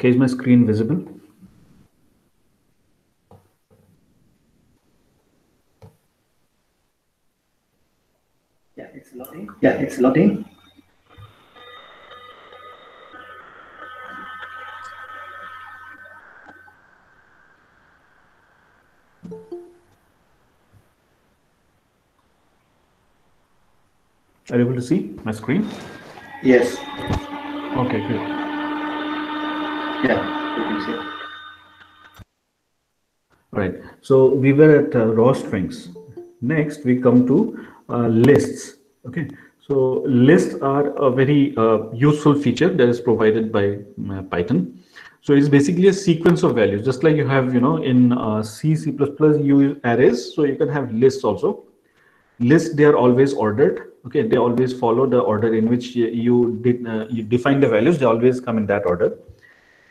Okay, is my screen visible? Yeah, it's loading. Yeah, it's loading. Are you able to see my screen? Yes. Okay, good. Yeah, you can see. Right. So we were at raw strings. Next, we come to lists. Okay. So lists are a very useful feature that is provided by Python. So it's basically a sequence of values, just like you have, in C, C++, you use arrays. So you can have lists also. Lists, they are always ordered. Okay, they always follow the order in which you define the values. They always come in that order.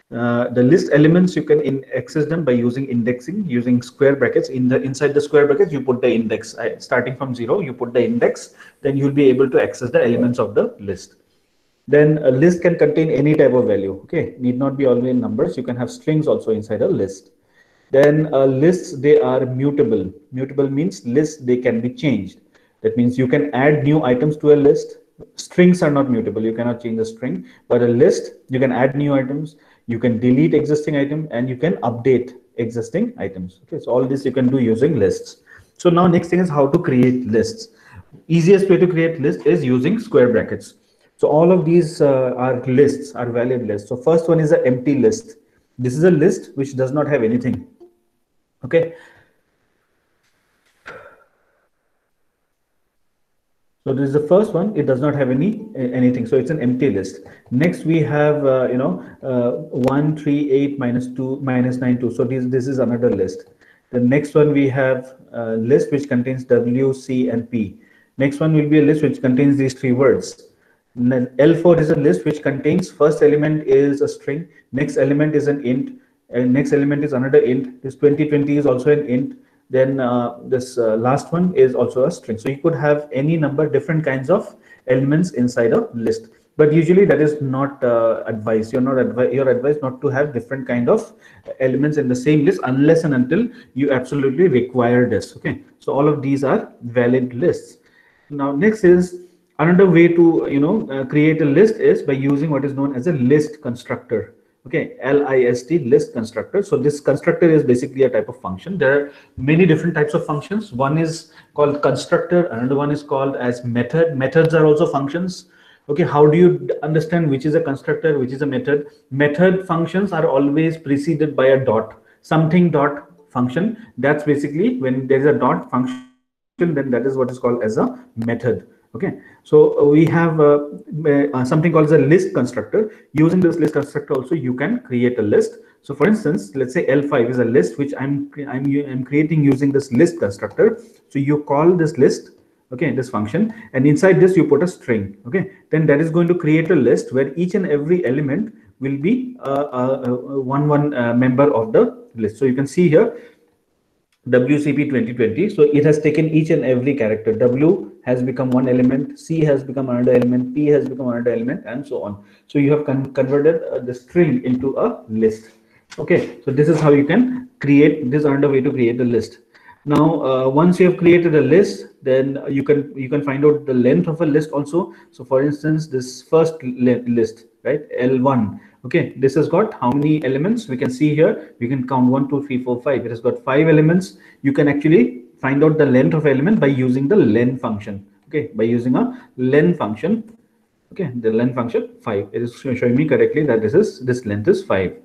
The list elements, you can access them by using indexing, using square brackets. Inside the square brackets, you put the index. Starting from 0, you put the index, then you'll be able to access the elements of the list. Then a list can contain any type of value. Okay, need not be always numbers. You can have strings also inside a list. Then lists, they are mutable. Mutable means lists, they can be changed. That means you can add new items to a list. Strings are not mutable. You cannot change a string, but a list, you can add new items, you can delete existing item, and you can update existing items. Okay, so all this you can do using lists. So now next thing is how to create lists. Easiest way to create list is using square brackets. So all of these are lists, are valid lists. So first one is an empty list. This is a list which does not have anything. Okay, so this is the first one. It does not have anything, so it's an empty list. Next we have 1 3 8 minus 2 minus 9 2. So this is another list. The next one we have a list which contains W, C, and P. Next one will be a list which contains these three words. Then L4 is a list which contains first element is a string, next element is an int, and next element is another int. This 2020 is also an int. Then this last one is also a string. So you could have any number, different kinds of elements inside a list. But usually that is not advised. You're advised not to have different kind of elements in the same list unless and until you absolutely require this. Okay. So all of these are valid lists. Now next is another way to create a list is by using what is known as a list constructor. Okay, list constructor. So this constructor is basically a type of function. There are many different types of functions. One is called constructor, another one is called as method. Methods are also functions. Okay, how do you understand which is a constructor, which is a method? Method functions are always preceded by a dot, something dot function. That's basically when there is a dot function, then that is what is called as a method. Okay, so we have something called as a list constructor. Using this list constructor also you can create a list. So for instance, let's say L5 is a list which I'm creating using this list constructor. So you call this list, okay, this function, and inside this you put a string. Okay, then that is going to create a list where each and every element will be one member of the list. So you can see here WCP 2020. So it has taken each and every character. W has become one element, C has become another element, P has become another element, and so on. So you have converted the string into a list. Okay, so this is how you can create. This is another way to create a list. Now once you have created a list, then you can find out the length of a list also. So for instance, this first list, right, L1. Okay, this has got how many elements? We can see here, we can count 1 2 3 4 5. It has got 5 elements. You can actually find out the length of element by using the len function. Okay, by using a len function. Okay, the len function 5. It is showing me correctly that this length is 5.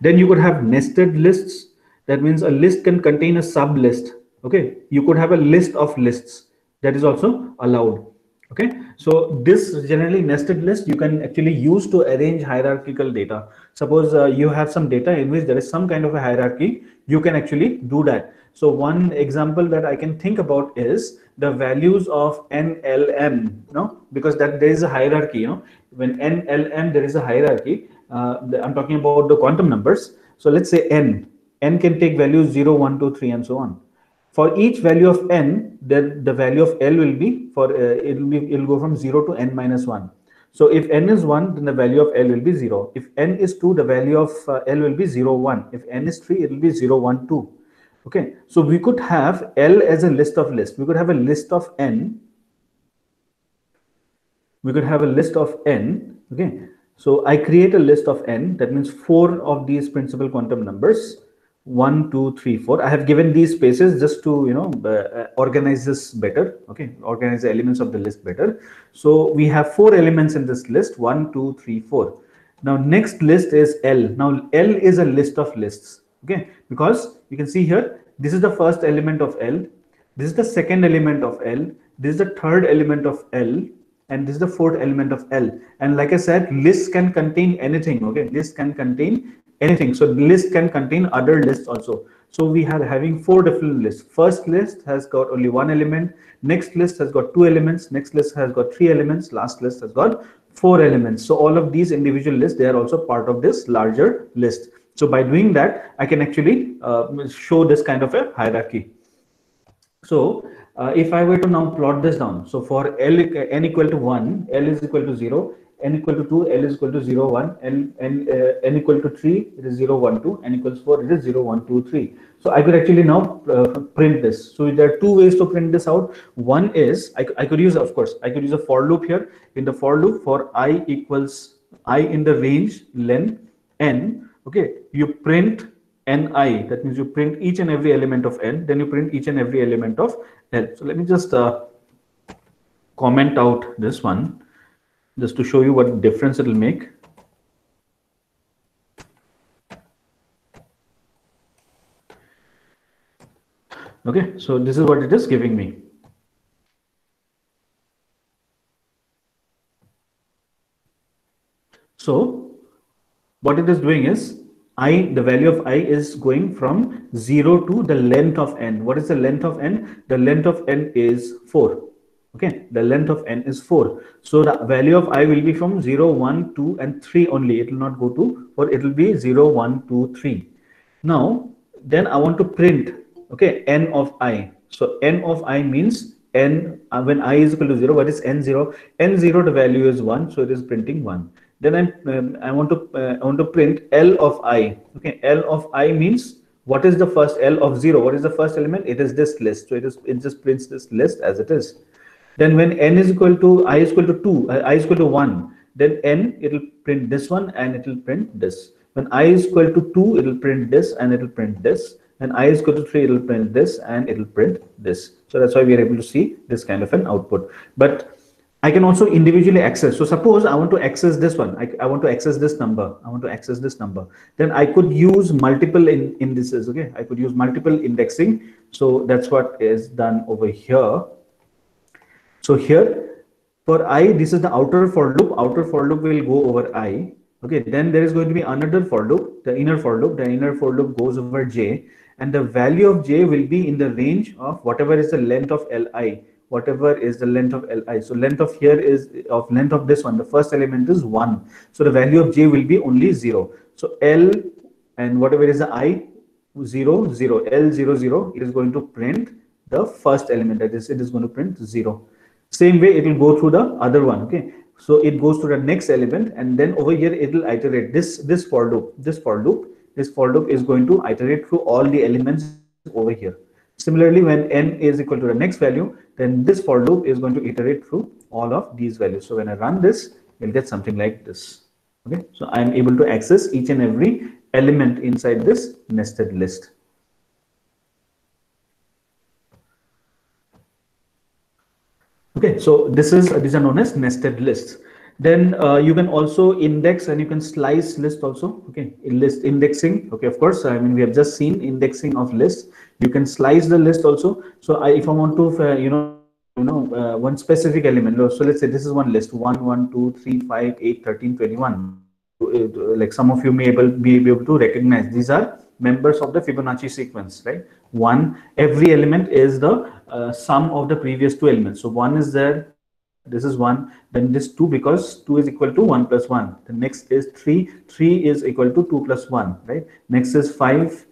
Then you could have nested lists. That means a list can contain a sub list. Okay, you could have a list of lists. That is also allowed. Okay, so this generally nested list you can actually use to arrange hierarchical data. Suppose you have some data in which there is some kind of a hierarchy, you can actually do that. So one example that I can think about is the values of NLM, because that there is a hierarchy. When NLM there is a hierarchy. I'm talking about the quantum numbers. So let's say n can take values 0 1 2 3 and so on. For each value of n, then the value of L will be it will go from 0 to n minus 1. So if n is 1, then the value of L will be 0. If n is 2, the value of L will be 0, 1. If n is 3, it will be 0, 1, 2. Okay, so we could have L as a list of lists. We could have a list of n. We could have a list of n. Okay, so I create a list of n. That means 4 of these principal quantum numbers. 1, 2, 3, 4. I have given these spaces just to organize this better. Okay, organize the elements of the list better. So we have 4 elements in this list: 1, 2, 3, 4. Now next list is L. Now L is a list of lists. Okay, because you can see here, this is the first element of L. This is the second element of L. This is the third element of L. And this is the fourth element of L. And like I said, lists can contain anything. Okay, lists can contain anything. So list can contain other lists also. So we are having 4 different lists. First list has got only 1 element. Next list has got 2 elements. Next list has got 3 elements. Last list has got 4 elements. So all of these individual lists, they are also part of this larger list. So by doing that, I can actually show this kind of a hierarchy. So if I were to now plot this down, so for n equal to 1, L is equal to 0, n equal to 2, L is equal to 0, 1, n equal to 3, it is 0, 1, 2, n equals 4, it is 0, 1, 2, 3. So I could actually now print this. So there are 2 ways to print this out. One is, I could use, of course, I could use a for loop here. In the for loop, for I equals I in the range len n, okay, you print ni, that means you print each and every element of n, then you print each and every element of l. So let me just comment out this one just to show you what difference it will make. Okay, so this is what it is giving me. So what it is doing is, the value of I is going from 0 to the length of n. What is the length of n? The length of n is 4. Okay, the length of n is 4. So the value of I will be from 0, 1, 2, and 3 only. It will not go to 4. It will be 0, 1, 2, 3. Now, then I want to print, okay, n of I. So n of I means n, when I is equal to 0, what is n0? n0, the value is 1, so it is printing 1. Then I want to print L of I. Okay, L of I means, what is the first L of 0? What is the first element? It is this list. So it just prints this list as it is. Then when n is equal to I is equal to 2, I is equal to 1, then n, it will print this one and it will print this. When I is equal to 2, it will print this and it will print this. When I is equal to 3, it will print this and it will print this. So that's why we are able to see this kind of an output. But I can also individually access. So suppose I want to access this one. I want to access this number. I want to access this number. Then I could use multiple indices. Okay, I could use multiple indexing. So that's what is done over here. So here for I, this is the outer for loop. Outer for loop will go over I. Okay, then there is going to be another for loop, the inner for loop. The inner for loop goes over j, and the value of j will be in the range of whatever is the length of li. Whatever is the length of li. So length of here is of length of this one. The first element is 1. So the value of j will be only 0. So L and whatever is the I, 0, 0, L 0, 0, it is going to print the first element. That is, it is going to print 0. Same way it will go through the other one. Okay. So it goes to the next element, and then over here it will iterate this for loop. This for loop is going to iterate through all the elements over here. Similarly, when n is equal to the next value, then this for loop is going to iterate through all of these values. So when I run this, you'll get something like this. Okay, so I'm able to access each and every element inside this nested list. Okay, so these are known as nested lists. Then you can also index and you can slice list also. Okay, list indexing. Okay, of course, I mean we have just seen indexing of lists. You can slice the list also. So if I want to one specific element. So let's say this is one list: 1, 1, 2, 3, 5, 8, 13, 21. Like some of you may be able to recognize, these are members of the Fibonacci sequence, right? Every element is the sum of the previous 2 elements. So 1 is there. This is 1, then this 2, because 2 is equal to 1 plus 1. The next is 3 is equal to 2 plus 1, right? Next is 5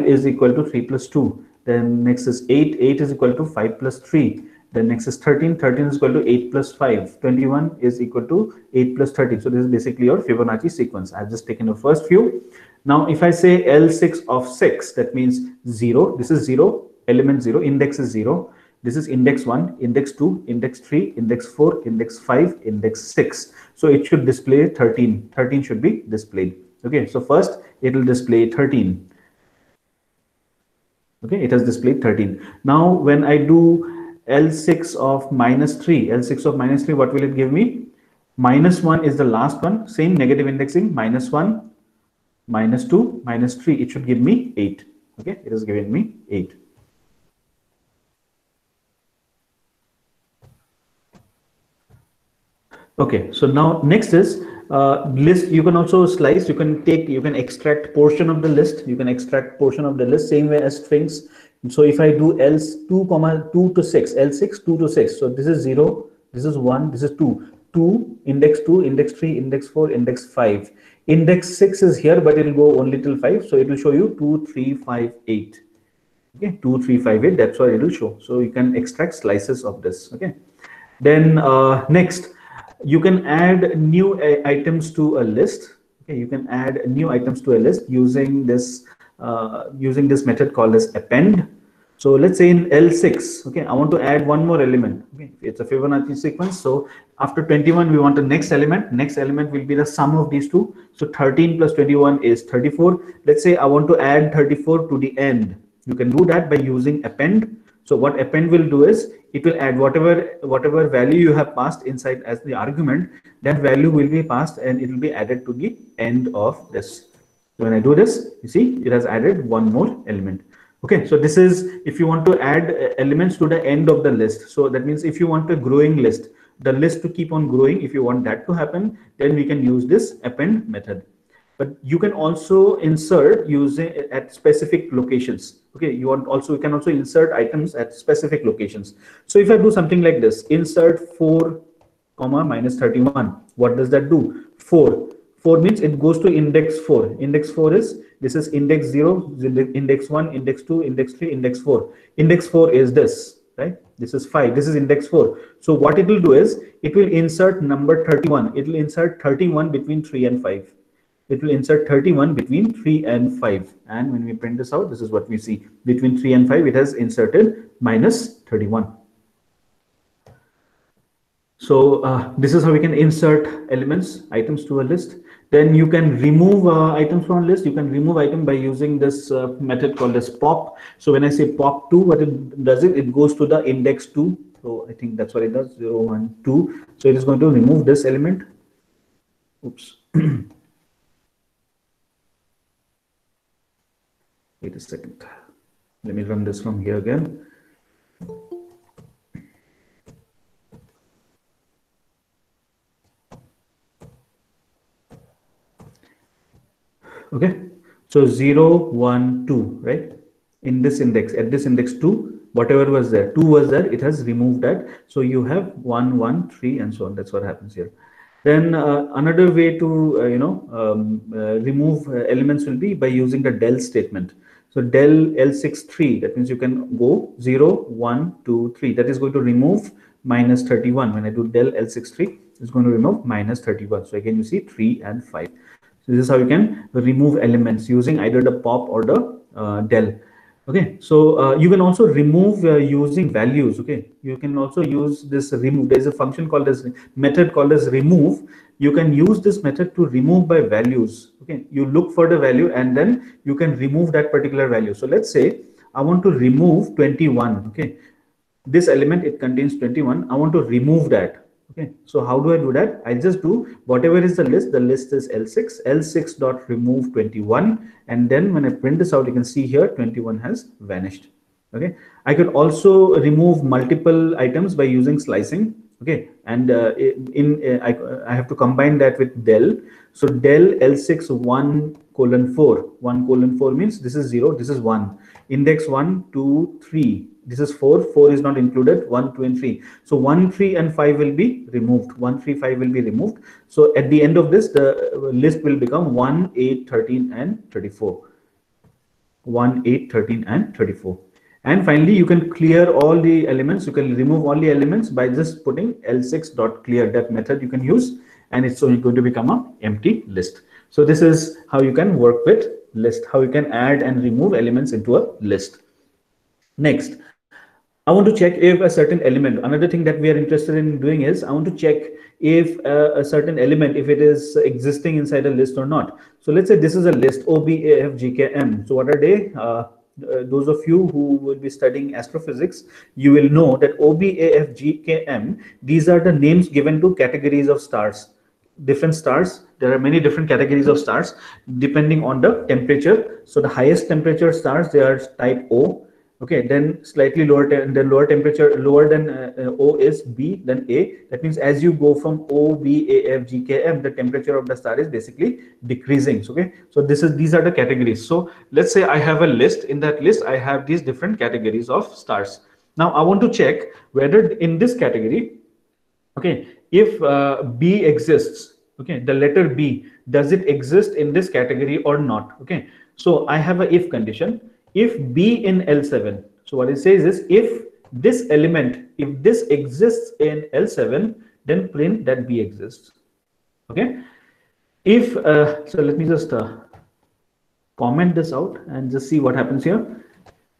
is equal to 3 plus 2. Then next is 8 is equal to 5 plus 3. Then next is 13. 13 is equal to 8 plus 5. 21 is equal to 8 plus 13. So this is basically your Fibonacci sequence. I've just taken the first few. Now, if I say L6 of 6, that means 0. This is 0, element 0, index is 0. This is index 1, index 2, index 3, index 4, index 5, index 6. So it should display 13. 13 should be displayed. Okay, so first it will display 13. Okay, it has displayed 13. Now, when I do L6 of minus 3, L6 of minus 3, what will it give me? Minus 1 is the last one, same negative indexing, minus 1, minus 2, minus 3, it should give me 8. Okay, it is giving me 8. Okay, so now next is list. You can also slice, you can extract portion of the list, same way as strings. So if I do else 2 comma 2 to 6, L6 2 to 6, so this is 0, this is 1, this is 2, 2, index 2, index 3, index 4, index 5. Index 6 is here, but it will go only till 5, so it will show you 2, 3, 5, 8. Okay, 2, 3, 5, 8, that's what it will show. So you can extract slices of this. Okay, then next, you can add new items to a list. Okay, you can add new items to a list using this method called as append. So let's say in L6, okay, I want to add one more element. Okay, it's a Fibonacci sequence. So after 21, we want the next element. Next element will be the sum of these two. So 13 plus 21 is 34. Let's say I want to add 34 to the end. You can do that by using append. So what append will do is it will add whatever value you have passed inside as the argument. That value will be passed and it will be added to the end of this. So when I do this, you see it has added one more element. Okay, so this is if you want to add elements to the end of the list. So that means if you want a growing list, the list to keep on growing, if you want that to happen, then we can use this append method. But you can also insert using at specific locations. Okay, you can also insert items at specific locations. So if I do something like this, insert 4 comma minus 31, what does that do? 4 means it goes to index 4. Index 4 is, this is index 0, index 1, index 2, index 3, index 4. Index 4 is this, right? This is 5, this is index 4. So what it will do is it will insert number 31. It will insert 31 between 3 and 5. It will insert 31 between 3 and 5. And when we print this out, this is what we see. Between 3 and 5, it has inserted minus 31. So this is how we can insert items to a list. Then you can remove items from a list. You can remove item by using this method called as pop. So when I say pop 2, what it does it goes to the index 2. So I think that's what it does, 0, 1, 2. So it is going to remove this element. Oops. Wait a second. Let me run this from here again. Okay, so 0, 1, 2, right? In this index, at this index 2, whatever was there, 2 was there, it has removed that. So you have 1, 1, 3, and so on. That's what happens here. Then another way to remove elements will be by using the del statement. So del L6 3, that means you can go 0, 1, 2, 3. That is going to remove minus 31. When I do del L6 3, it's going to remove minus 31. So again, you see 3 and 5. So this is how you can remove elements using either the pop or the del. Okay, so you can also remove using values. Okay, you can also use this remove. There is a function called as method called as remove. You can use this method to remove by values. Okay, you look for the value and then you can remove that particular value. So let's say I want to remove 21. Okay, this element, it contains 21. I want to remove that. Okay, so how do I do that? I just do whatever is the list. The list is L6 dot remove 21, and then when I print this out, you can see here 21 has vanished. Okay, I could also remove multiple items by using slicing. Okay, and I have to combine that with del. So del L6 1:4. 1:4 means this is 0, this is 1. Index 1, 2, 3. This is 4. 4 is not included. 1, 2, and 3. So 1, 3, and 5 will be removed. 1, 3, 5 will be removed. So at the end of this, the list will become 1, 8, 13, and 34. 1, 8, 13, and 34. And finally, you can clear all the elements. You can remove all the elements by just putting L6.clear. That method you can use, and it's only going to become a empty list. So this is how you can work with list, how you can add and remove elements into a list. Next, I want to check if a certain element, another thing that we are interested in doing is I want to check if a certain element, if it is existing inside a list or not. So let's say this is a list OBAFGKM. So what are they? Those of you who will be studying astrophysics, you will know that OBAFGKM, these are the names given to categories of stars. Different stars, there are many different categories of stars depending on the temperature. So the highest temperature stars, they are type O. Okay, then slightly lower, the lower temperature, lower than O is B, then A. That means as you go from O, B, A, F, G, K, M, the temperature of the star is basically decreasing. Okay, so these are the categories. So let's say I have a list. In that list, I have these different categories of stars. Now I want to check whether in this category, okay, if B exists, okay, the letter B, does it exist in this category or not? Okay, so I have a if condition. If B in L7, so what it says is if this element, if this exists in L7, then print that B exists. Okay, if so let me just comment this out and just see what happens here.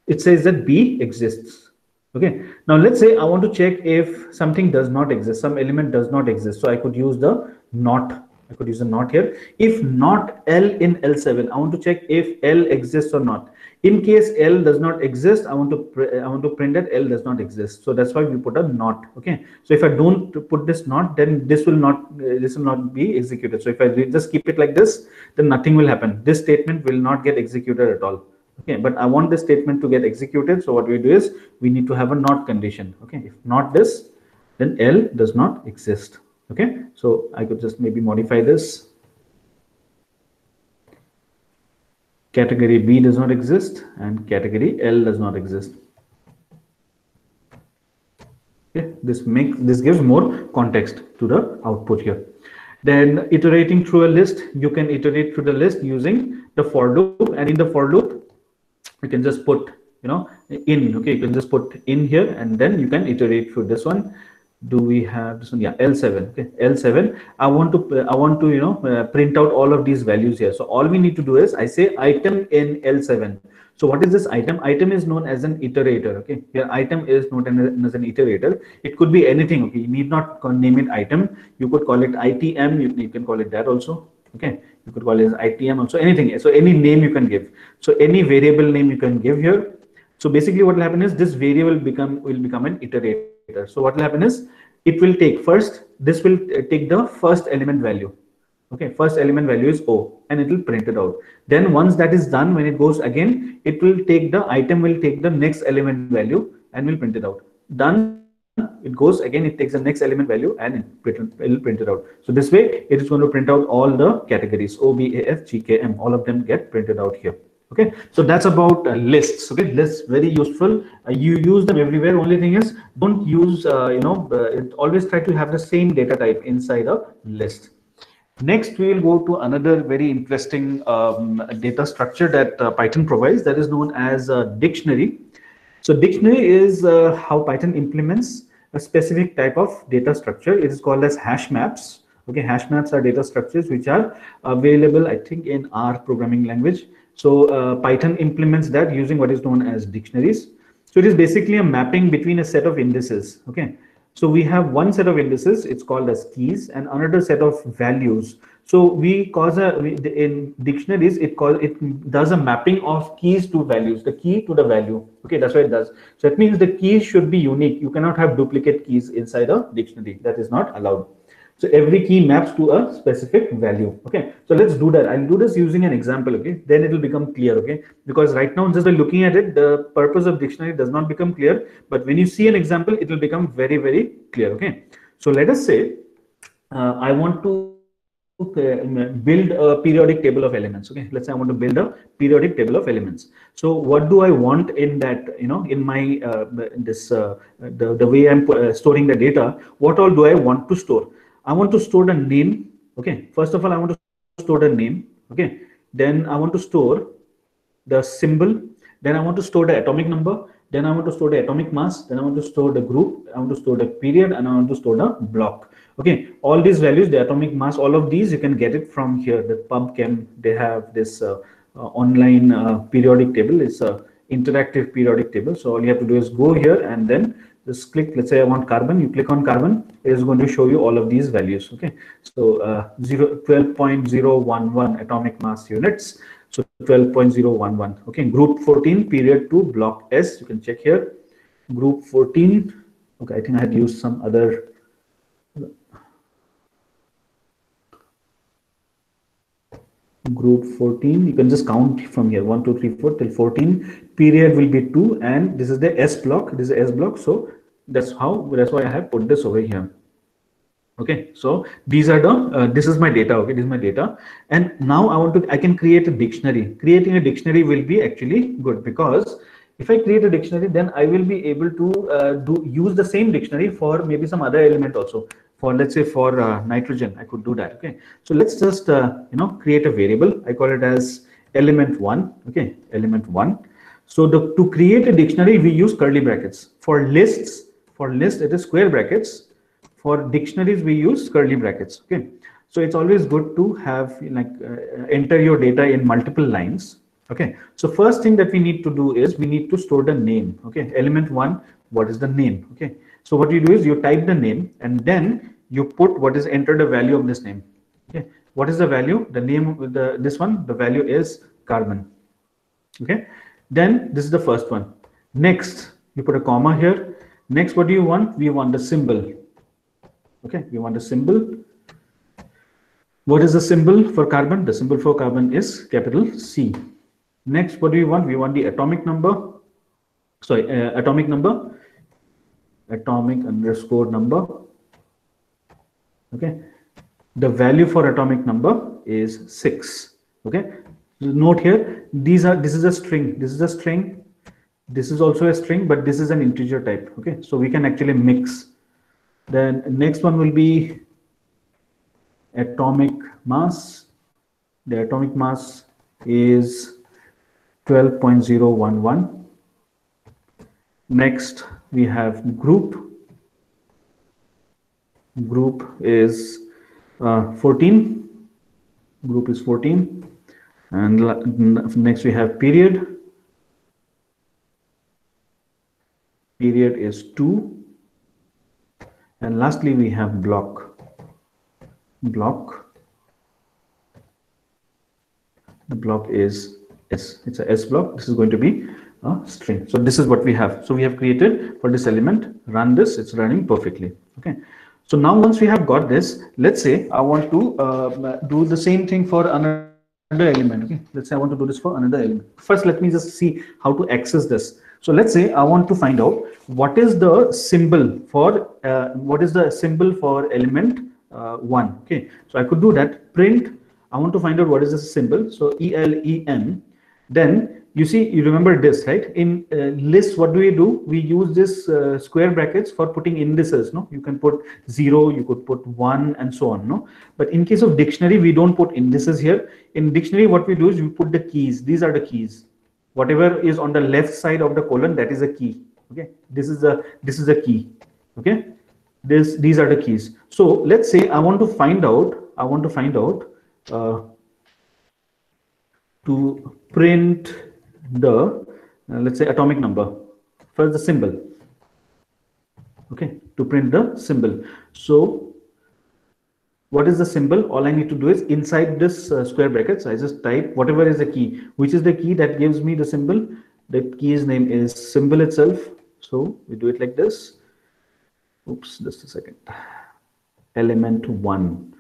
It says that B exists. Okay, now let's say I want to check if something does not exist, some element does not exist. So I could use the not. I could use a not here. If not L in L7, I want to check if L exists or not. In case L does not exist, I want to print that L does not exist. So that's why we put a not. Okay. So if I don't put this not, then this will not be executed. So if I just keep it like this, then nothing will happen. This statement will not get executed at all. Okay, but I want this statement to get executed. So what we do is we need to have a not condition. Okay, if not this, then L does not exist. Okay, so I could just maybe modify this. Category B does not exist and category L does not exist. Okay, this gives more context to the output here. Then iterating through a list, you can iterate through the list using the for loop, and in the for loop, you can just put in. Okay, you can just put in here, and then you can iterate through this one. Do we have this one? Yeah, L7. Okay, L7. I want to print out all of these values here. So all we need to do is I say item in L7. So what is this item? Item is known as an iterator. Okay, here item is known as an iterator. It could be anything. Okay, you need not name it item. You could call it ITM. You can call it that also. Okay, you could call it as ITM also, anything. So any name you can give. So any variable name you can give here. So basically what will happen is this variable will become an iterator. So what will happen is it will take first, this will take the first element value. Okay, first element value is O and it will print it out. Then once that is done, when it goes again, it will take the item will take the next element value and will print it out. Done, it goes again, it takes the next element value and it will print it out. So this way it is going to print out all the categories O, B, A, F, G, K, M, all of them get printed out here. Okay, so that's about lists. Okay, lists very useful. You use them everywhere. Only thing is don't use always try to have the same data type inside a list. Next, we will go to another very interesting data structure that Python provides, that is known as a dictionary. So dictionary is how Python implements a specific type of data structure. It is called as hash maps. Okay, hash maps are data structures which are available, I think, in R programming language. So Python implements that using what is known as dictionaries. So it is basically a mapping between a set of indices. Okay, so we have one set of indices, it's called as keys, and another set of values. So we cause in dictionaries, it does a mapping of keys to values, the key to the value. Okay, that's what it does. So that means the keys should be unique. You cannot have duplicate keys inside a dictionary. That is not allowed. So every key maps to a specific value. Okay, so let's do that. I'll do this using an example. Okay, then it will become clear. Okay, because right now just by looking at it, the purpose of dictionary does not become clear. But when you see an example, it will become very, very clear. Okay, so let us say I want to build a periodic table of elements. Okay, let's say I want to build a periodic table of elements. So what do I want in that, in my the way I'm storing the data? What all do I want to store? I want to store the name. Okay, first of all, I want to store the name. Okay, then I want to store the symbol. Then I want to store the atomic number. Then I want to store the atomic mass, then I want to store the group, I want to store the period, and I want to store the block. Okay, all these values, the atomic mass, all of these you can get it from here. The PubChem, they have this online periodic table. It's a interactive periodic table. So all you have to do is go here and then just click. Let's say I want carbon. You click on carbon. It is going to show you all of these values. Okay, so 12.011 atomic mass units. So 12.011. Okay, group 14, period 2, block S. You can check here. Group 14. Okay, I think I had used some other. Group 14, you can just count from here 1 2 3 4 till 14. Period will be 2, and this is the S block. This is the S block. So that's why I have put this over here. Okay, so these are the this is my data. Okay, this is my data, and now I can create a dictionary. Creating a dictionary will be actually good, because if I create a dictionary, then I will be able to use the same dictionary for maybe some other element also. For, let's say, for nitrogen, I could do that. Okay, so let's just create a variable. I call it as element1. Okay, element1. So to create a dictionary, we use curly brackets. For lists, it is square brackets. For dictionaries, we use curly brackets. Okay, so it's always good to have enter your data in multiple lines. Okay, so first thing that we need to do is we need to store the name. Okay, element1, what is the name? Okay, so what you do is you type the name, and then you put what is enter the value of this name. Okay, what is the value? The name of this one, the value is carbon. Okay, then this is the first one. Next, you put a comma here. Next, what do you want? We want the symbol. Okay, we want a symbol. What is the symbol for carbon? The symbol for carbon is capital C. Next, what do we want? We want the atomic number. Sorry, atomic number. Atomic underscore number. Okay, the value for atomic number is 6. Okay, note here, this is a string. This is a string. This is also a string, but this is an integer type. Okay, so we can actually mix. Then next one will be atomic mass. The atomic mass is 12.011. Next, we have group. Group is 14. Group is 14. And next we have period. Period is 2. And lastly, we have block. Block. The block is S. It's a S block. This is going to be a string. So this is what we have. So we have created for this element. Run this. It's running perfectly. Okay. So now once we have got this, let's say I want to do the same thing for another element. Okay. Let's say I want to do this for another element. First, let me just see how to access this. So let's say I want to find out what is the symbol for element 1. Okay, so I could do that. Print. I want to find out what is the symbol. So ELEN. Then you see, you remember this, right? In list, what do? We use this square brackets for putting indices. No, you can put 0, you could put 1, and so on. No, but in case of dictionary, we don't put indices here. In dictionary, what we do is we put the keys. These are the keys. Whatever is on the left side of the colon, that is a key. Okay, this is a key. Okay, these are the keys. So let's say I want to find out to print the let's say atomic number. First, the symbol. Okay, to print the symbol. So what is the symbol? All I need to do is inside this square brackets, I just type whatever is the key. Which is the key that gives me the symbol? The key's name is symbol itself. So we do it like this. Oops, just a second. Element 1.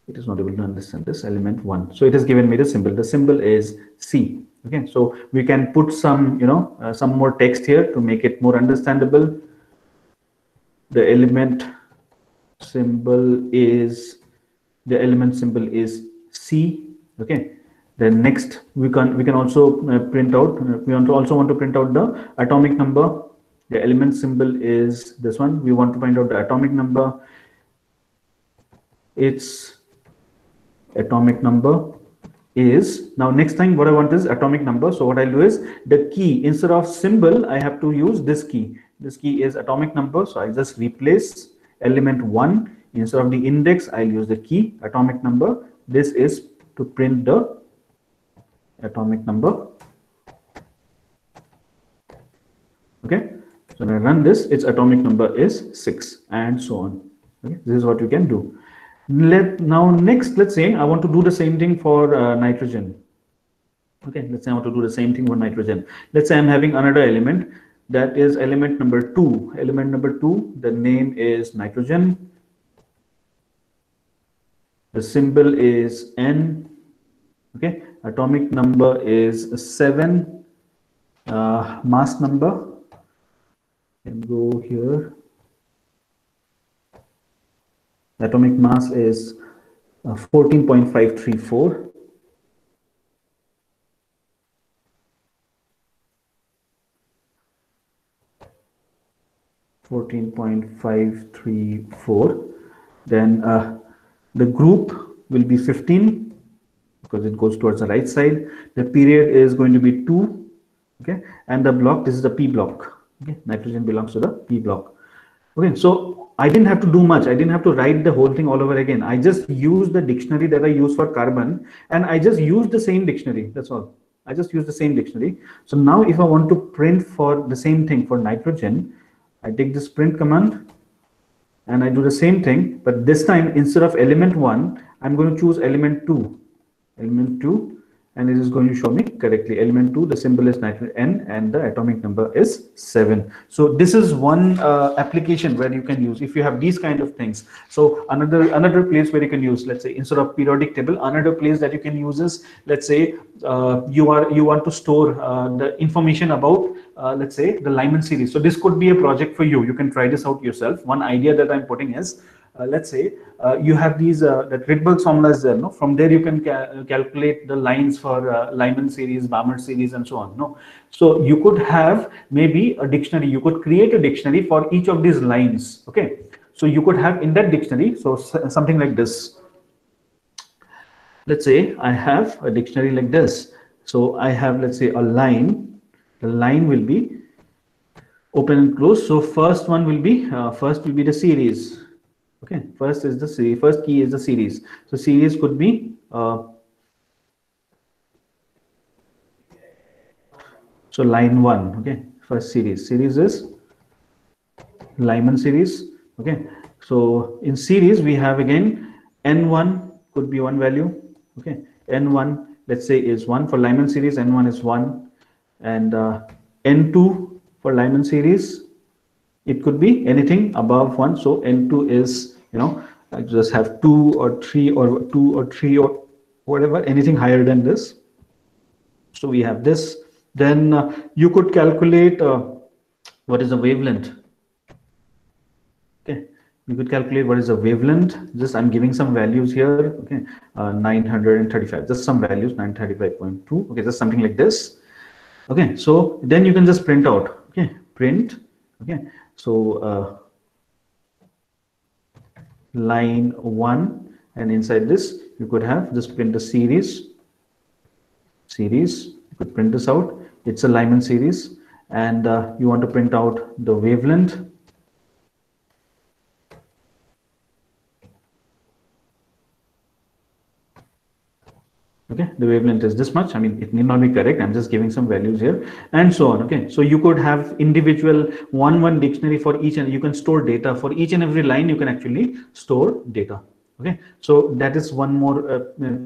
It is not able to understand this. Element 1. So it has given me the symbol. The symbol is C. Okay, so we can put some, some more text here to make it more understandable. The element symbol is C. Okay, then next we can also print out. We also want to print out the atomic number. The element symbol is this one. We want to find out the atomic number. Its atomic number is, now next time what I want is atomic number. So what I'll do is the key, instead of symbol, I have to use this key. This key is atomic number. So I just replace element 1. Instead of the index, I'll use the key atomic number. This is to print the atomic number. Okay. So when I run this, its atomic number is 6 and so on. Okay. This is what you can do. Now next, let's say I want to do the same thing for nitrogen. Okay, let's say I want to do the same thing for nitrogen. Let's say I'm having another element, that is element number 2. Element number 2, the name is nitrogen. The symbol is N. Okay, atomic number is 7. Mass number, can go here. Atomic mass is 14.534. Then the group will be 15 because it goes towards the right side. The period is going to be 2. Okay, and the block, this is the P block. Okay, nitrogen belongs to the P block. Okay, so I didn't have to do much. I didn't have to write the whole thing all over again. I just used the dictionary that I use for carbon, and I just used the same dictionary. That's all. I just used the same dictionary. So now if I want to print for the same thing for nitrogen, I take this print command and I do the same thing, but this time instead of element 1, I'm going to choose element 2. Element 2. And it is going to show me correctly. Element 2, the symbol is N and the atomic number is 7. So this is one application where you can use if you have these kind of things. So another place where you can use, let's say instead of periodic table, another place that you can use is, let's say you want to store the information about let's say the Lyman series. So this could be a project for you. You can try this out yourself. One idea that I'm putting is, let's say you have these that Rydberg formula is there, no? From there you can calculate the lines for Lyman series, Balmer series, and so on. No, so you could have maybe a dictionary. You could create a dictionary for each of these lines. Okay, so you could have in that dictionary, so something like this. Let's say I have a dictionary like this. So I have, let's say, a line. The line will be open and close. So first one will be the series. Okay, first is the series. First key is the series. So series could be so line 1. Okay, first series. Series is Lyman series. Okay, so in series we have again N1 could be one value. Okay, N1 let's say is 1 for Lyman series. N1 is 1, and N2 for Lyman series, it could be anything above 1. So N2 is, you know, I just have 2 or 3 or 2 or 3 or whatever, anything higher than this. So we have this. Then you could calculate what is the wavelength. Okay, you could calculate what is the wavelength. Just I'm giving some values here. Okay, 935, just some values, 935.2. Okay, just something like this. Okay, so then you can just print out. Okay, print. Okay, so line 1, and inside this you could have just print the series. You could print this out. It's a Lyman series, and you want to print out the wavelength. Okay, the wavelength is this much. I mean, it need not be correct. I'm just giving some values here, and so on. Okay, so you could have individual one dictionary for each, and you can store data for each and every line. You can actually store data. Okay, so that is one more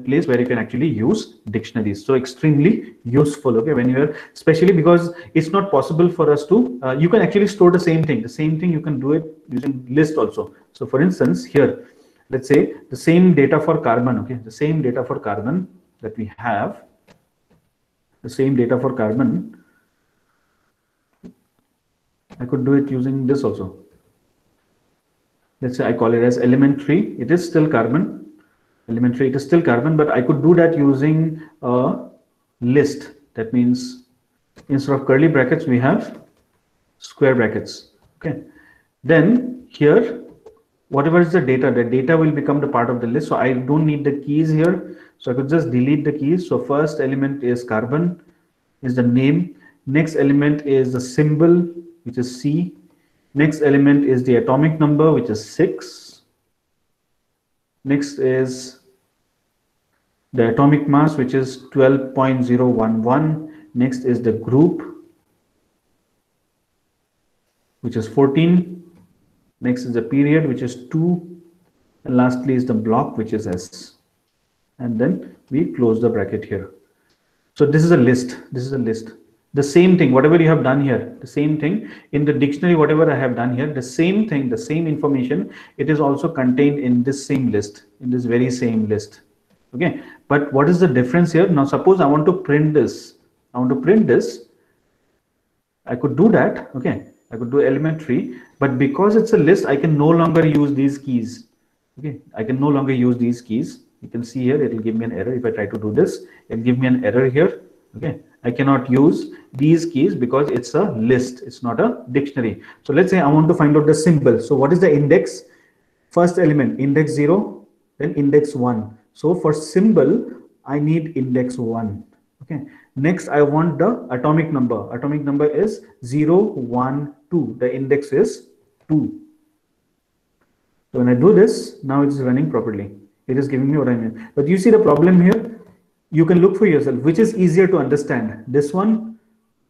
place where you can actually use dictionaries. So extremely useful. Okay, when you're, especially because it's not possible for us to, you can actually store the same thing. The same thing you can do it using list also. So for instance, here, let's say the same data for carbon. Okay, the same data for carbon that we have, the same data for carbon, I could do it using this also. Let's say I call it as element 3. It is still carbon. Element 3, it is still carbon, but I could do that using a list. That means instead of curly brackets, we have square brackets. Okay. Then here, whatever is the data will become the part of the list. So I don't need the keys here. So I could just delete the keys. So first element is carbon, is the name. Next element is the symbol, which is C. Next element is the atomic number, which is 6. Next is the atomic mass, which is 12.011. Next is the group, which is 14. Next is the period, which is 2. And lastly is the block, which is S. And then we close the bracket here. So this is a list. This is a list. The same thing, whatever you have done here, the same thing in the dictionary, whatever I have done here, the same thing, the same information, it is also contained in this same list, in this very same list. Okay. But what is the difference here? Now, suppose I want to print this. I want to print this. I could do that. Okay. I could do element 3, but because it's a list, I can no longer use these keys. Okay. I can no longer use these keys. You can see here, it will give me an error. If I try to do this, it'll give me an error here. Okay. I cannot use these keys because it's a list. It's not a dictionary. So let's say I want to find out the symbol. So what is the index? First element, index 0, then index 1. So for symbol, I need index 1. Okay. Next, I want the atomic number. Atomic number is 0, 1, 2. The index is 2. So when I do this, now it's running properly. It is giving me what I mean. But you see the problem here? You can look for yourself, which is easier to understand, this one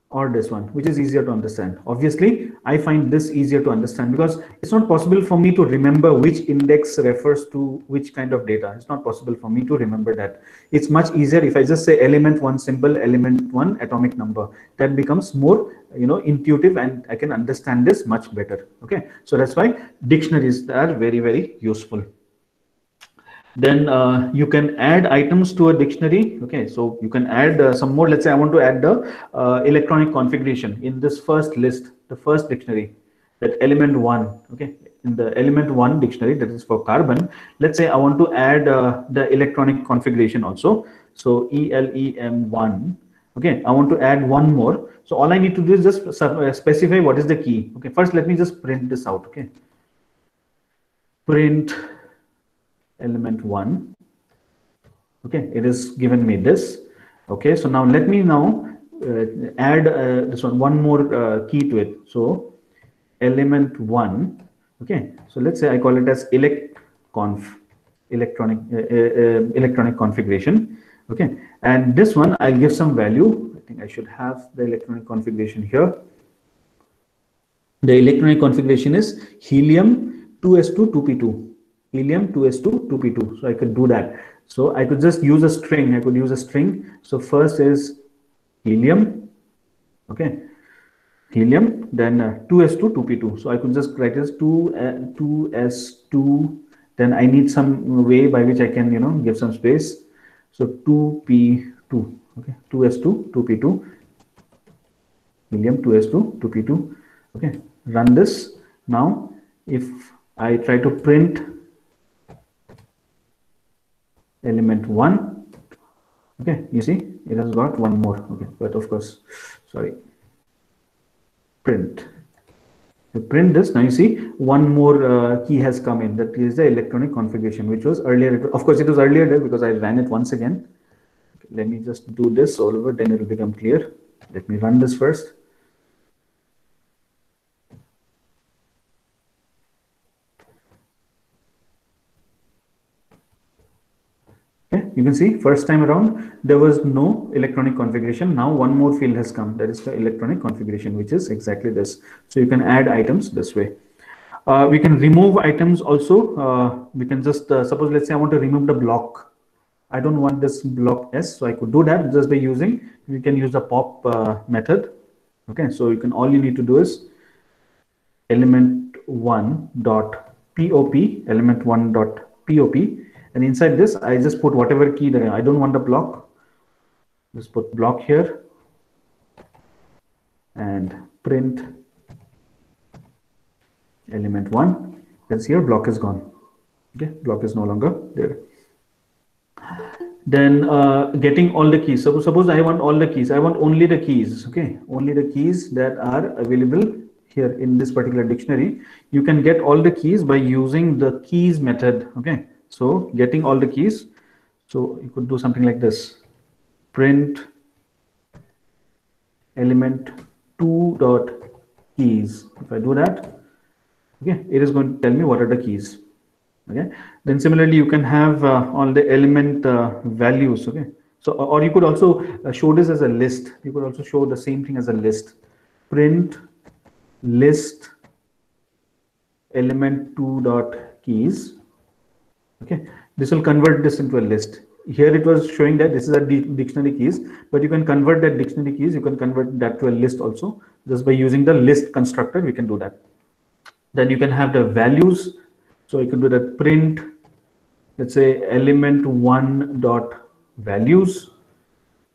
or this one, which is easier to understand. Obviously, I find this easier to understand because it's not possible for me to remember which index refers to which kind of data. It's not possible for me to remember that. It's much easier if I just say element 1 symbol, element 1 atomic number. That becomes more, intuitive, and I can understand this much better. Okay, so that's why dictionaries are very, very useful. Then you can add items to a dictionary. Okay, so you can add some more. Let's say I want to add the electronic configuration in this first list, the first dictionary, that element 1. Okay, in the element 1 dictionary, that is for carbon. Let's say I want to add the electronic configuration also. So ELEM1. Okay, I want to add one more. So all I need to do is just specify what is the key. Okay, first let me just print this out. Okay, print element 1. Okay, it is given me this. Okay, so now let me add this one more key to it. So element 1. Okay, so let's say I call it as electronic configuration. Okay, and this one I'll give some value. I think I should have the electronic configuration here. The electronic configuration is helium 2s2 2p2. Helium 2s2 2p2. So I could do that. So I could just use a string. I could use a string. So first is helium. Okay, helium, then 2s2 2p2. So I could just write as 2s2. Then I need some way by which I can give some space. So 2p2. Okay, 2s2 2p2. Helium 2s2 2p2. Okay, run this. Now if I try to print element 1, okay, you see it has got one more. Okay, but of course, sorry, print. You print this. Now you see one more key has come in. That is the electronic configuration, which was earlier. Of course, it was earlier there because I ran it once again. Okay, let me just do this all over, then it will become clear. Let me run this first. Okay, you can see first time around there was no electronic configuration. Now one more field has come, that is the electronic configuration, which is exactly this. So you can add items this way. We can remove items also. We can just suppose, let's say I want to remove the block. I don't want this block S, so I could do that just by using, we can use the pop method. Okay, so you can, all you need to do is element1.pop, element1.pop. And inside this, I just put whatever key that I don't want the block. Just put block here and print element 1. Let's see here, block is gone. Okay, block is no longer there. Then getting all the keys. So suppose I want all the keys. I want only the keys. Okay, only the keys that are available here in this particular dictionary, you can get all the keys by using the keys method. Okay, so getting all the keys, so you could do something like this: print element 2 dot keys. If I do that, okay, it is going to tell me what are the keys. Okay, then similarly you can have all the element values. Okay, so or you could also show this as a list. You could also show the same thing as a list: print list element 2 dot keys. Okay, this will convert this into a list. Here it was showing that this is a dictionary keys, but you can convert that dictionary keys, you can convert that to a list also. Just by using the list constructor, we can do that. Then you can have the values. So you can do that print, let's say element 1 dot values.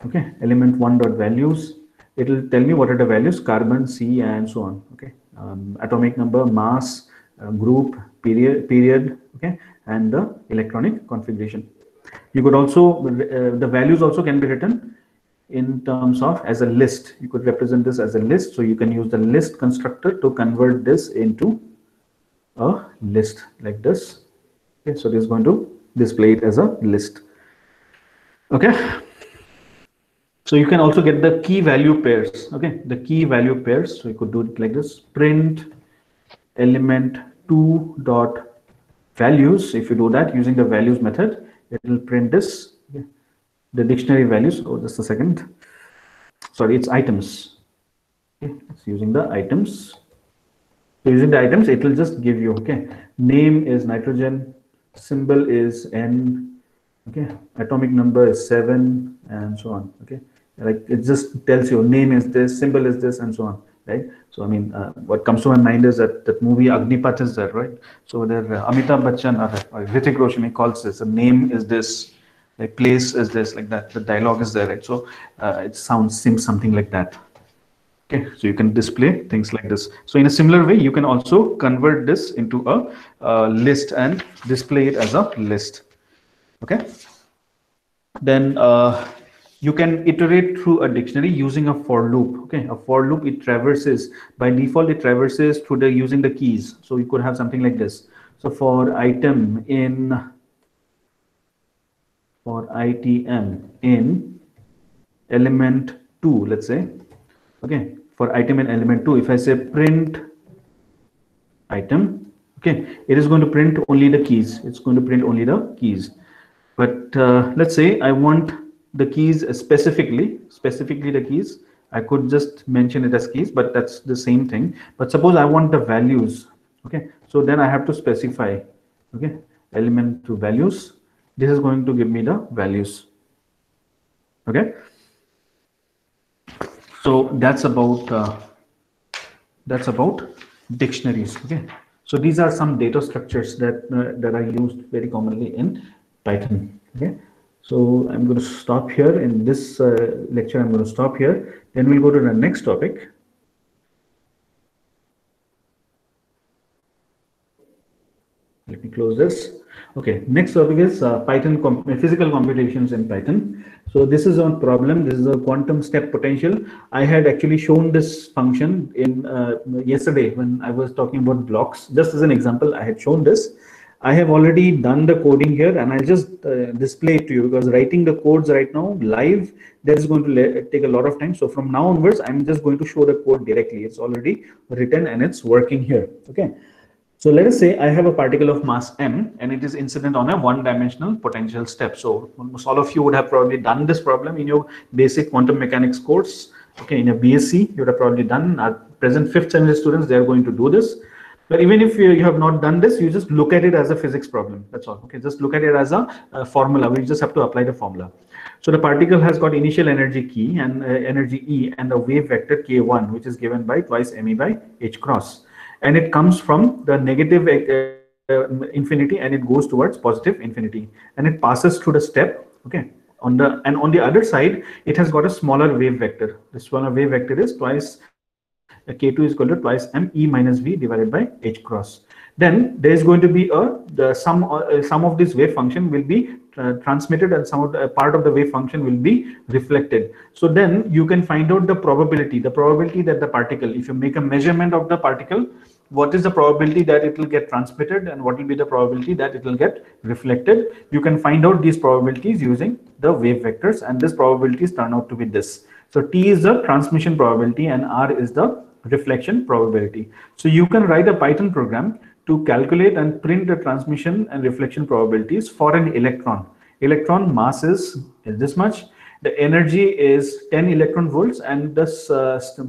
Okay, element 1 dot values. It will tell me what are the values: carbon, C, and so on. Okay, atomic number, mass, group, period. Okay, and the electronic configuration. You could also the values also can be written in terms of as a list. You could represent this as a list, so you can use the list constructor to convert this into a list like this. Okay, so this is going to display it as a list. Okay, so you can also get the key value pairs. Okay, the key value pairs, so you could do it like this: print element 2 dot values. If you do that using the values method, it will print this. Okay, the dictionary values. Oh, just a second, sorry, it's items. Okay, it's using the items. So using the items, it will just give you, okay, name is nitrogen, symbol is N, okay, atomic number is 7, and so on. Okay, like it just tells you name is this, symbol is this, and so on, right? So I mean, what comes to my mind is that movie Agnipath is there, right? So there Amitabh Bachchan or Hrithik Roshan, he calls this, the name is this, like place is this, like that, the dialogue is there, right? So it seems something like that. Okay, so you can display things like this. So in a similar way, you can also convert this into a list and display it as a list. Okay, then you can iterate through a dictionary using a for loop. Okay, a for loop, it traverses, by default it traverses through the using the keys. So you could have something like this. So for item in ITM in element 2, let's say. Okay, for item in element 2, if I say print item, okay, it is going to print only the keys. It's going to print only the keys. But let's say I want the keys specifically the keys. I could just mention it as keys, but that's the same thing. But suppose I want the values. Okay, so then I have to specify. Okay, element to values. This is going to give me the values. Okay. So that's about dictionaries. Okay, so these are some data structures that that are used very commonly in Python. Okay, so I'm going to stop here in this lecture. I'm going to stop here. Then we'll go to the next topic. Let me close this. Okay, next topic is Python physical computations in Python. So this is a problem. This is a quantum step potential. I had actually shown this function in yesterday when I was talking about blocks. Just as an example, I had shown this. I have already done the coding here, and I'll just display it to you, because writing the codes right now live, that is going to take a lot of time. So from now onwards, I'm just going to show the code directly. It's already written and it's working here. Okay. So let us say I have a particle of mass m, and it is incident on a one-dimensional potential step. So almost all of you would have probably done this problem in your basic quantum mechanics course. Okay, in a BSc, you would have probably done. Our present 5th semester students, they are going to do this. But even if you have not done this, you just look at it as a physics problem. That's all. Okay, just look at it as a formula. We just have to apply the formula. So the particle has got initial energy key and energy E and a wave vector k1, which is given by twice me by h cross. And it comes from the negative infinity and it goes towards positive infinity, and it passes through the step. Okay, on the other side, it has got a smaller wave vector. The smaller wave vector is twice k2 is equal to twice m e minus v divided by h cross. Then there is going to be some of this wave function will be transmitted, and some of the part of the wave function will be reflected. So then you can find out the probability that the particle, if you make a measurement of the particle, what is the probability that it will get transmitted and what will be the probability that it will get reflected. You can find out these probabilities using the wave vectors, and these probabilities turn out to be this. So T is the transmission probability and R is the reflection probability. So you can write a Python program to calculate and print the transmission and reflection probabilities for an electron. Electron mass is this much, the energy is 10 electron volts, and this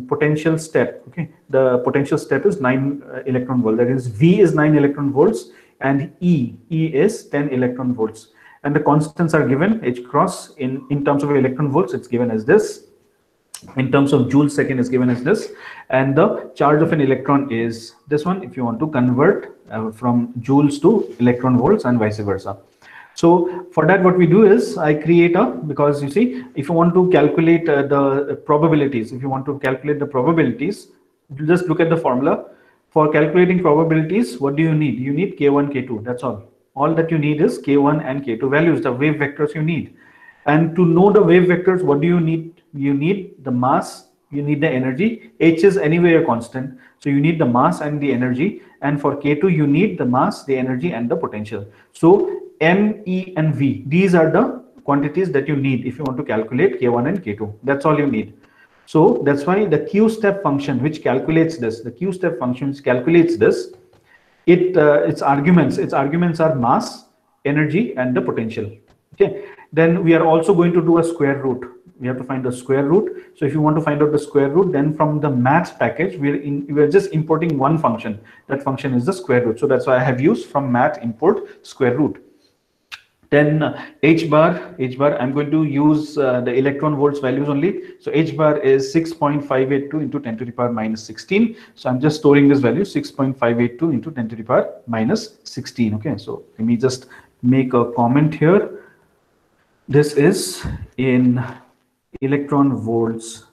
potential step, okay, the potential step is 9 electron volt. That is, V is 9 electron volts and E is 10 electron volts. And the constants are given, H cross in terms of electron volts, it's given as this. In terms of joule second is given as this, and the charge of an electron is this one if you want to convert from joules to electron volts and vice versa. So for that, what we do is I create because you see, if you want to calculate the probabilities, you just look at the formula. For calculating probabilities, what do you need? You need K1, K2, that's all that you need is K1 and K2 values, the wave vectors you need. And to know the wave vectors, what do you need? You need the mass, you need the energy. H is anyway a constant, so you need the mass and the energy. And for K2, you need the mass, the energy, and the potential. So M, E, and V, these are the quantities that you need if you want to calculate K1 and K2. That's all you need. So that's why the Q step function, which calculates this, its arguments are mass, energy, and the potential. Okay. Then we are also going to do a square root. We have to find the square root. So if you want to find out the square root, then from the math package, we're just importing one function. That function is the square root. So that's why I have used from math import square root. Then H bar, I'm going to use the electron volts values only. So H bar is 6.582 into 10 to the power minus 16. So I'm just storing this value 6.582 into 10 to the power minus 16. Okay, so let me just make a comment here. This is in electron volts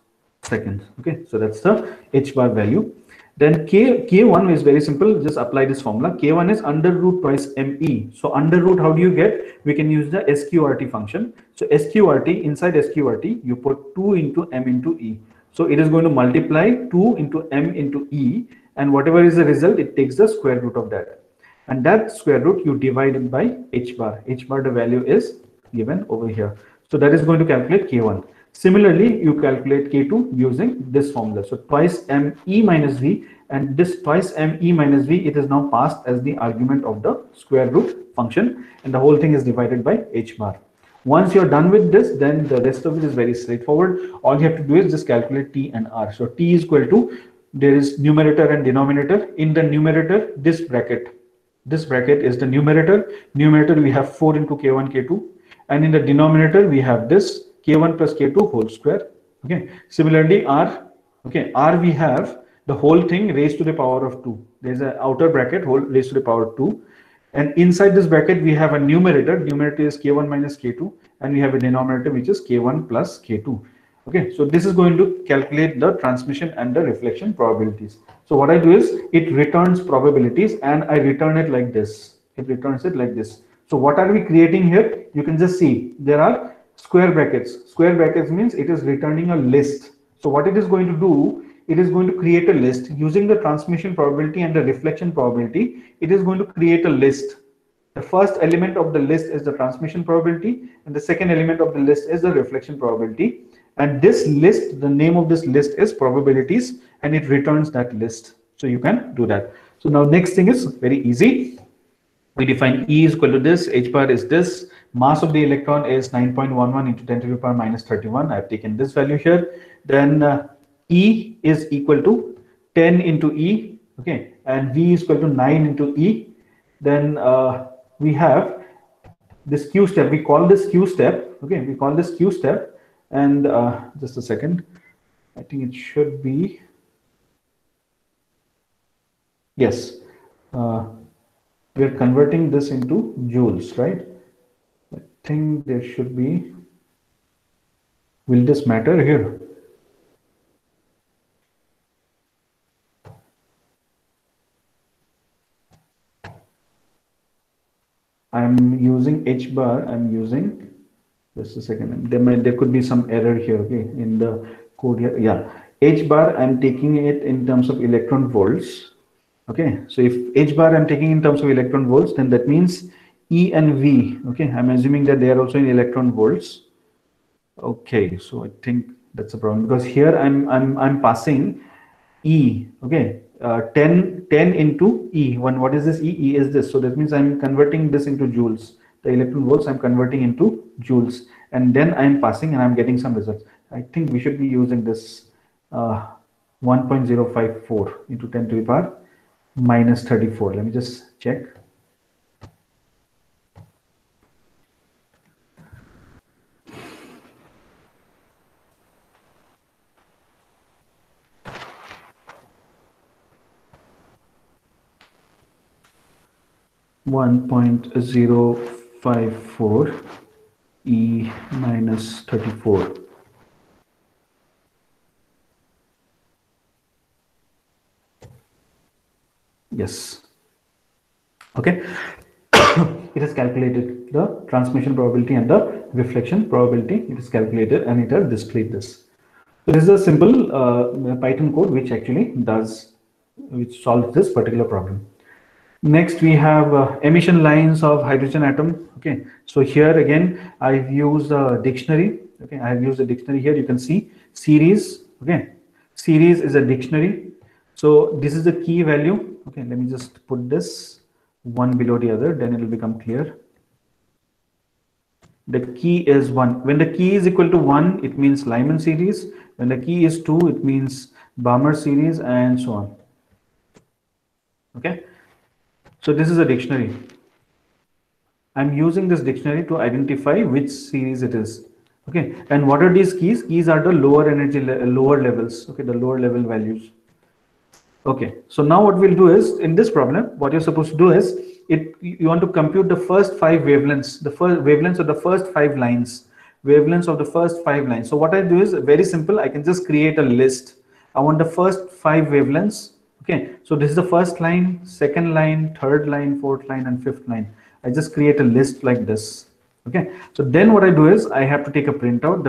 seconds. Okay, so that's the H bar value. Then K1 is very simple. Just apply this formula. K1 is under root twice ME. So under root, how do you get? We can use the SQRT function. So SQRT, inside SQRT, you put 2 into M into E. So it is going to multiply 2 into M into E, and whatever is the result, it takes the square root of that. And that square root you divide it by H bar. H bar, the value is given over here. So that is going to calculate K1. Similarly, you calculate K2 using this formula. So twice ME minus V, and this twice ME minus V, it is now passed as the argument of the square root function, and the whole thing is divided by H bar. Once you're done with this, then the rest of it is very straightforward. All you have to do is just calculate T and R. So T is equal to, there is numerator and denominator. In the numerator, this bracket is the numerator. Numerator, we have 4 into K1, K2. And in the denominator, we have this K1 plus K2 whole square. Okay. Similarly, R. Okay. R, we have the whole thing raised to the power of 2. There's an outer bracket, whole raised to the power of 2. And inside this bracket, we have a numerator. Numerator is K1 minus K2. And we have a denominator, which is K1 plus K2. Okay. So this is going to calculate the transmission and the reflection probabilities. So what I do is, it returns probabilities and I return it like this. It returns it like this. So what are we creating here? You can just see there are square brackets. Square brackets means it is returning a list. So what it is going to do, it is going to create a list using the transmission probability and the reflection probability. It is going to create a list. The first element of the list is the transmission probability, and the second element of the list is the reflection probability. And this list, the name of this list is probabilities, and it returns that list. So you can do that. So now next thing is very easy. We define E is equal to this, H bar is this, mass of the electron is 9.11 into 10 to the power minus 31. I have taken this value here. Then E is equal to 10 into E, okay, and V is equal to 9 into E. Then we have this Q step. We call this Q step, okay, we call this Q step. And just a second, I think it should be, yes. We are converting this into joules, right? I think there should be, will this matter here? I'm using H bar. I'm using, just a second. There could be some error here. Okay, in the code here. Yeah, H bar. I'm taking it in terms of electron volts. Okay, so if H bar I'm taking in terms of electron volts, then that means E and V. Okay, I'm assuming that they are also in electron volts. Okay, so I think that's a problem because here I'm passing E. Okay, 10 into E. What is this E? E is this. So that means I'm converting this into joules. The electron volts I'm converting into joules, and then I'm passing and I'm getting some results. I think we should be using this 1.054 into 10 to the power minus 34. Let me just check. 1.054 E minus 34. Yes. Okay. It has calculated the transmission probability and the reflection probability. It is calculated and it has displayed this. So this is a simple Python code which actually solves this particular problem. Next, we have emission lines of hydrogen atom. Okay, so here again, I've used a dictionary. Okay, I have used a dictionary here. You can see series. Okay, series is a dictionary. So this is the key value. Okay, let me just put this one below the other, then it will become clear. The key is 1. When the key is equal to 1, it means Lyman series. When the key is 2, it means Balmer series, and so on. Okay. So this is a dictionary. I'm using this dictionary to identify which series it is. Okay, and what are these keys? Keys are the lower energy, lower levels. Okay, the lower level values. Okay, so now what we'll do is, in this problem, what you're supposed to do is, you want to compute the first 5 wavelengths, the first wavelengths of the first 5 lines, wavelengths of the first 5 lines. So what I do is very simple. I can just create a list. I want the first 5 wavelengths. Okay, so this is the first line, second line, third line, fourth line, and fifth line. I just create a list like this. Okay, so then what I do is I have to take a printout.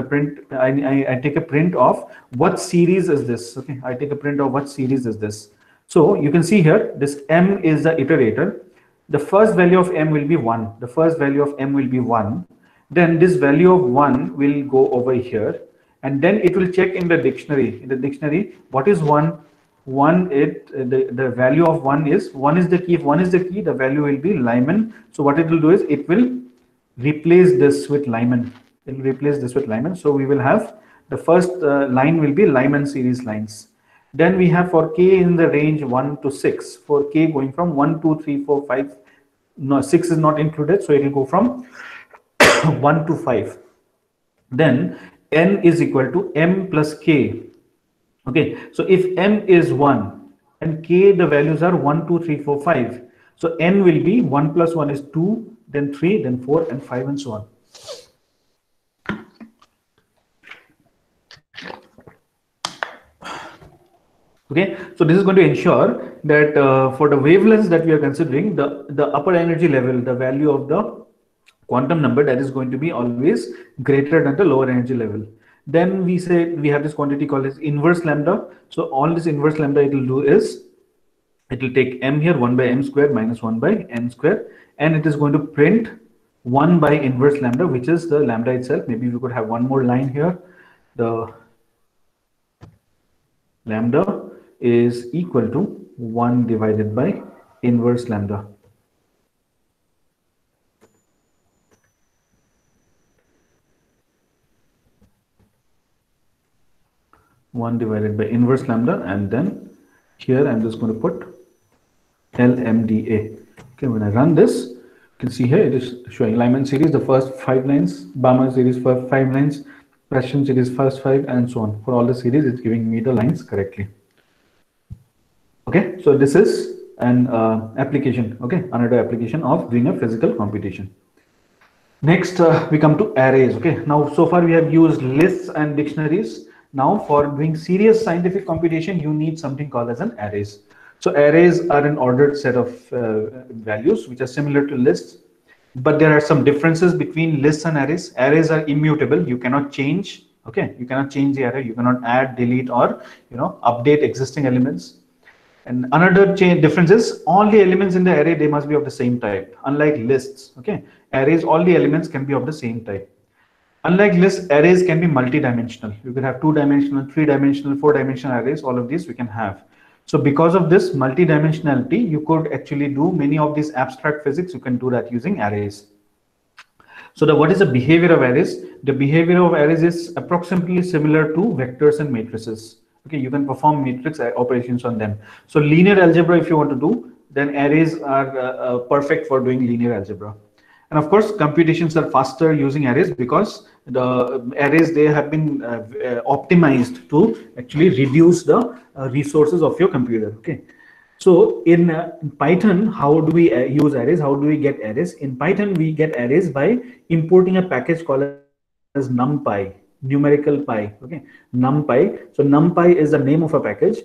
I take a print of what series is this. Okay, I take a print of what series is this. So you can see here, this M is the iterator. The first value of M will be 1. The first value of M will be 1. Then this value of 1 will go over here, and then it will check in the dictionary. In the dictionary, what is 1? The value of 1 is the key. If 1 is the key, the value will be Lyman. So what it will do is it will replace this with Lyman. It will replace this with Lyman. So we will have the first line will be Lyman series lines. Then we have for k in the range 1 to 6. For k going from 1, 2, 3, 4, 5. No, 6 is not included, so it will go from 1 to 5. Then n is equal to m plus k. Okay, so if m is 1 and k, the values are 1, 2, 3, 4, 5. So n will be 1 plus 1 is 2, then 3, then 4, and 5, and so on. Okay, so this is going to ensure that for the wavelengths that we are considering, the upper energy level, the value of the quantum number, that is going to be always greater than the lower energy level. Then we say we have this quantity called as inverse lambda. So all this inverse lambda it will do is it will take m here, 1 by m square minus 1 by n square, and it is going to print 1 by inverse lambda, which is the lambda itself. Maybe we could have one more line here. The lambda is equal to 1 divided by inverse lambda. One divided by inverse lambda, and then here I'm just going to put LMDA. Okay, when I run this, you can see here it is showing Lyman series, the first 5 lines, Balmer series first 5 lines, Prussian series first 5, and so on. For all the series, it's giving me the lines correctly. Okay, so this is an application. Okay, another application of doing a physical computation. Next, we come to arrays. Okay, now so far we have used lists and dictionaries. Now for doing serious scientific computation, you need something called as an arrays. So arrays are an ordered set of values which are similar to lists. but there are some differences between lists and arrays. Arrays are immutable. You cannot change. Okay, you cannot change the array. You cannot add, delete, or update existing elements. And another difference is all the elements in the array, they must be of the same type. Unlike lists, okay, arrays, all the elements can be of the same type. Unlike lists, arrays can be multi-dimensional. You can have 2-dimensional, 3-dimensional, 4-dimensional arrays. All of these we can have. So because of this multi-dimensionality, you could actually do many of these abstract physics. You can do that using arrays. So what is the behavior of arrays? The behavior of arrays is approximately similar to vectors and matrices. Okay, you can perform matrix operations on them. So linear algebra, if you want to do, then arrays are perfect for doing linear algebra. And of course, computations are faster using arrays because the arrays, they have been optimized to actually reduce the resources of your computer. Okay. So in Python, how do we use arrays? How do we get arrays? In Python, we get arrays by importing a package called as numpy, numerical pi. Okay, numpy. So numpy is the name of a package.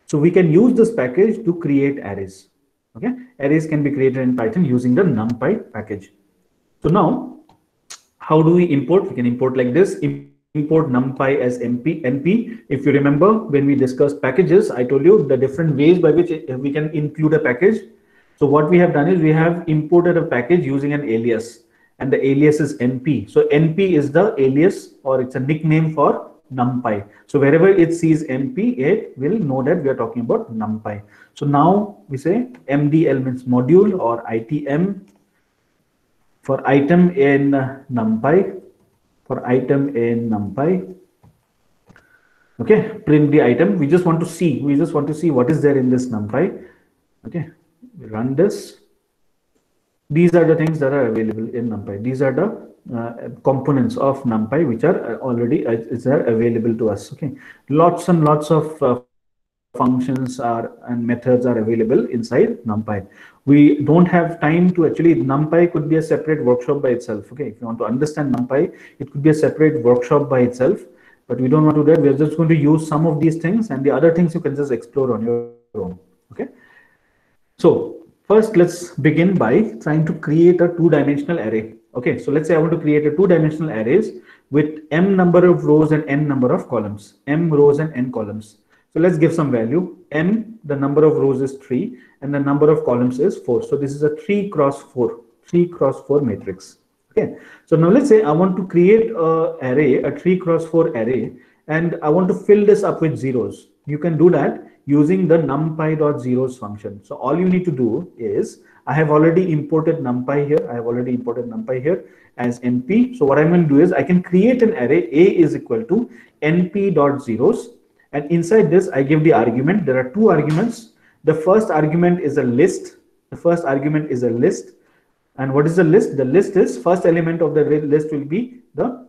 So we can use this package to create arrays. Okay, arrays can be created in Python using the numpy package. So now, how do we import? We can import like this. Import numpy as np. If you remember, when we discussed packages, I told you the different ways by which we can include a package. So what we have done is we have imported a package using an alias, and the alias is np. So np is the alias, or it's a nickname for numpy. So wherever it sees np, it will know that we are talking about numpy. So now we say mdl means module, or itm for item in numpy. For item in numpy, okay, print the item. We just want to see what is there in this numpy. Okay, we run this. These are the things that are available in numpy. These are the components of numpy which are already available to us. Okay, lots and lots of functions and methods are available inside numpy. We don't have time to actually, numpy could be a separate workshop by itself. Okay, if you want to understand numpy, it could be a separate workshop by itself, but we don't want to do that. We're just going to use some of these things, and the other things you can just explore on your own. Okay, so first let's begin by trying to create a 2-dimensional array. Okay, so let's say I want to create a 2-dimensional arrays with m number of rows and n number of columns, m rows and n columns. So let's give some value. M, the number of rows is 3 and the number of columns is 4. So this is a 3 cross 4 matrix. Okay. So now let's say I want to create a 3 cross 4 array, and I want to fill this up with zeros. You can do that using the numpy.zeros function. So all you need to do is, I have already imported numpy here. As np. So what I'm going to do is I can create an array. A is equal to np.zeros. And inside this, I give the argument. There are 2 arguments. The first argument is a list. And what is the list? The list is, first element of the list will be the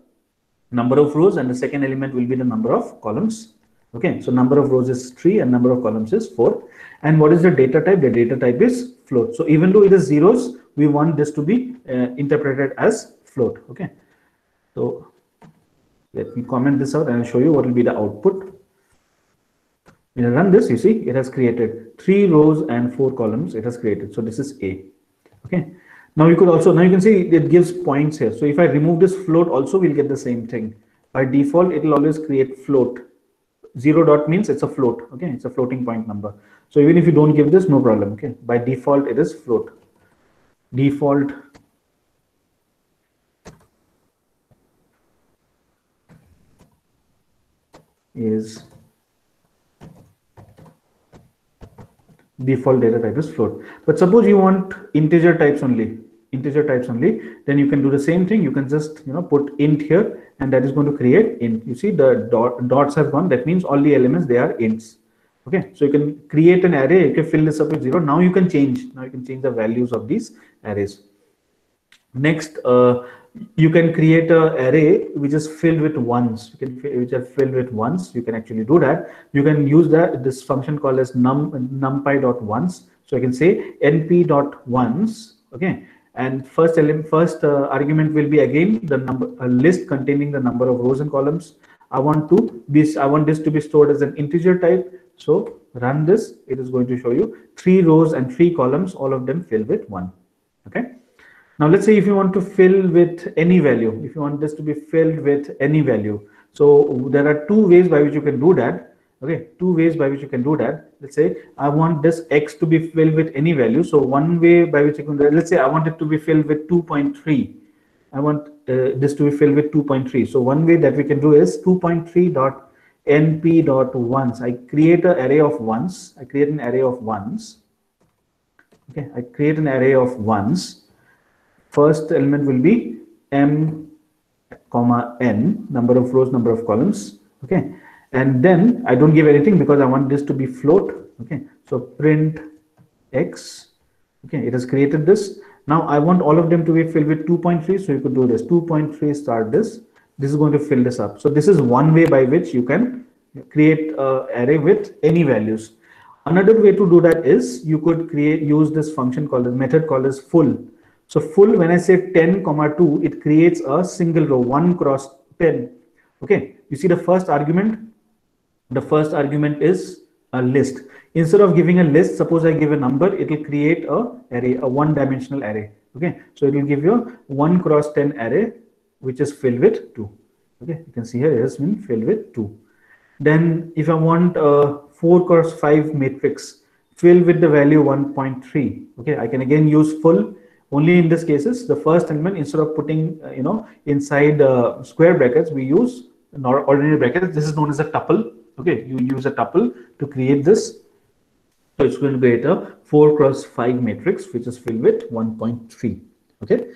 number of rows, and the second element will be the number of columns. Okay, so number of rows is 3 and number of columns is 4. And what is the data type? The data type is float. So even though it is zeros, we want this to be interpreted as float. Okay, so let me comment this out and I'll show you what will be the output. When I run this, you see it has created 3 rows and 4 columns. It has created. So this is A. Okay. Now you can see it gives points here. So if I remove this float also, we'll get the same thing. By default, it will always create float. 0 dot means it's a float. Okay, it's a floating point number. So even if you don't give this, no problem. Okay, by default, it is float. Default is default data type is float. But suppose you want integer types only, then you can do the same thing. You can just put int here, and that is going to create int. You see the dots have gone. That means all the elements, they are ints. Okay, so you can create an array. You can fill this up with 0. Now you can change. The values of these arrays. Next, you can create an array which is filled with ones. Which are filled with ones. You can actually do that. You can use this function called as numpy.ones. So I can say np.ones. Okay, and first argument will be again the number, a list containing the number of rows and columns. I want this to be stored as an integer type. So run this. It is going to show you 3 rows and 3 columns, all of them filled with 1. Okay. Now let's say if you want to fill with any value, if you want this to be filled with any value. So there are two ways by which you can do that. Okay, two ways by which you can do that. Let's say I want this X to be filled with any value. So one way by which you can, let's say I want it to be filled with 2.3. I want this to be filled with 2.3. So one way that we can do is 2.3 dot np dot ones. I create an array of ones. I create an array of ones. Okay, I create an array of ones. First element will be m comma n, number of rows, number of columns. Okay, and then I don't give anything because I want this to be float. Okay, so print x. Okay, it has created this. Now I want all of them to be filled with 2.3, so you could do this 2.3 start this. This is going to fill this up. So this is one way by which you can create an array with any values. Another way to do that is you could use this function called, this method called as full. So full, when I say 10 comma 2, it creates a single row, 1 cross 10. Okay, you see the first argument. The first argument is a list. Instead of giving a list, suppose I give a number, it will create a array, a one-dimensional array. Okay, so it will give you a 1 cross 10 array, which is filled with 2. Okay, you can see here it has been filled with 2. Then if I want a 4 cross 5 matrix filled with the value 1.3, okay, I can again use full. Only in this cases, the first element, instead of putting inside square brackets, we use ordinary brackets. This is known as a tuple. Okay, you use a tuple to create this. So it's going to create a 4 cross 5 matrix, which is filled with 1.3. Okay,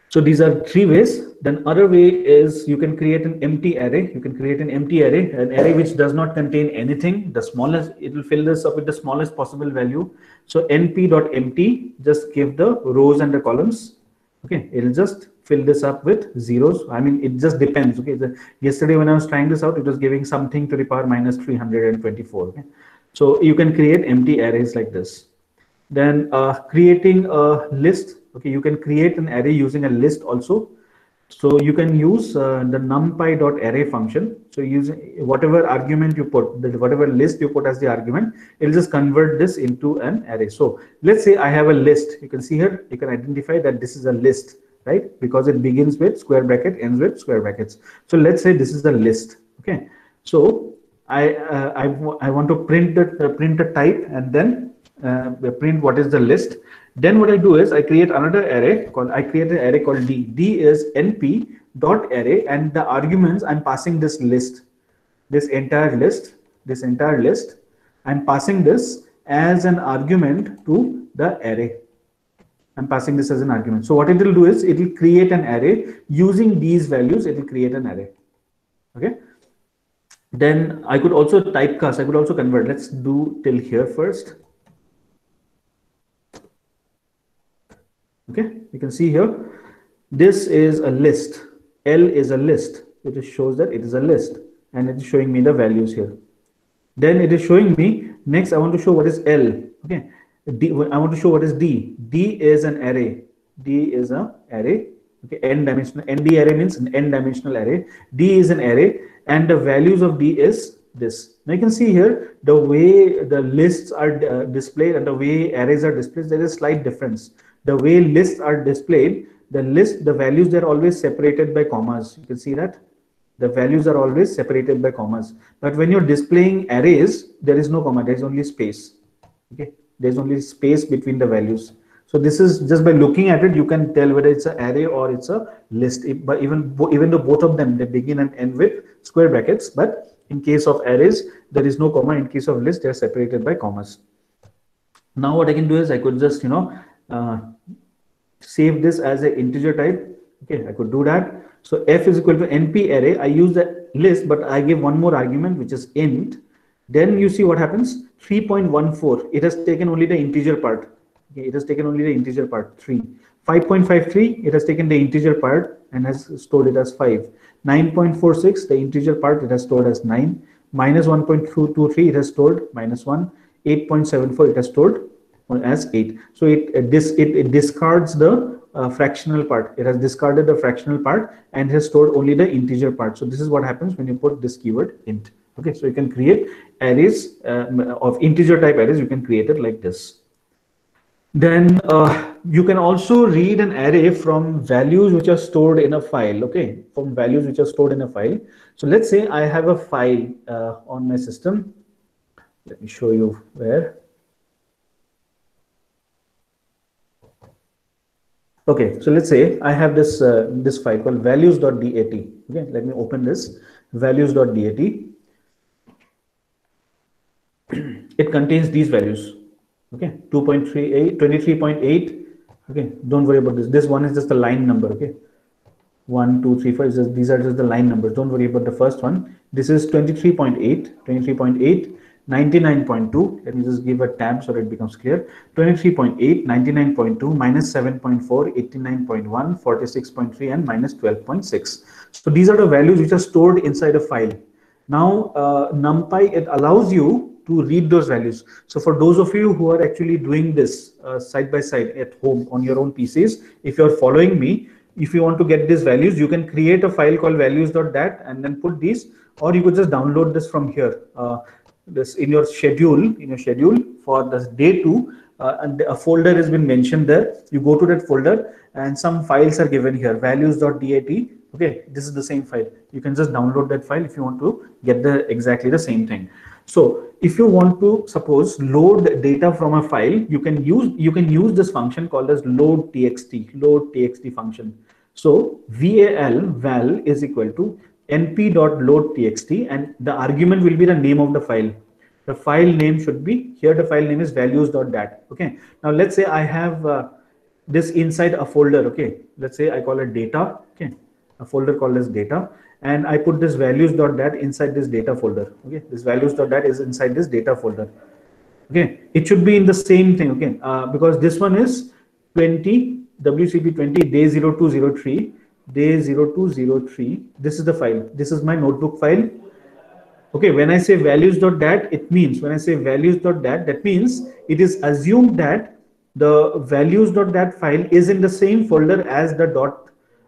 so these are three ways. Then other way is you can create an empty array. You can create an empty array, an array which does not contain anything. The smallest, it will fill this up with the smallest possible value. So np.empty, just give the rows and the columns. Okay, it will just fill this up with zeros. I mean, it just depends. Okay, yesterday when I was trying this out, it was giving something to the power minus 324. Okay, so you can create empty arrays like this. Then creating a list. Okay, you can create an array using a list also. So you can use the numpy.array function. So use whatever argument you put, whatever list you put as the argument, it will just convert this into an array. So let's say I have a list. You can see here, you can identify that this is a list, right? Because it begins with square bracket, ends with square brackets. So let's say this is the list. Okay, so I want to print the type and then print what is the list. Then what I do is I create another array called, I create an array called D. D is np dot array, and the arguments I'm passing this list, this entire list, I'm passing this as an argument to the array. I'm passing this as an argument. So what it will do is it will create an array using these values. It will create an array. Okay. Then I could also typecast. I could also convert. Let's do till here first. Okay, you can see here, this is a list. L is a list. It just shows that it is a list, and it is showing me the values here. Then it is showing me, next I want to show what is L. Okay, D, I want to show what is D. D is an array. D is an array. Okay, n-dimensional. ND array means an n-dimensional array. D is an array, and the values of D is this. Now you can see here the way the lists are displayed and the way arrays are displayed, there is a slight difference. The way lists are displayed, the values, they're always separated by commas. You can see that the values are always separated by commas. But when you're displaying arrays, there is no comma, there is only space. Okay, there's only space between the values. So this is just by looking at it, you can tell whether it's an array or it's a list. But even though both of them, they begin and end with square brackets, but in case of arrays, there is no comma. In case of lists, they are separated by commas. Now what I can do is I could just save this as an integer type. Okay, I could do that. So f is equal to np array. I use the list, but I give one more argument, which is int. Then you see what happens. 3.14. It has taken only the integer part. Okay, it has taken only the integer part 3. 5.53. It has taken the integer part and has stored it as 5. 9.46. The integer part it has stored as 9. Minus 1.223. It has stored minus 1. 8.74. It has stored as 8. So it discards the fractional part. It has discarded the fractional part and has stored only the integer part. So this is what happens when you put this keyword int. Okay, so you can create arrays of integer type arrays. You can create it like this. Then you can also read an array from values which are stored in a file. Okay, from values which are stored in a file. So let's say I have a file on my system. Let me show you where. Okay, so let's say I have this this file called values.dat. Okay, let me open this values.dat. It contains these values. Okay, 2.38, 23.8. Okay, don't worry about this. This one is just the line number. Okay, 1, 2, 3, 4. These are just the line numbers. Don't worry about the first one. This is 23.8, 23.8. 99.2, let me just give a tab so that it becomes clear. 23.8, 99.2, minus 7.4, 89.1, 46.3, and minus 12.6. So these are the values which are stored inside a file. Now, NumPy, it allows you to read those values. So for those of you who are actually doing this side by side at home on your own PCs, if you're following me, if you want to get these values, you can create a file called values.dat and then put these, or you could just download this from here. This in your schedule for this day 2, and a folder has been mentioned there. You go to that folder and some files are given here, values.dat. Okay, this is the same file. You can just download that file if you want to get exactly the same thing. So if you want to suppose load data from a file, you can use this function called as load.txt function. So val is equal to np.load.txt, and the argument will be the name of the file. The file name should be here. The file name is values.dat. Okay, now let's say I have this inside a folder. Okay, let's say I call it data. Okay, a folder called as data, and I put this values.dat inside this data folder. Okay, this values.dat is inside this data folder. Okay, it should be in the same thing. Okay, because this one is 20 WCP 20 day 0203 day 0203. This is the file. This is my notebook file. Okay, when I say values.dat, it means when I say values.dat, that means it is assumed that the values.dat file is in the same folder as the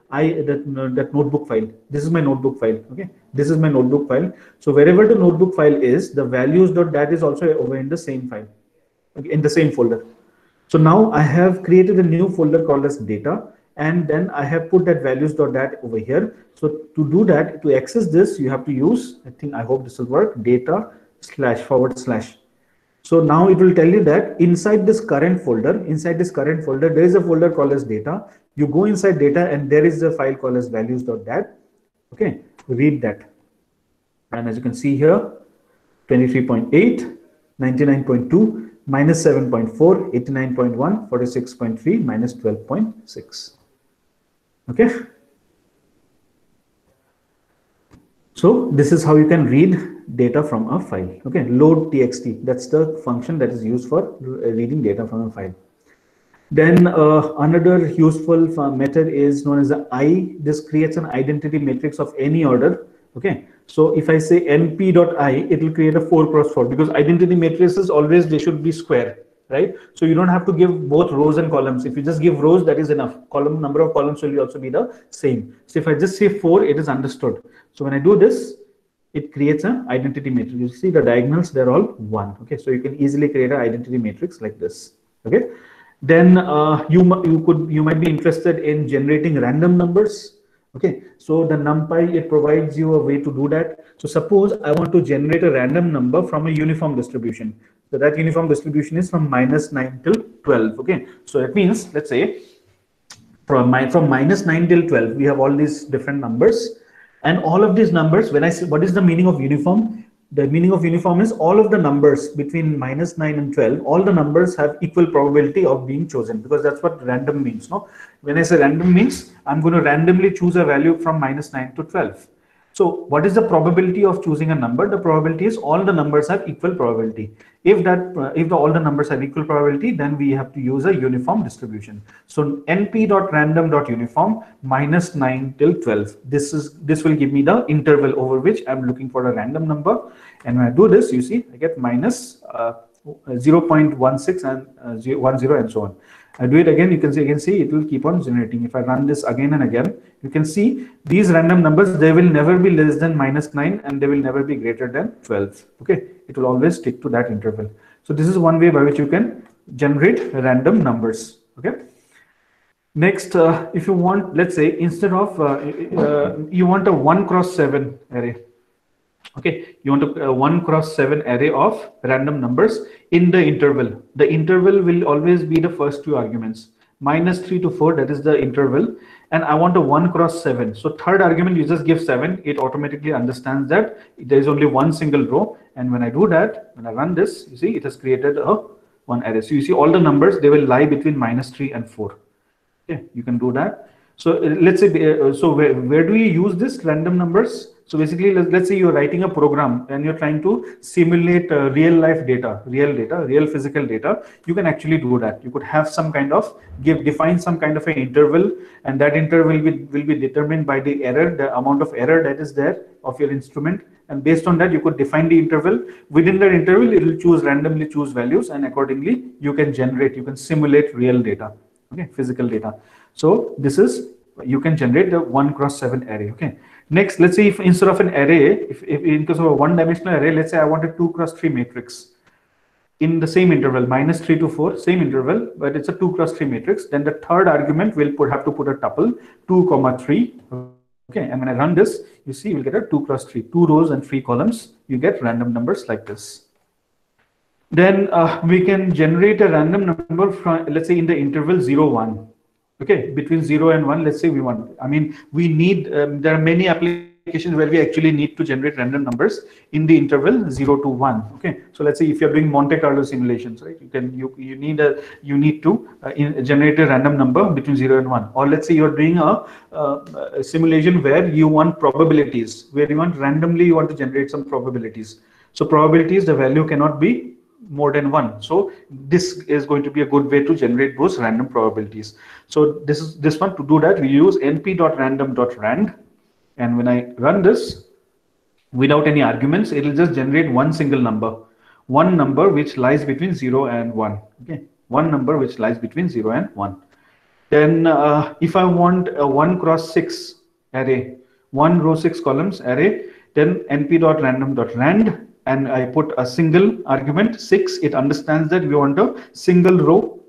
that notebook file. This is my notebook file. Okay, this is my notebook file. So wherever the notebook file is, the values.dat is also over in the same file, okay, in the same folder. So now I have created a new folder called as data, and then I have put that values.dat over here. So to do that, to access this, you have to use, I hope this will work, data //. So now it will tell you that inside this current folder, there is a folder called as data. You go inside data and there is a file called as values.dat. Okay, read that. And as you can see here, 23.8, 99.2, minus 7.4, 89.1, 46.3, minus 12.6. Okay. So this is how you can read data from a file. Okay, load.txt, that's the function that is used for reading data from a file. Then another useful method is known as the I. This creates an identity matrix of any order. Okay, so if I say np.I, it will create a 4x4, because identity matrices always, they should be square, right? So you don't have to give both rows and columns. If you just give rows, that is enough. Number of columns will also be the same. So if I just say 4, it is understood. So when I do this, it creates an identity matrix. You see the diagonals, they're all 1. Okay, so you can easily create an identity matrix like this. Okay, then you might be interested in generating random numbers. Okay, so the NumPy, it provides you a way to do that. So suppose I want to generate a random number from a uniform distribution. So that uniform distribution is from -9 till 12. Okay, so that means, let's say from -9 till 12, we have all these different numbers, and all of these numbers, when I say what is the meaning of uniform, the meaning of uniform is all of the numbers between -9 and 12, all the numbers have equal probability of being chosen, because that's what random means. No, when I say random means I'm going to randomly choose a value from -9 to 12. So what is the probability of choosing a number? The probability is all the numbers have equal probability. If all the numbers have equal probability, then we have to use a uniform distribution. So np.random.uniform -9 till 12. This will give me the interval over which I'm looking for a random number. And when I do this, you see I get minus 0.16 and 10 and so on. I do it again, you can see it will keep on generating. If I run this again and again, you can see these random numbers, they will never be less than -9 and they will never be greater than 12. Okay, it will always stick to that interval. So this is one way by which you can generate random numbers. Okay. Next, if you want, let's say instead of you want a 1 cross 7 array. Okay, you want a 1 cross 7 array of random numbers in the interval. The interval will always be the first two arguments, -3 to 4, that is the interval, and I want a 1 cross 7. So third argument, you just give 7, it automatically understands that there is only one single row, and when I do that, when I run this, you see it has created a one array. So you see all the numbers, they will lie between -3 and 4. Okay, you can do that. So let's say, so where do you use this random numbers? So basically, let's say you're writing a program and you're trying to simulate real life data, real physical data. You can actually do that. You could have some kind of define some kind of an interval, and that interval will be determined by the error, the amount of error that is there of your instrument. And based on that, you could define the interval. Within that interval, it will randomly choose values, and accordingly, you can simulate real data, okay, physical data. So this is, you can generate the 1 cross 7 array. Okay. Next, let's say if instead of an array, if in case of a one-dimensional array, let's say I want a 2 cross 3 matrix in the same interval, -3 to 4, same interval, but it's a 2 cross 3 matrix. Then the third argument will have to put a tuple 2, 3. Okay, and when I run this, you see you'll get a 2 cross 3, 2 rows and 3 columns. You get random numbers like this. Then we can generate a random number from, let's say, in the interval 0, 1. Okay, between 0 and 1, let's say we need, there are many applications where we actually need to generate random numbers in the interval 0 to 1. Okay, so let's say if you're doing Monte Carlo simulations, right, you need to generate a random number between 0 and 1. Or let's say you're doing a simulation where you want probabilities, where you want to generate some probabilities. So probabilities, the value cannot be more than 1. So this is going to be a good way to generate those random probabilities. So this one, to do that, we use np.random.rand, and when I run this without any arguments, it will just generate one single number, one number which lies between 0 and 1. Okay, one number which lies between 0 and 1. Then if I want a 1 cross 6 array, 1 row 6 columns array, then np.random.rand, and I put a single argument 6. It understands that we want a single row.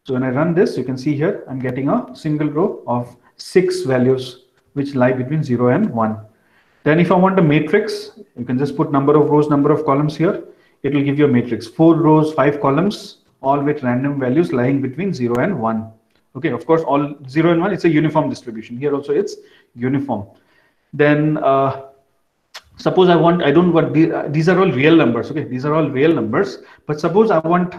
So when I run this, you can see here I'm getting a single row of 6 values which lie between 0 and 1. Then if I want a matrix, you can just put number of rows, number of columns here. It will give you a matrix, 4 rows, 5 columns, all with random values lying between 0 and 1. Okay, of course, all 0 and 1, it's a uniform distribution. Here also it's uniform. Then suppose I don't want, these are all real numbers. Okay, these are all real numbers. But suppose I want,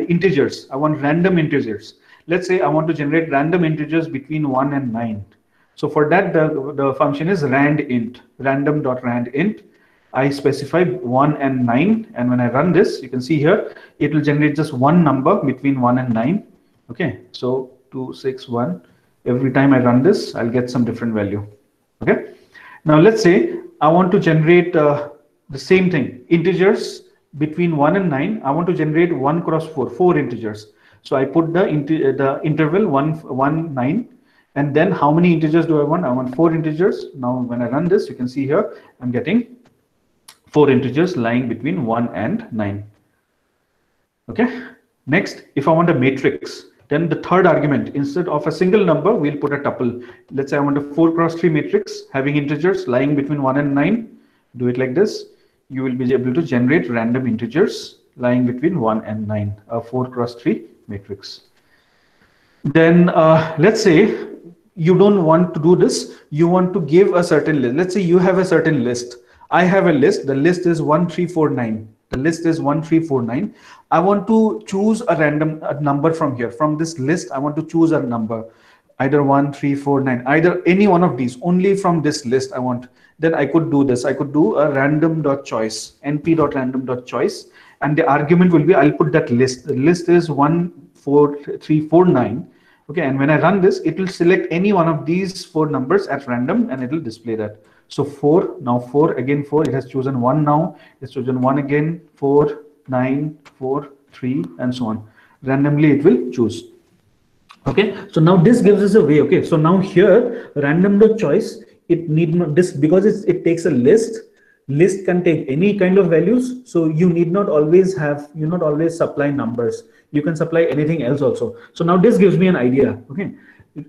integers. I want random integers. Let's say I want to generate random integers between 1 and 9. So for that, the function is randint, random.randint. I specify 1 and 9, and when I run this, you can see here, it will generate just one number between 1 and 9. Okay, so 2, 6, 1. Every time I run this, I'll get some different value. Okay. Now let's say I want to generate the same thing, integers between 1 and 9. I want to generate 1 cross 4, 4 integers. So I put the interval 1, 9, and then how many integers do I want? I want 4 integers. Now when I run this, you can see here, I'm getting 4 integers lying between 1 and 9. Okay. Next, if I want a matrix, then the third argument, instead of a single number, we'll put a tuple. Let's say I want a 4 cross 3 matrix having integers lying between 1 and 9. Do it like this. You will be able to generate random integers lying between 1 and 9, a 4 cross 3 matrix. Then let's say you don't want to do this. You want to give a certain list. Let's say you have a certain list. I have a list. The list is 1349. The list is 1349. I want to choose a random number from here. From this list, I want to choose a number, either 1, 3, 4, 9, either any one of these, only from this list I want. Then I could do this. I could do a random.choice, np.random.choice, and the argument will be, I'll put that list. The list is 1, 4, 3, 4, 9. Okay, and when I run this, it will select any one of these 4 numbers at random, and it will display that. So 4, now 4, again 4, it has chosen 1 now, it's chosen 1 again, 4, 9, 4, 3, and so on. Randomly it will choose. Okay, so now this gives us a way. Okay, so now here random.choice, it need not this, because it takes a list. List can take any kind of values, so you need not always have, you not always supply numbers. You can supply anything else also. So now this gives me an idea. Okay,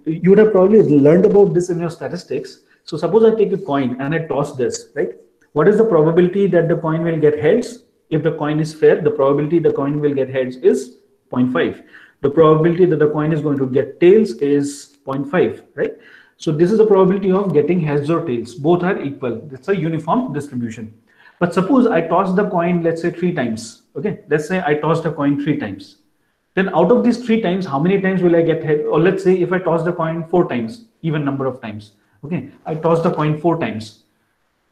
you would have probably learned about this in your statistics. So suppose I take a coin and I toss this, right? What is the probability that the coin will get heads? If the coin is fair, the probability the coin will get heads is 0.5. The probability that the coin is going to get tails is 0.5, right? So this is the probability of getting heads or tails. Both are equal. It's a uniform distribution. But suppose I toss the coin, let's say 3 times. Okay, let's say I tossed the coin 3 times. Then out of these 3 times, how many times will I get head? Or let's say if I toss the coin 4 times, even number of times. Okay, I toss the coin 4 times.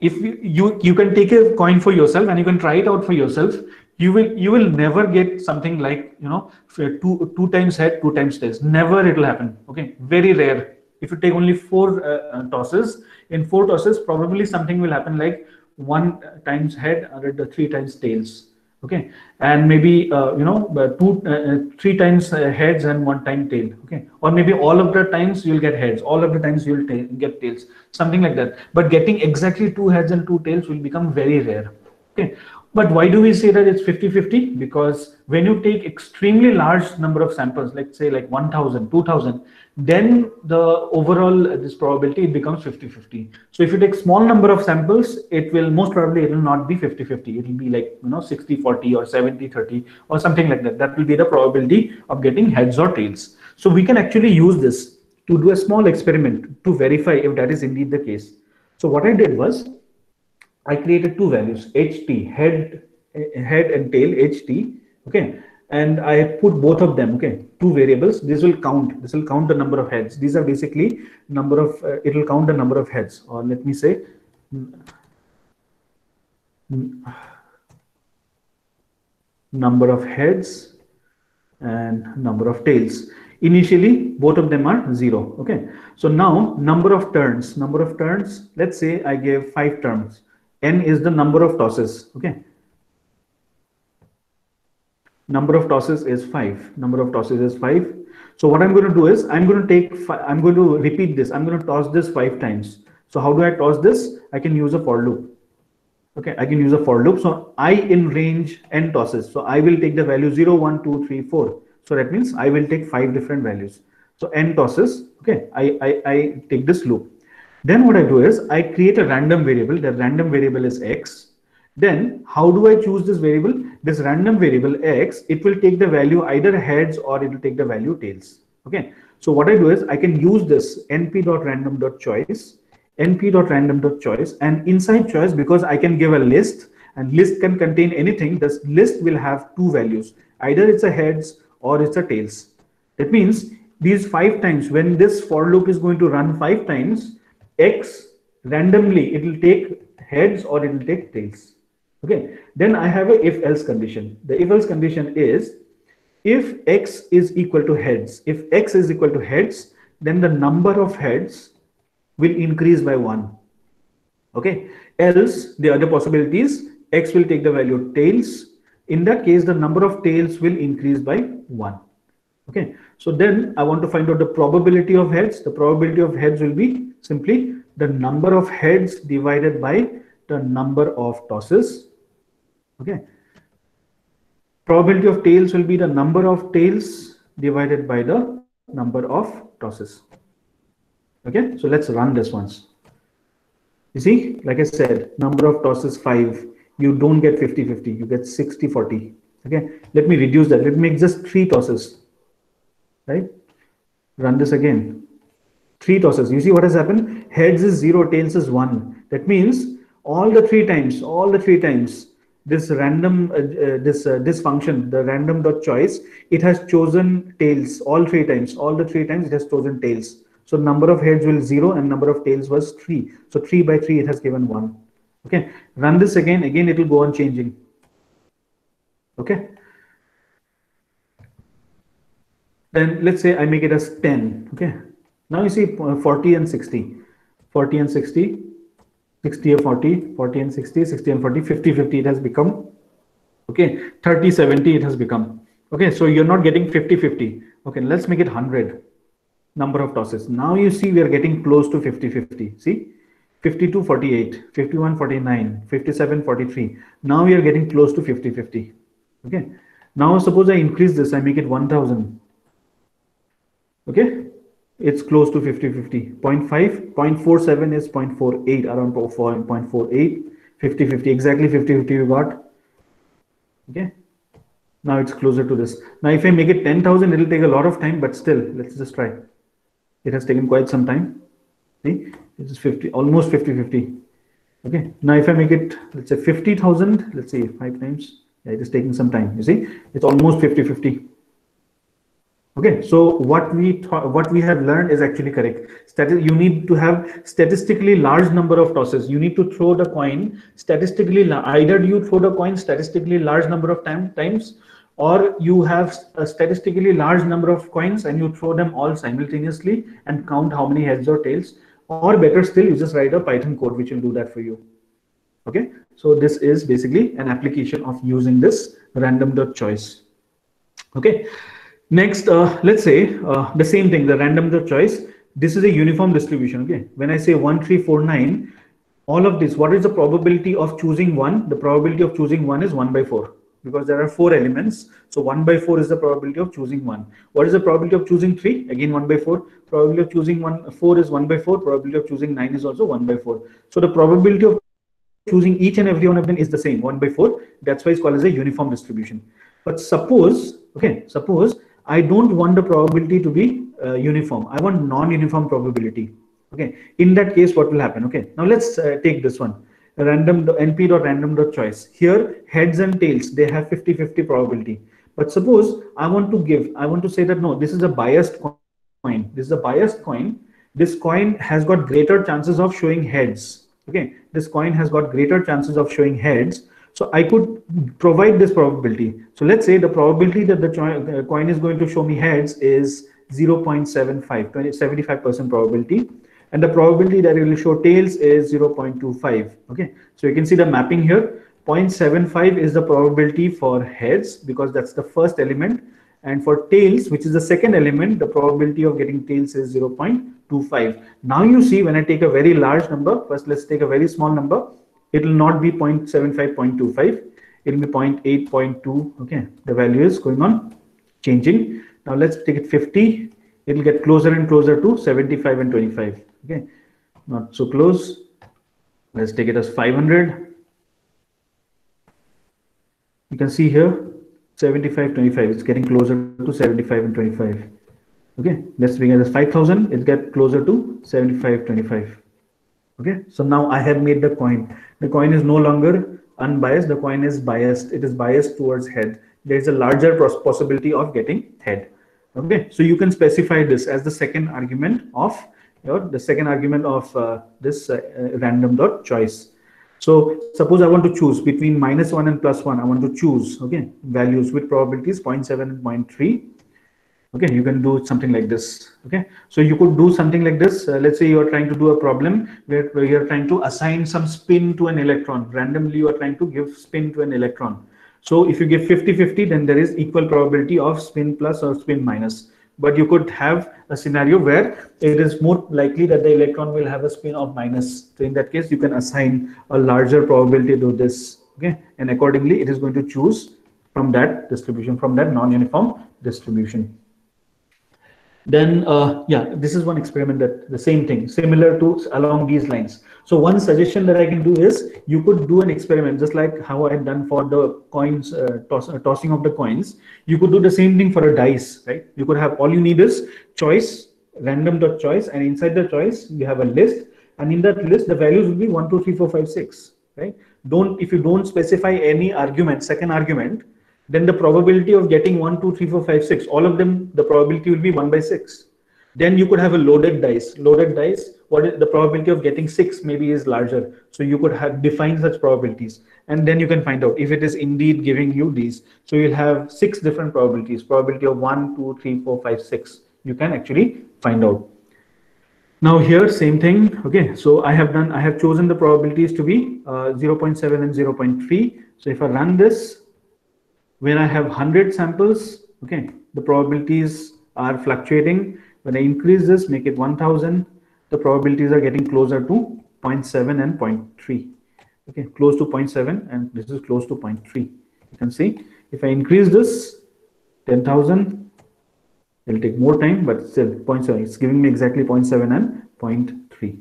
If you can take a coin for yourself and you can try it out for yourself, you will never get something like, you know, two times head, 2 times tails. Never it will happen. Okay, very rare. If you take only 4 tosses, in 4 tosses probably something will happen like 1 times head or 3 times tails. Okay, and maybe three times heads and 1 time tail. Okay, or maybe all of the times you'll get heads, all of the times you'll get tails, something like that. But getting exactly 2 heads and 2 tails will become very rare. Okay, but why do we say that it's 50-50? Because when you take extremely large number of samples, like say like 1,000, 2,000, then the overall this probability it becomes 50-50. So if you take small number of samples, it will most probably it will not be 50-50. It will be like 60-40 or 70-30 or something like that. That will be the probability of getting heads or tails. So we can actually use this to do a small experiment to verify if that is indeed the case. So what I did was I created 2 values, ht, head and tail, ht. Okay, and I put both of them. Okay, 2 variables. This will count the number of heads. These are basically number of it will count the number of heads, or let me say number of heads and number of tails. Initially both of them are 0. Okay, so now number of turns, let's say I gave 5 turns. N is the number of tosses. Okay, number of tosses is 5. So what I'm going to do is I'm going to repeat this. I'm going to toss this 5 times. So how do I toss this? I can use a for loop. Okay, I can use a for loop. So I in range n tosses. So I will take the value 0, 1, 2, 3, 4. So that means I will take 5 different values. So n tosses. Okay, I take this loop. Then what I do is I create a random variable. The random variable is x. Then how do I choose this variable? This random variable x, it will take the value either heads or it will take the value tails. Okay, so what I do is I can use this np.random.choice, and inside choice, because I can give a list and list can contain anything, this list will have 2 values. Either it's a heads or it's a tails. That means these 5 times, when this for loop is going to run 5 times, x randomly it will take heads or it will take tails. Okay, then I have a if else condition. The if else condition is if x is equal to heads. If x is equal to heads, then the number of heads will increase by 1. Okay, else the other possibility is x will take the value tails. In that case, the number of tails will increase by 1. Okay, so then I want to find out the probability of heads. The probability of heads will be simply the number of heads divided by the number of tosses. Okay, probability of tails will be the number of tails divided by the number of tosses. Okay, so let's run this once. You see, like I said, number of tosses 5. You don't get 50-50, you get 60-40. Okay, let me reduce that. Let me make just 3 tosses. Right, run this again. 3 tosses. You see what has happened? Heads is 0, tails is 1. That means all the 3 times this random this function, the random.choice, it has chosen tails all 3 times. All the 3 times it has chosen tails. So number of heads will 0 and number of tails was 3. So 3 by 3 it has given 1. Okay, run this again it will go on changing. Okay, then let's say I make it as 10. Okay, now you see 40 and 60, 40 and 60, 60 and 40, 40 and 60, 60 and 40, 50-50 it has become. Okay, 30-70 it has become. Okay, so you're not getting 50-50. Okay, let's make it 100 number of tosses. Now you see we are getting close to 50-50. See, 52, 48, 51, 49, 57, 43. Now we are getting close to 50, 50. Okay. Now suppose I increase this, I make it 1000. Okay. It's close to 50, 50. 0.5, 0.47 is 0.48, around 0.48, 50, 50, exactly 50, 50 we got. Okay. Now it's closer to this. Now if I make it 10,000, it'll take a lot of time, but still, let's just try. It has taken quite some time. See, this is 50, almost 50, 50. Okay, now if I make it, let's say 50,000, let's say 5 times, yeah, it is taking some time. You see, it's almost 50, 50. Okay, so what we have learned is actually correct. You need to have statistically large number of tosses. You need to throw the coin statistically. Either you throw the coin statistically large number of times, or you have a statistically large number of coins and you throw them all simultaneously and count how many heads or tails. Or better still, you just write a Python code which will do that for you. Okay, so this is basically an application of using this random.choice. Okay. Next, let's say the same thing, the random.choice. This is a uniform distribution. Okay, when I say 1, 3, 4, 9, all of this, what is the probability of choosing one? The probability of choosing one is 1 by 4, because there are 4 elements. So 1 by 4 is the probability of choosing one. What is the probability of choosing 3? Again 1 by 4. Probability of choosing 4 is 1 by 4. Probability of choosing 9 is also 1 by 4. So the probability of choosing each and every one of them is the same, 1 by 4. That's why it's called as a uniform distribution. But suppose, okay, suppose I don't want the probability to be uniform. I want non-uniform probability. Okay, in that case, what will happen? Okay, now let's take this one, np.random.choice. Here, heads and tails, they have 50-50 probability. But suppose I want to say that no, this is a biased coin. This is a biased coin. This coin has got greater chances of showing heads. Okay, this coin has got greater chances of showing heads. So I could provide this probability. So let's say the probability that the coin is going to show me heads is 0.75, 75% probability. And the probability that it will show tails is 0.25. Okay, so you can see the mapping here. 0.75 is the probability for heads because that's the first element. And for tails, which is the second element, the probability of getting tails is 0.25. Now you see when I take a very large number, first let's take a very small number. It will not be 0.75, 0.25. It will be 0.8, 0.2. Okay, the value is going on changing. Now let's take it 50. It will get closer and closer to 75 and 25. Okay, not so close. Let's take it as 500. You can see here 75, 25. It's getting closer to 75 and 25. Okay, let's bring it as 5,000. It gets closer to 75, 25. Okay, so now I have made the coin. The coin is no longer unbiased. The coin is biased. It is biased towards head. There is a larger possibility of getting head. Okay, so you can specify this as the second argument of this random.choice. So suppose I want to choose between -1 and +1. I want to choose values with probabilities 0.7 and 0.3. Okay, you can do something like this. Okay, so you could do something like this. Let's say you are trying to do a problem where you are trying to assign some spin to an electron. Randomly, you are trying to give spin to an electron. So if you give 50-50, then there is equal probability of spin plus or spin minus. But you could have a scenario where it is more likely that the electron will have a spin of minus. So in that case, you can assign a larger probability to this. Okay, and accordingly, it is going to choose from that distribution, from that non-uniform distribution. Then yeah, this is one experiment that the same thing, similar to along these lines. So one suggestion that I can do is you could do an experiment just like how I had done for the coins, tossing of the coins. You could do the same thing for a dice, right? You could have, all you need is choice, random.choice, and inside the choice you have a list, and in that list the values will be 1, 2, 3, 4, 5, 6, right? If you don't specify any argument, second argument, then the probability of getting 1, 2, 3, 4, 5, 6, all of them, the probability will be 1 by 6. Then you could have a loaded dice. Loaded dice, what is the probability of getting 6 maybe is larger. So you could have define such probabilities, and then you can find out if it is indeed giving you these. So you'll have 6 different probabilities. Probability of 1, 2, 3, 4, 5, 6. You can actually find out. Now here, same thing. Okay, so I have chosen the probabilities to be 0.7 and 0.3. So if I run this, when I have 100 samples, okay, the probabilities are fluctuating. When I increase this, make it 1000, the probabilities are getting closer to 0.7 and 0.3. Okay, close to 0.7 and this is close to 0.3. You can see if I increase this 10,000, it'll take more time, but still 0.7. It's giving me exactly 0.7 and 0.3.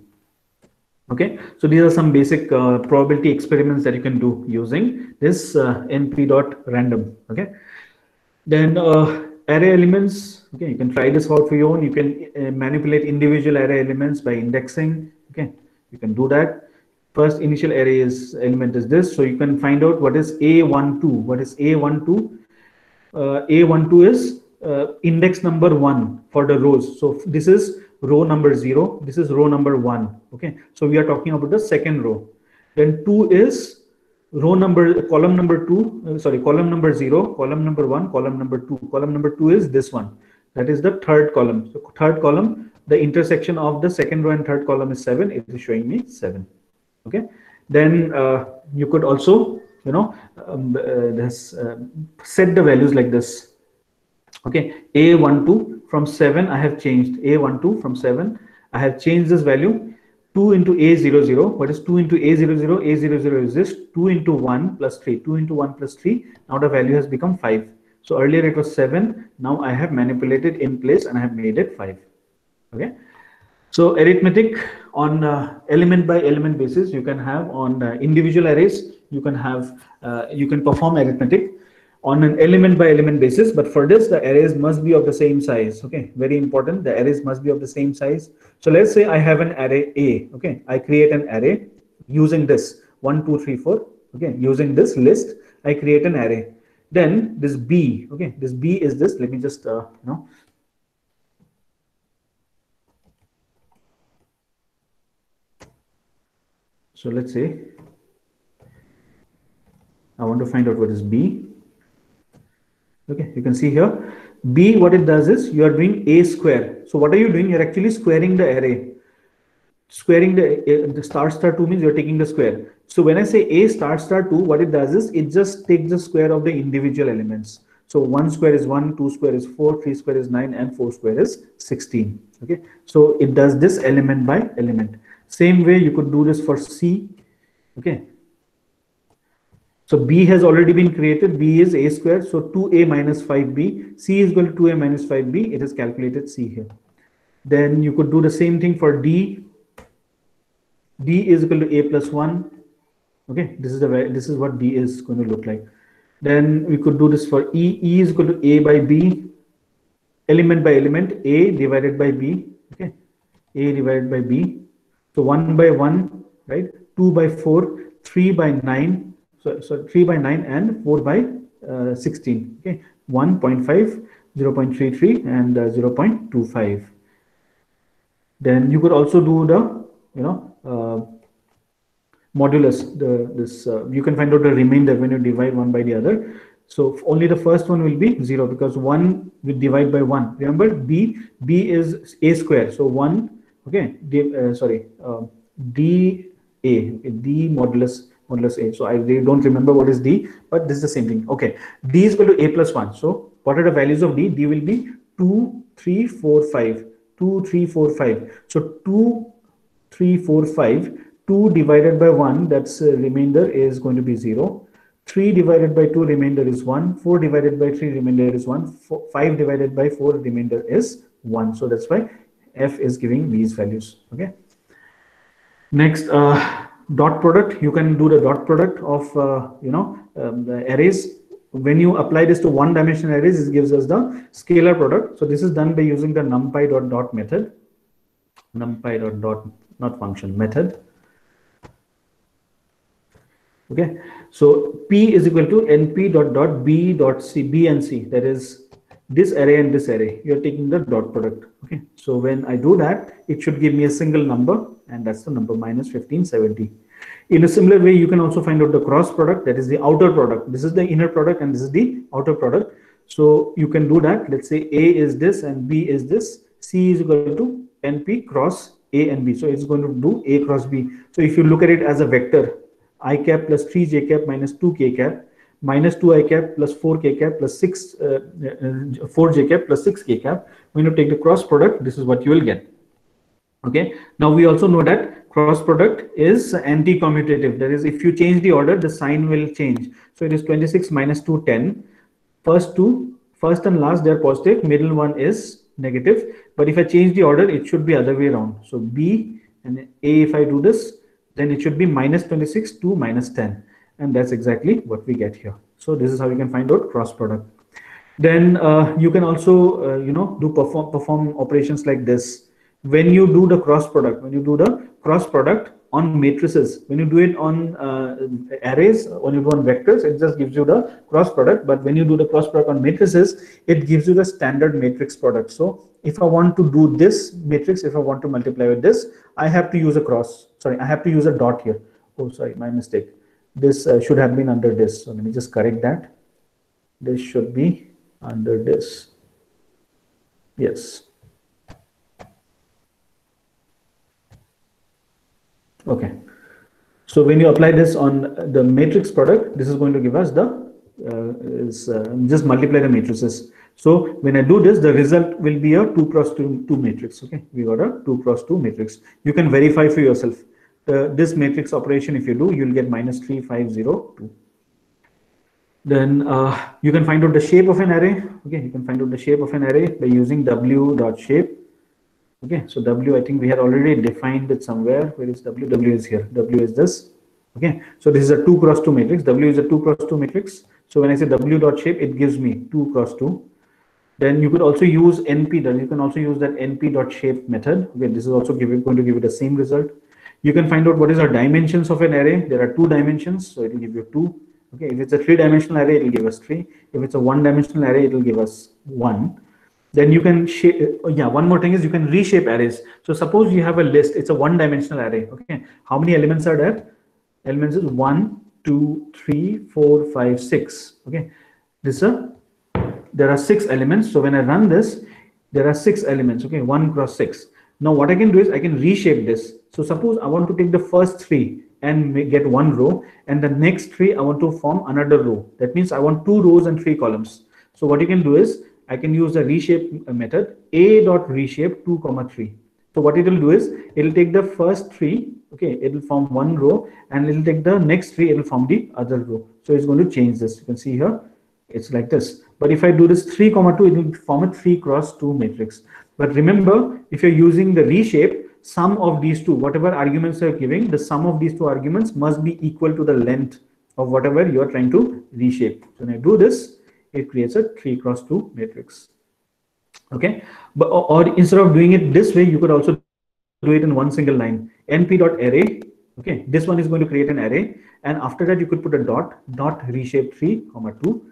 Okay, so these are some basic probability experiments that you can do using this np.random. Okay, then array elements. Okay, you can try this out for your own. You can manipulate individual array elements by indexing. Okay, you can do that. First initial array element is this, so you can find out what is A12. What is A12? A12 is index number 1 for the rows. So this is row number 0, this is row number 1. Okay, so we are talking about the second row. Then 2 is column number 2, column number 0, column number 1, column number 2. Column number 2 is this one, that is the third column. So third column, the intersection of the second row and third column is 7. It is showing me 7. Okay, then you could also set the values like this. Okay, A12 from 7 I have changed. A12 from 7 I have changed this value. 2 into A00. What is 2 into A00? A00 is this 2 into 1 plus 3. 2 into 1 plus 3. Now the value has become 5. So earlier it was 7. Now I have manipulated in place and I have made it 5. Okay, so arithmetic on element by element basis you can have. On individual arrays you can have you can perform arithmetic on an element by element basis, but for this the arrays must be of the same size. Okay, very important, the arrays must be of the same size. So let's say I have an array A. Okay, I create an array using this 1 2 3 4. Okay, using this list I create an array. Then this B. Okay, this B is this. Let me just so let's say I want to find out what is B. Okay, you can see here B, what it does is you are doing A square. So what are you doing? You're actually squaring the array. Squaring the star 2 means you're taking the square. So when I say A star 2, what it does is it just takes the square of the individual elements. So 1 square is 1, 2 square is 4, 3 square is 9, and 4 square is 16. Okay, so it does this element by element. Same way you could do this for C. Okay, so B has already been created. B is A square. So 2A minus 5B. C is equal to 2A minus 5B. It is calculated C here. Then you could do the same thing for D. D is equal to A plus 1. Okay, this is what D is going to look like. Then we could do this for E. E is equal to A by B. Element by element, A divided by B. Okay, A divided by B. So 1 by 1, right? 2 by 4, 3 by 9. So 3 by 9 and 4 by 16. Okay, 1.5, 0.33 and 0.25. Then you could also do the modulus. You can find out the remainder when you divide one by the other. So only the first one will be 0 because 1 will divide by 1. Remember B is A square. So 1. Okay, D modulus A. So I really don't remember what is D, but this is the same thing. Okay, D is equal to A plus 1. So what are the values of D? D will be 2, 3, 4, 5. 2, 3, 4, 5. So 2, 3, 4, 5. 2 divided by 1, that's remainder is going to be 0. 3 divided by 2, remainder is 1. 4 divided by 3, remainder is 1. 5 divided by 4, remainder is 1. So that's why F is giving these values. Okay. Next, dot product. You can do the dot product of the arrays. When you apply this to one-dimensional arrays, it gives us the scalar product. So this is done by using the numpy.dot method. Numpy.dot, not function, method. Okay, so P is equal to np.dot b.c, B and C. That is this array and this array. You're taking the dot product. Okay, so when I do that, it should give me a single number, and that's the number minus 1570. In a similar way, you can also find out the cross product, that is the outer product. This is the inner product and this is the outer product. So you can do that. Let's say A is this and B is this. C is equal to NP cross A and B. So it's going to do A cross B. So if you look at it as a vector, I cap plus 3j cap minus 2k cap minus 2i cap plus 4k cap plus 4j cap plus 6k cap. When you take the cross product, this is what you will get. Okay, now we also know that cross product is anti-commutative. That is, if you change the order, the sign will change. So it is 26 minus 2, 10. First and last, they're positive. Middle one is negative. But if I change the order, it should be other way around. So B and A, if I do this, then it should be minus 26 to minus 10. And that's exactly what we get here. So this is how you can find out cross product. Then you can also do perform operations like this. When you do the cross product, on matrices, when you do it on arrays, when you do on vectors, it just gives you the cross product. But when you do the cross product on matrices, it gives you the standard matrix product. So if I want to do this matrix, if I want to multiply with this, I have to use a I have to use a dot here. Oh, sorry, my mistake. This should have been under this. So let me just correct that. This should be under this. Yes. Okay. So when you apply this on the matrix product, this is going to give us the just multiply the matrices. So when I do this, the result will be a 2 cross 2 matrix. Okay, we got a 2 cross 2 matrix. You can verify for yourself. This matrix operation, if you do, you'll get minus 3, 5, 0, 2. Then you can find out the shape of an array. Okay, you can find out the shape of an array by using w.shape. Okay, so w, I think we had already defined it somewhere. Where is w? W is here. W is this. Okay, so this is a 2 cross 2 matrix. W is a 2 cross 2 matrix. So when I say w.shape, it gives me 2 cross 2. Then you could also use np. Then you can also use that np.shape method. Okay, this is also going to give you the same result. You can find out what is our dimensions of an array. There are 2 dimensions, so it will give you 2. Okay, if it's a 3-dimensional array, it will give us 3. If it's a 1-dimensional array, it will give us 1. Then you can shape. One more thing is you can reshape arrays. So suppose you have a list. It's a 1-dimensional array. Okay, how many elements are there? Elements is 1, 2, 3, 4, 5, 6. Okay, there are 6 elements. So when I run this, there are 6 elements. Okay, 1 cross 6. Now what I can do is I can reshape this. So suppose I want to take the first 3 and get 1 row, and the next 3 I want to form another row. That means I want 2 rows and 3 columns. So what you can do is I can use the reshape method, a.reshape 2, 3. So what it will do is it will take the first 3, okay, it will form 1 row, and it will take the next 3, it will form the other row. So it's going to change this. You can see here it's like this. But if I do this 3, 2, it will form a 3 cross 2 matrix. But remember, if you're using the reshape, sum of these two, whatever arguments you're giving, the sum of these 2 arguments must be equal to the length of whatever you're trying to reshape. So when I do this, it creates a 3 cross 2 matrix. Okay, but or instead of doing it this way, you could also do it in one single line. np.array. Okay, this one is going to create an array, and after that you could put a dot reshape 3, 2.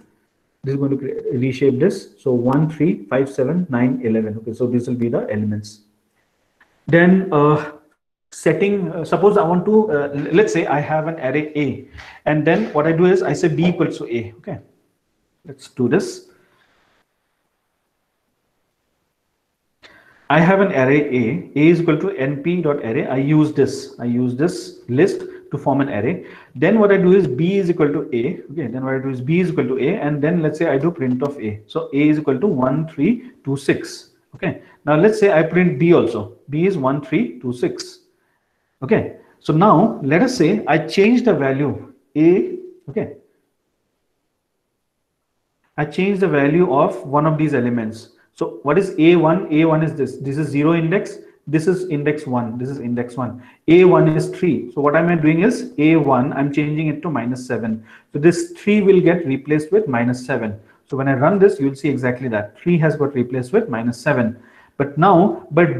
This is going to reshape this. So 1, 3, 5, 7, 9, 11. Okay, so this will be the elements. Then suppose I want to, let's say I have an array A, and then what I do is I say B equals to A. Okay, let's do this. I have an array A is equal to np.array. I use this list to form an array. Then what I do is B is equal to A. Okay, then what I do is B is equal to A, and then let's say I do print of A. So A is equal to 1, 3, 2, 6. Okay, now let's say I print B also. B is 1, 3, 2, 6. Okay, so now let us say I change the value A. Okay, I change the value of one of these elements. So what is A1? A1 is this. This is 0 index. This is index 1. This is index 1. A1 is 3. So what am I doing is A1, I'm changing it to -7. So this 3 will get replaced with -7. So when I run this, you'll see exactly that. 3 has got replaced with -7. But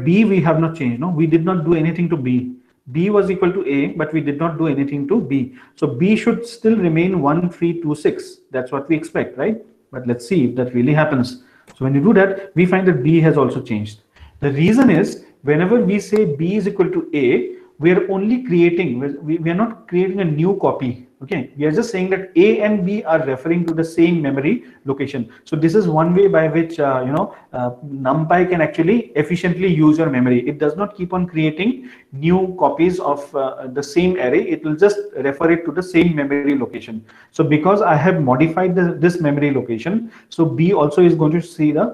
B we have not changed. No, we did not do anything to B. B was equal to A, but we did not do anything to B. So B should still remain 1, 3, 2, 6. That's what we expect, right? But let's see if that really happens. So when you do that, we find that B has also changed. The reason is whenever we say B is equal to A, we are only creating, we are not creating a new copy. Okay, we are just saying that A and B are referring to the same memory location. So this is one way by which NumPy can actually efficiently use your memory. It does not keep on creating new copies of the same array. It will just refer it to the same memory location. So because I have modified this memory location, so B also is going to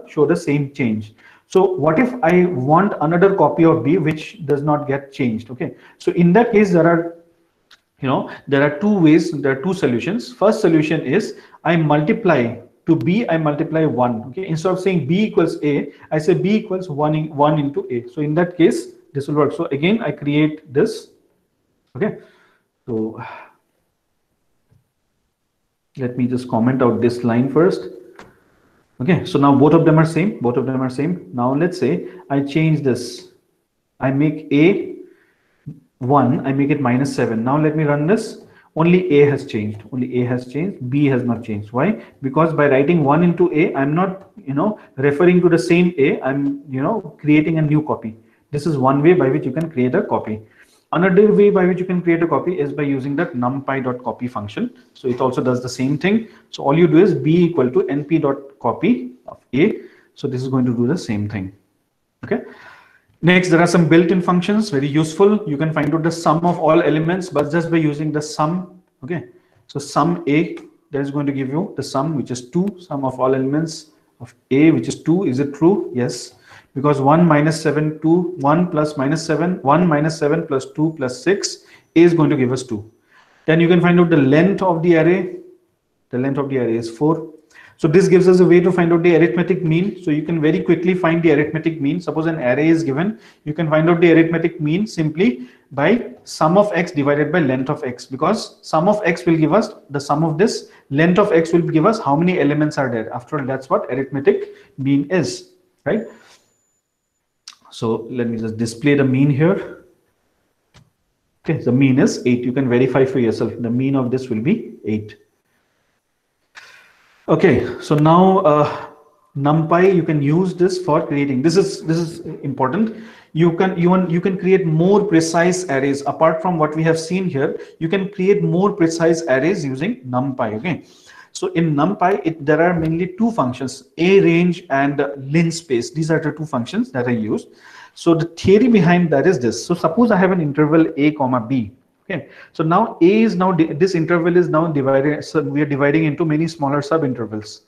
show the same change. So what if I want another copy of B which does not get changed? Okay, so in that case, there are, there are two ways, there are two solutions. First solution is I multiply to B, I multiply 1. Okay, instead of saying B equals A, I say B equals 1 into A. So in that case, this will work. So again, I create this. Okay, so let me just comment out this line first. Okay, so now both of them are same. Both of them are same. Now let's say I change this. I make A 1, I make it -7. Now let me run this. Only A has changed. Only A has changed. B has not changed. Why? Because by writing 1 into A, I'm not, referring to the same A. I'm, creating a new copy. This is one way by which you can create a copy. Another way by which you can create a copy is by using that numpy.copy function. So it also does the same thing. So all you do is B equal to np.copy of A. So this is going to do the same thing. Okay. Next, there are some built-in functions, very useful. You can find out the sum of all elements, but just by using the sum. Okay. So sum A, that is going to give you the sum, which is 2, sum of all elements of A, which is 2. Is it true? Yes. Because 1 minus 7, 2, 1 plus minus 7, 1 minus 7 plus 2 plus 6 is going to give us 2. Then you can find out the length of the array. The length of the array is 4. So this gives us a way to find out the arithmetic mean. So you can very quickly find the arithmetic mean. Suppose an array is given, you can find out the arithmetic mean simply by sum of x divided by length of x, because sum of x will give us the sum of this, length of x will give us how many elements are there. After all, that's what arithmetic mean is, right? So let me just display the mean here. Okay, the mean is 8. You can verify for yourself. The mean of this will be 8. Okay, so now NumPy, you can use this for creating. This is important. You can create more precise arrays apart from what we have seen here. You can create more precise arrays using NumPy. Okay. So in NumPy, there are mainly two functions, arange and linspace. These are the two functions that I use. So the theory behind that is this. So suppose I have an interval a comma b. Okay. So now a is now this interval is now divided. So we are dividing into many smaller sub intervals.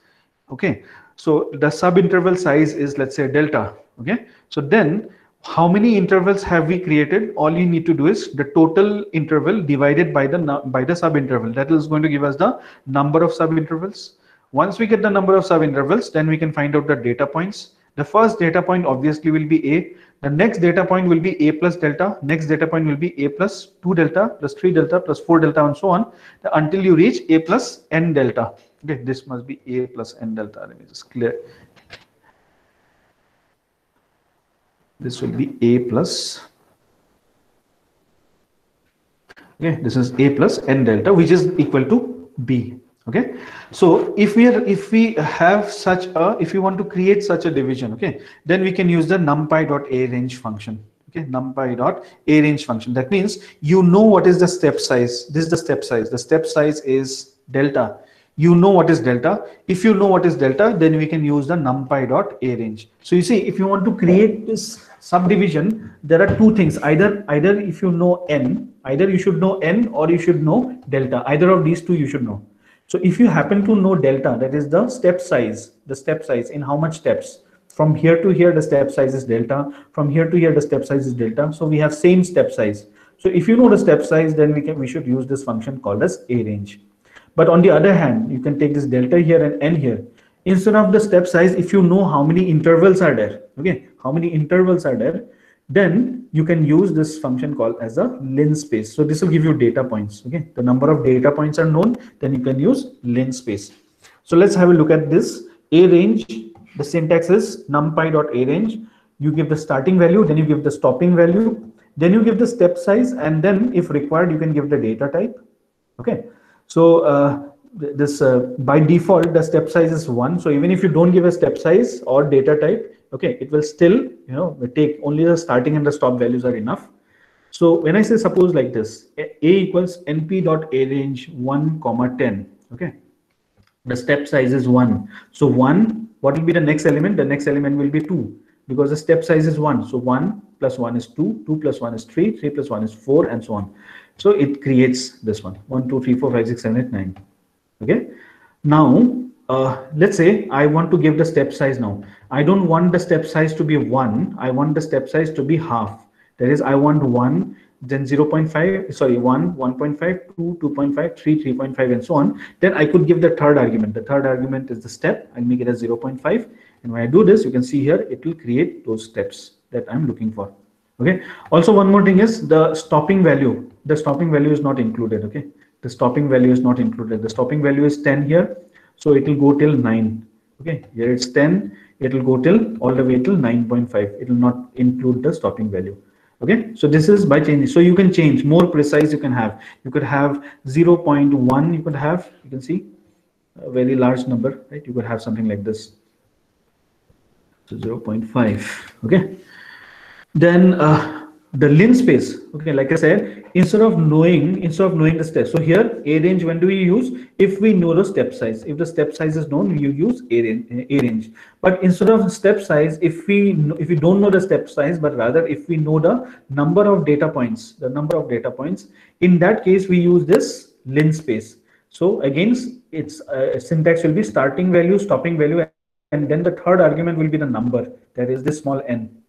Okay. So the sub interval size is, let's say, delta. Okay. So then how many intervals have we created? All you need to do is the total interval divided by the sub interval. That is going to give us the number of sub intervals. Once we get the number of sub intervals, then we can find out the data points. The first data point obviously will be a. The next data point will be a plus delta. Next data point will be a plus 2 delta plus 3 delta plus 4 delta and so on until you reach a plus n delta. Okay, this must be a plus n delta. Let me just clear. This will be a plus, okay, this is a plus n delta, which is equal to b. Okay, so if we want to create such a division, okay, then we can use the numpy.arange function. Okay, numpy.arange function. That means you know what is the step size. This is the step size. The step size is delta. You know what is delta. If you know what is delta, then we can use the numpy.arange. So you see, if you want to create this subdivision, there are two things. Either if you know n, either you should know n or you should know delta. Either of these two you should know. So if you happen to know delta, that is the step size in how much steps. From here to here, the step size is delta. From here to here, the step size is delta. So we have same step size. So if you know the step size, then we should use this function called as arange. But on the other hand, you can take this delta here and n here. Instead of the step size, if you know how many intervals are there, okay, how many intervals are there, then you can use this function called as a linspace. So this will give you data points. Okay, the number of data points are known, then you can use linspace. So let's have a look at this. Arange, the syntax is numpy.arange. You give the starting value, then you give the stopping value, then you give the step size, and then if required, you can give the data type. Okay. So by default, the step size is 1. So even if you don't give a step size or data type, okay, it will still, take only the starting and the stop values are enough. So when I say suppose like this, a equals np.arange 1, 10. Okay, the step size is 1. So 1, what will be the next element? The next element will be 2 because the step size is 1. So 1 plus 1 is 2, 2 plus 1 is 3, 3 plus 1 is 4, and so on. So it creates this one 1, 2, 3, 4, 5, 6, 7, 8, 9. Okay. Now let's say I want to give the step size now. I don't want the step size to be 1. I want the step size to be half. That is, I want 1, then 0.5, sorry, 1, 1.5, 2, 2.5, 3, 3.5, and so on. Then I could give the third argument. The third argument is the step. I'll make it as 0.5. And when I do this, you can see here, it will create those steps that I'm looking for. Okay. Also, one more thing is the stopping value. The stopping value is not included. Okay. The stopping value is not included. The stopping value is 10 here. So it will go till 9. Okay, here it's 10. It will go till all the way till 9.5. It will not include the stopping value. Okay, so this is by changing. So you can change, more precise you can have. You could have 0.1. You could have, you can see a very large number, right? You could have something like this. So 0.5. Okay. Then the linspace. Okay, like I said, instead of knowing the steps. So here a range, when do we use? If we know the step size. If the step size is known, you use a range. But instead of step size, if we don't know the step size, but rather if we know the number of data points, in that case we use this linspace. So again, its syntax will be starting value, stopping value, and then the third argument will be the number, that is this small n.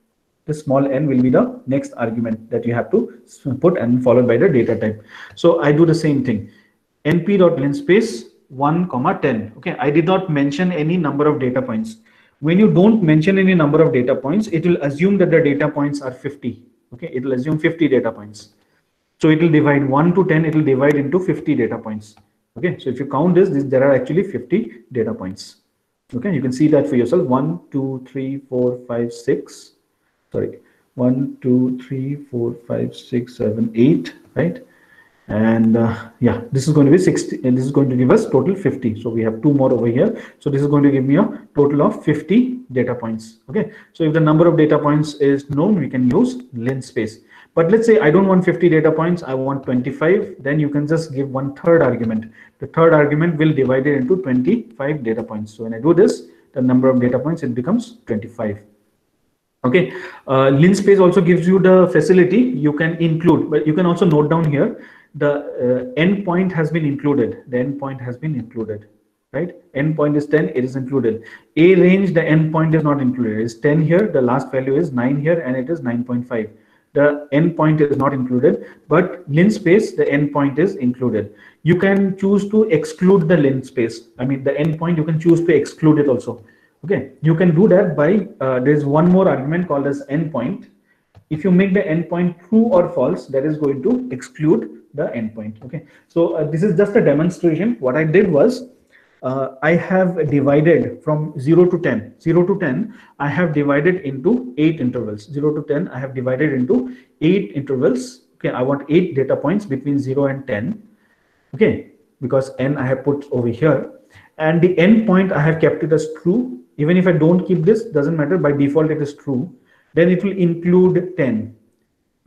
This small n will be the next argument that you have to put, and followed by the data type. So I do the same thing. np.linspace 1, 10. Okay, I did not mention any number of data points. When you don't mention any number of data points, it will assume that the data points are 50. Okay, it will assume 50 data points. So it will divide 1 to 10. It will divide into 50 data points. Okay, so if you count this, there are actually 50 data points. Okay, you can see that for yourself. 1, 2, 3, 4, 5, 6. Sorry, 1, 2, 3, 4, 5, 6, 7, 8, right? And yeah, this is going to be 60, and this is going to give us total 50. So we have 2 more over here. So this is going to give me a total of 50 data points. Okay, so if the number of data points is known, we can use linspace. But let's say I don't want 50 data points, I want 25. Then you can just give one third argument. The third argument will divide it into 25 data points. So when I do this, the number of data points, it becomes 25. Okay, linspace also gives you the facility. You can include, but you can also note down here the endpoint has been included. The endpoint has been included, right? Endpoint is 10, it is included. A range, the endpoint is not included. It's 10 here, the last value is 9 here, and it is 9.5. The endpoint is not included, but linspace, the endpoint is included. You can choose to exclude the linspace. I mean, the endpoint, you can choose to exclude it also. Okay, you can do that by, there's one more argument called as endpoint. If you make the endpoint true or false, that is going to exclude the endpoint. Okay, so this is just a demonstration. What I did was, I have divided from 0 to 10. 0 to 10, I have divided into 8 intervals. 0 to 10, I have divided into 8 intervals. Okay, I want 8 data points between 0 and 10. Okay, because n I have put over here. And the endpoint, I have kept it as true. Even if I don't keep this, doesn't matter, by default it is true. Then it will include 10.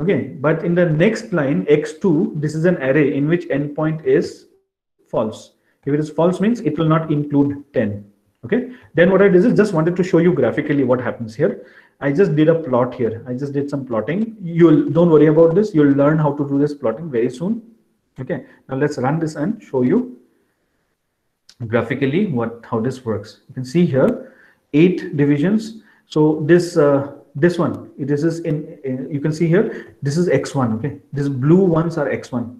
Okay, but in the next line, x2, this is an array in which endpoint is false. If it is false, means it will not include 10. Okay, then what I did is just wanted to show you graphically what happens here. I just did a plot here. I just did some plotting. You'll don't worry about this. You'll learn how to do this plotting very soon. Okay, now let's run this and show you graphically how this works. You can see here 8 divisions. So this one, this is in you can see here, this is x1. Okay, these blue ones are x1.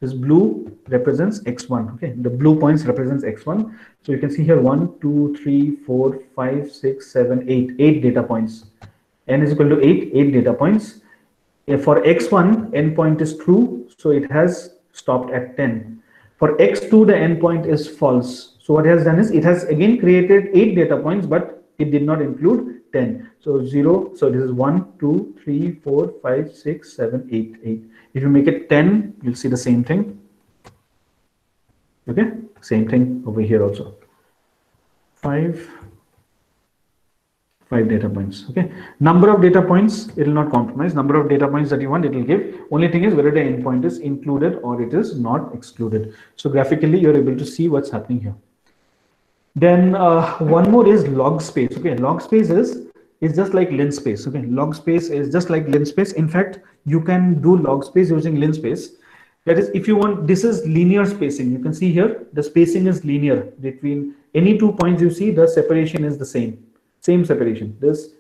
This blue represents x1. Okay, the blue points represents x1. So you can see here 1, 2, 3, 4, 5, 6, 7, 8. 8 data points. N is equal to 8. 8 data points. If for x1, endpoint is true, so it has stopped at 10. For x2, the endpoint is false. So what it has done is it has again created 8 data points, but it did not include 10. So 0. So this is 1, 2, 3, 4, 5, 6, 7, 8, 8. If you make it 10, you'll see the same thing. Okay, same thing over here also. 5 data points. Okay, number of data points, it will not compromise. Number of data points that you want, it will give. Only thing is whether the endpoint is included or it is not excluded. So graphically, you're able to see what's happening here. Then one more is log space. Okay, log space is just like linspace. Okay, log space is just like linspace. In fact, you can do log space using linspace. That is, if you want, this is linear spacing. You can see here, the spacing is linear between any 2 points you see, the separation is the same separation. This,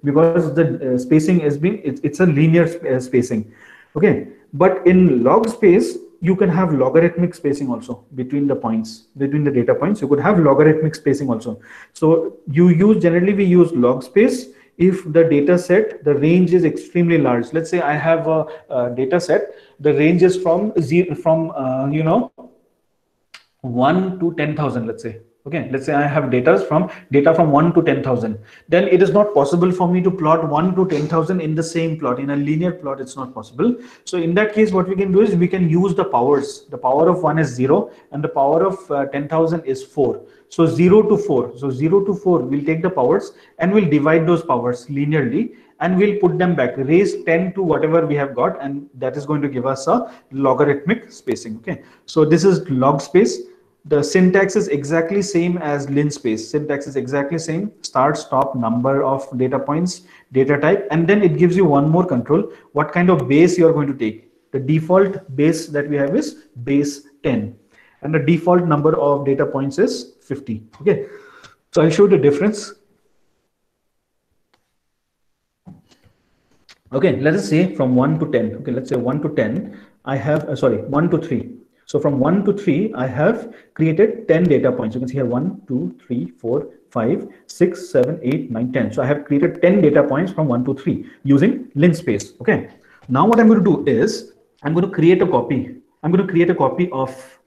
because the spacing has been, it's a linear spacing. Okay, but in log space, you can have logarithmic spacing also between the points, between the data points. You could have logarithmic spacing also. So generally we use log space if the data set, the range is extremely large. Let's say I have a data set, the range is from 1 to 10,000, let's say. Okay, let's say I have data from 1 to 10,000. Then it is not possible for me to plot 1 to 10,000 in the same plot. In a linear plot, it's not possible. So in that case, what we can do is we can use the powers. The power of 1 is 0 and the power of 10,000 is 4. So 0 to 4. So 0 to 4, we'll take the powers and we'll divide those powers linearly and we'll put them back, raise 10 to whatever we have got, and that is going to give us a logarithmic spacing. Okay, so this is log space. The syntax is exactly same as lin space. Syntax is exactly same. Start, stop, number of data points, data type, and then it gives you one more control. What kind of base you are going to take. The default base that we have is base 10. And the default number of data points is 50. Okay. So I'll show you the difference. Okay, let us say from 1 to 10. Okay, let's say 1 to 10. I have, 1 to 3. So from 1 to 3, I have created 10 data points. You can see here 1, 2, 3, 4, 5, 6, 7, 8, 9, 10. So I have created 10 data points from 1 to 3 using linspace. Okay. Now what I'm going to do is I'm going to create a copy. I'm going to create a copy of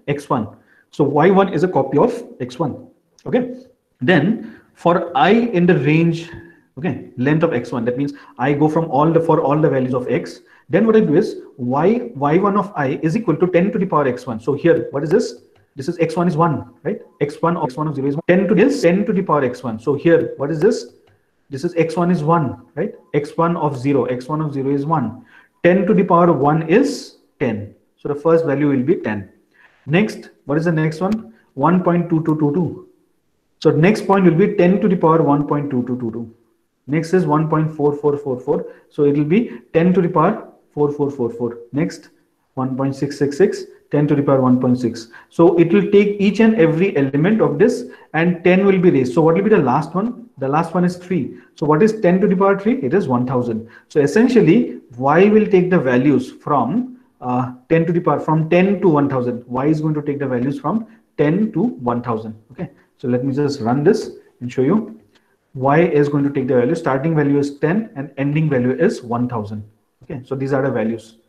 x1. So y1 is a copy of x1. Okay. Then for I in the range, okay, length of x1, that means I go from for all the values of x. Then what I do is y1 of I is equal to 10 to the power x1. So here, what is this? This is x1 is 1, right? x1 of 0 is 1. 10 to the power x1. So here, what is this? This is x1 is 1, right? x1 of 0 is 1. 10 to the power 1 is 10. So the first value will be 10. Next, what is the next one? 1.2222. So next point will be 10 to the power 1.2222. Next is 1.4444. So it will be 10 to the power 4444. Next, 1.666, 10 to the power 1.6. So it will take each and every element of this and 10 will be raised. So what will be the last one? The last one is 3. So what is 10 to the power 3? It is 1000. So essentially, y will take the values from 10 to the power, from 10 to 1000. Y is going to take the values from 10 to 1000. Okay. So let me just run this and show you. Y is going to take the value. Starting value is 10 and ending value is 1000. Okay, so these are the values.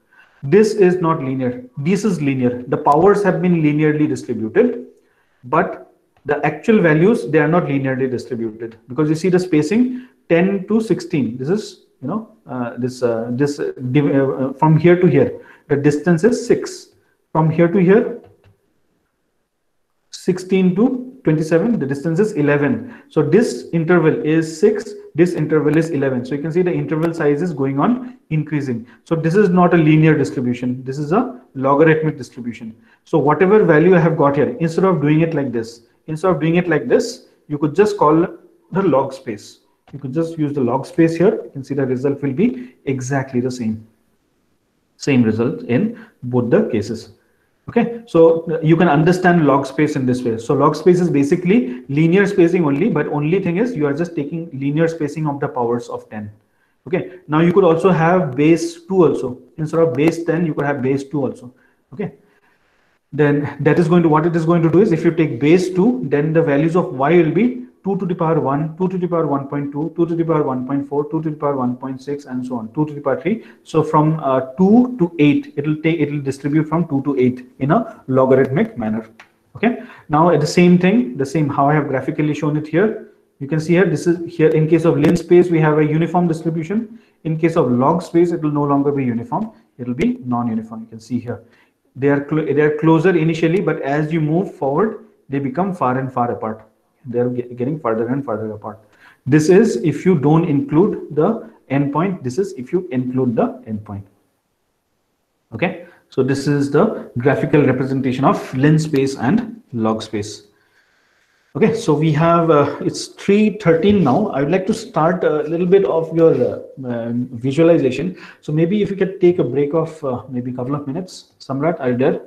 This is not linear. This is linear. The powers have been linearly distributed, but the actual values, they are not linearly distributed because you see the spacing 10 to 16. This is, from here to here, the distance is 6. From here to here, 16 to 27, the distance is 11. So this interval is 6, this interval is 11. So you can see the interval size is going on increasing. So this is not a linear distribution. This is a logarithmic distribution. So whatever value I have got here, instead of doing it like this, you could just call the log space. You could just use the log space here. You can see the result will be exactly the same. Same result in both the cases. Okay, so you can understand log space in this way. So log space is basically linear spacing only, but only thing is you are just taking linear spacing of the powers of 10. Okay, now you could also have base 2 also. Instead of base 10, you could have base 2 also. Okay, then that is going to, what it is going to do is if you take base 2, then the values of y will be 2 to the power 1, 2 to the power 1.2, 2 to the power 1.4, 2 to the power 1.6, and so on, 2 to the power 3. So from 2 to 8, it will distribute from 2 to 8 in a logarithmic manner. Okay. Now at the same thing, how I have graphically shown it here, you can see here, this is here in case of linspace, we have a uniform distribution. In case of log space, it will no longer be uniform. It will be non-uniform. You can see here, they are closer initially, but as you move forward, they become far and far apart. They're getting further and further apart. This is if you don't include the endpoint. This is if you include the endpoint. Okay, so this is the graphical representation of linspace and log space. Okay, so we have it's 3:13 now. I would like to start a little bit of your visualization. So maybe if you could take a break of maybe a couple of minutes. Samrat, are you there?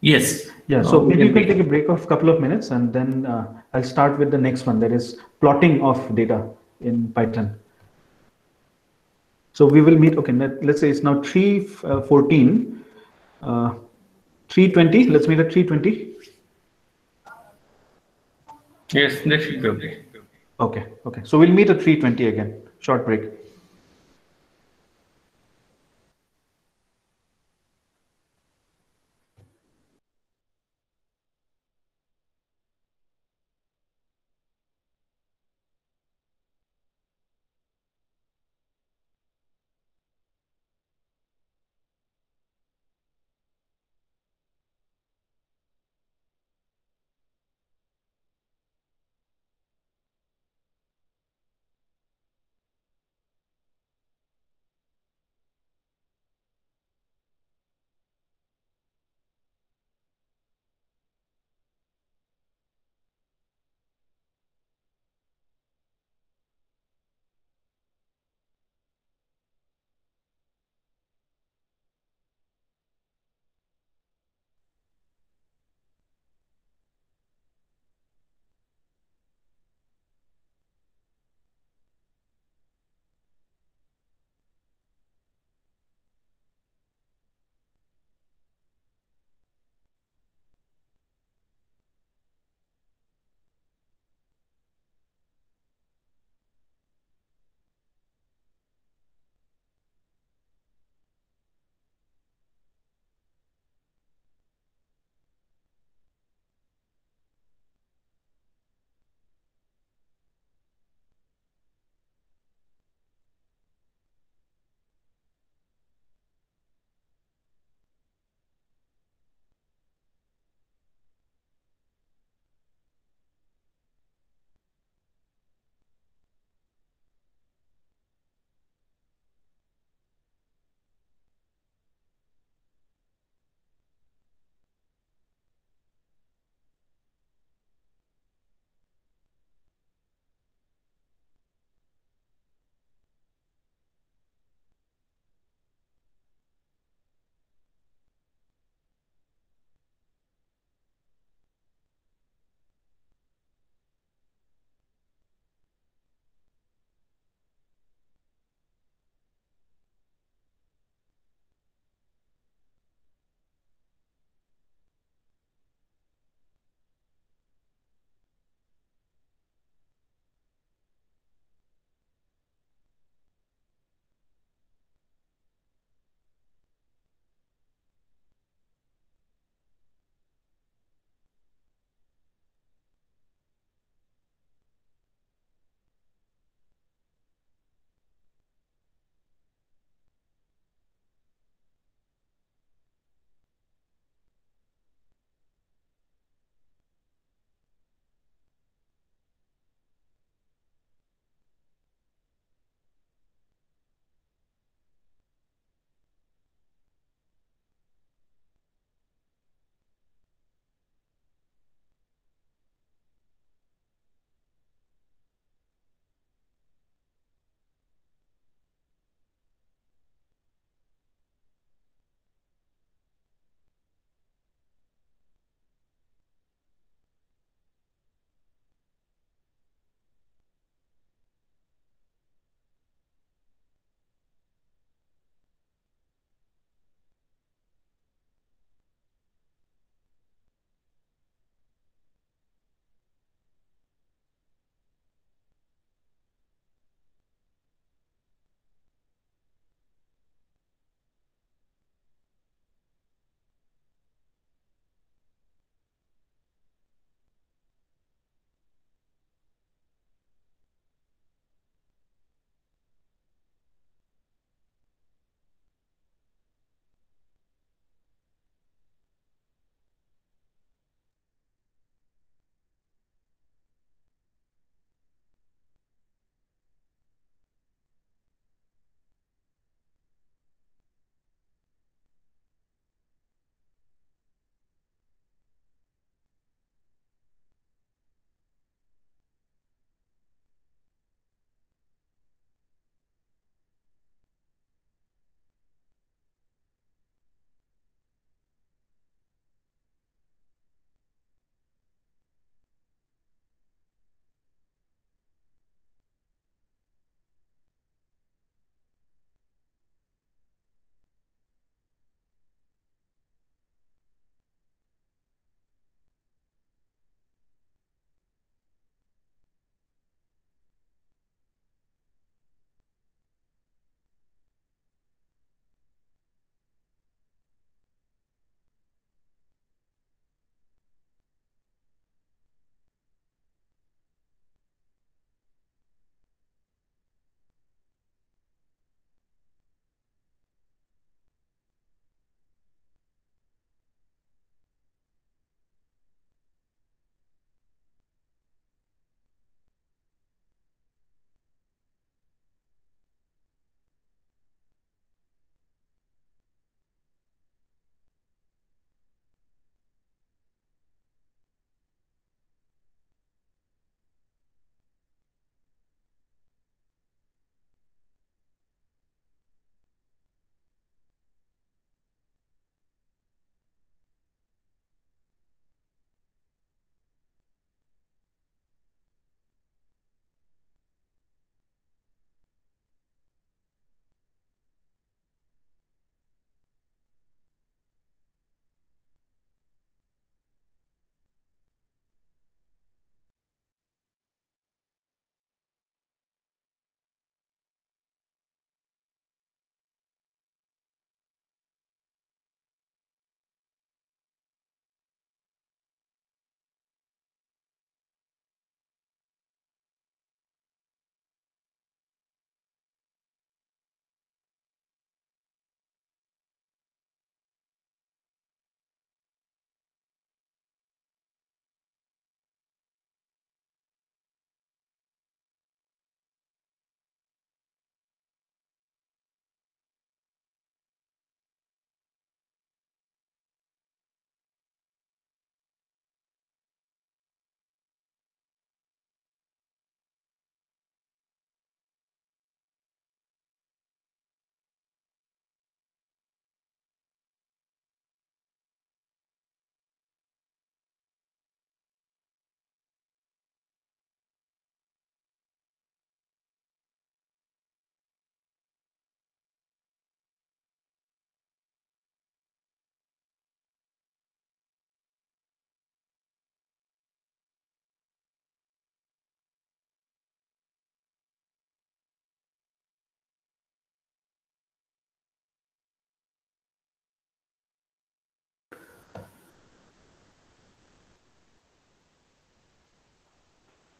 Yes, Yeah, so we maybe you can can take take. a break of a couple of minutes and then I'll start with the next one, that is plotting of data in Python. So we will meet, okay, let's say it's now 3:14, uh, 3:20, let's meet at 3:20. Yes, that should be okay. Okay, okay. So we'll meet at 3:20 again, short break.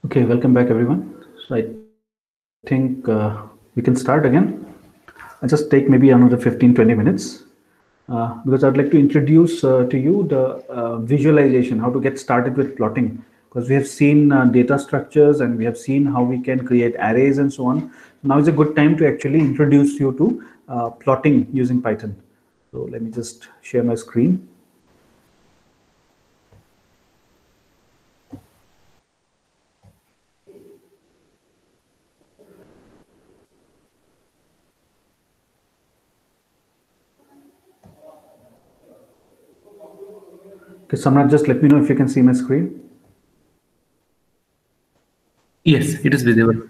Okay, welcome back everyone. So I think we can start again. I'll just take maybe another 15-20 minutes because I'd like to introduce to you the visualization, how to get started with plotting. Because we have seen data structures and we have seen how we can create arrays and so on. Now is a good time to actually introduce you to plotting using Python. So let me just share my screen. Okay, Samrat, just let me know if you can see my screen. Yes, it is visible.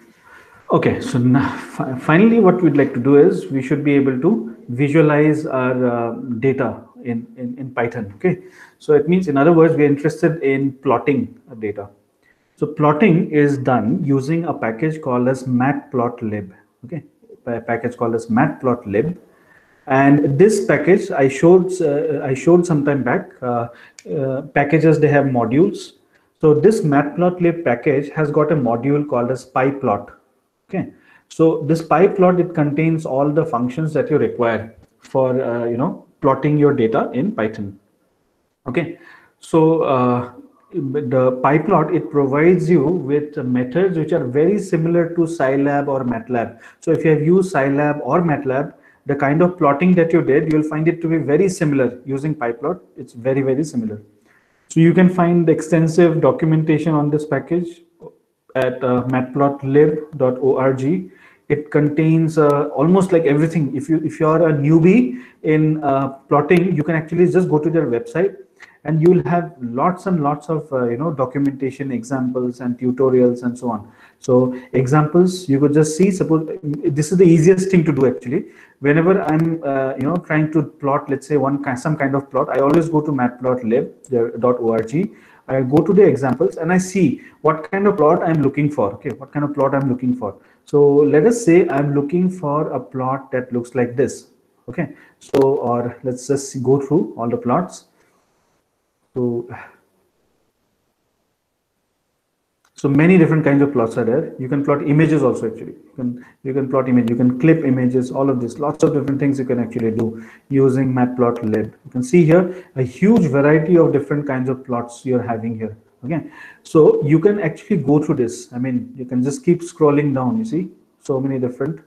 Okay, so now, finally what we'd like to do is we should be able to visualize our data in Python. Okay, so it means, in other words, we're interested in plotting data. So plotting is done using a package called as matplotlib. Okay, a package called as matplotlib. And this package I showed some time back. Packages, they have modules. So this matplotlib package has got a module called as pyplot. Okay, so this pyplot, it contains all the functions that you require for plotting your data in Python. Okay, so the pyplot, it provides you with methods which are very similar to Scilab or MATLAB. So if you have used Scilab or MATLAB, the kind of plotting that you did, you'll find it to be very similar using pyplot. It's very, very similar. So you can find extensive documentation on this package at matplotlib.org. It contains almost like everything. If you're a newbie in plotting, you can actually just go to their website and you'll have lots and lots of documentation, examples and tutorials and so on. So examples, you could just see. Suppose this is the easiest thing to do actually. Whenever I'm trying to plot, let's say some kind of plot, I always go to matplotlib.org. I go to the examples and I see what kind of plot I'm looking for. Okay, what kind of plot I'm looking for. So let us say I'm looking for a plot that looks like this. Okay, so, or let's just go through all the plots. So many different kinds of plots are there. You can plot images also actually. You can plot image, you can clip images, all of this, lots of different things you can actually do using matplotlib. You can see here a huge variety of different kinds of plots you're having here. Okay, so you can actually go through this. I mean, you can just keep scrolling down. You see, so many different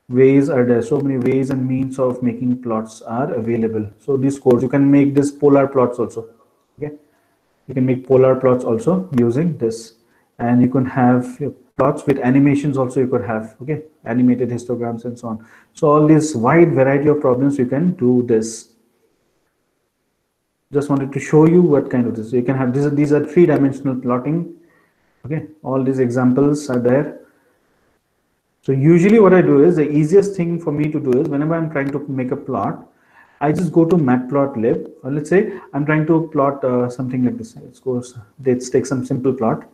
ways are there. So many ways and means of making plots are available. So these codes, you can make this polar plots also. Okay, you can make polar plots also using this, and you can have plots with animations also. You could have, okay, animated histograms and so on. So all this wide variety of problems, you can do this. Just wanted to show you what kind of this. So you can have this. These are three-dimensional plotting. Okay, all these examples are there. So usually what I do is, the easiest thing for me to do is, whenever I'm trying to make a plot, I just go to matplotlib. Or let's say I'm trying to plot something like this. Let's take some simple plot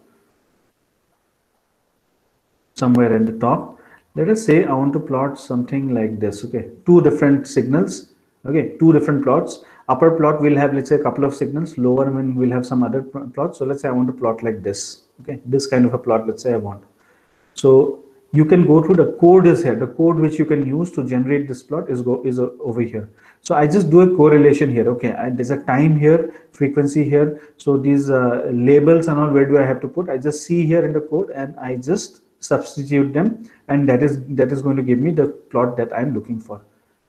somewhere at the top. Let us say I want to plot something like this. Okay, two different signals. Okay, two different plots. Upper plot will have, let's say, a couple of signals. Lower one will have some other plots. So let's say I want to plot like this. Okay, this kind of a plot, let's say I want. So you can go through, the code is here. The code which you can use to generate this plot is over here. So I just do a correlation here. Okay, there's a time here, frequency here. So these labels and all, where do I have to put? I just see here in the code and I just substitute them, and that is going to give me the plot that I'm looking for.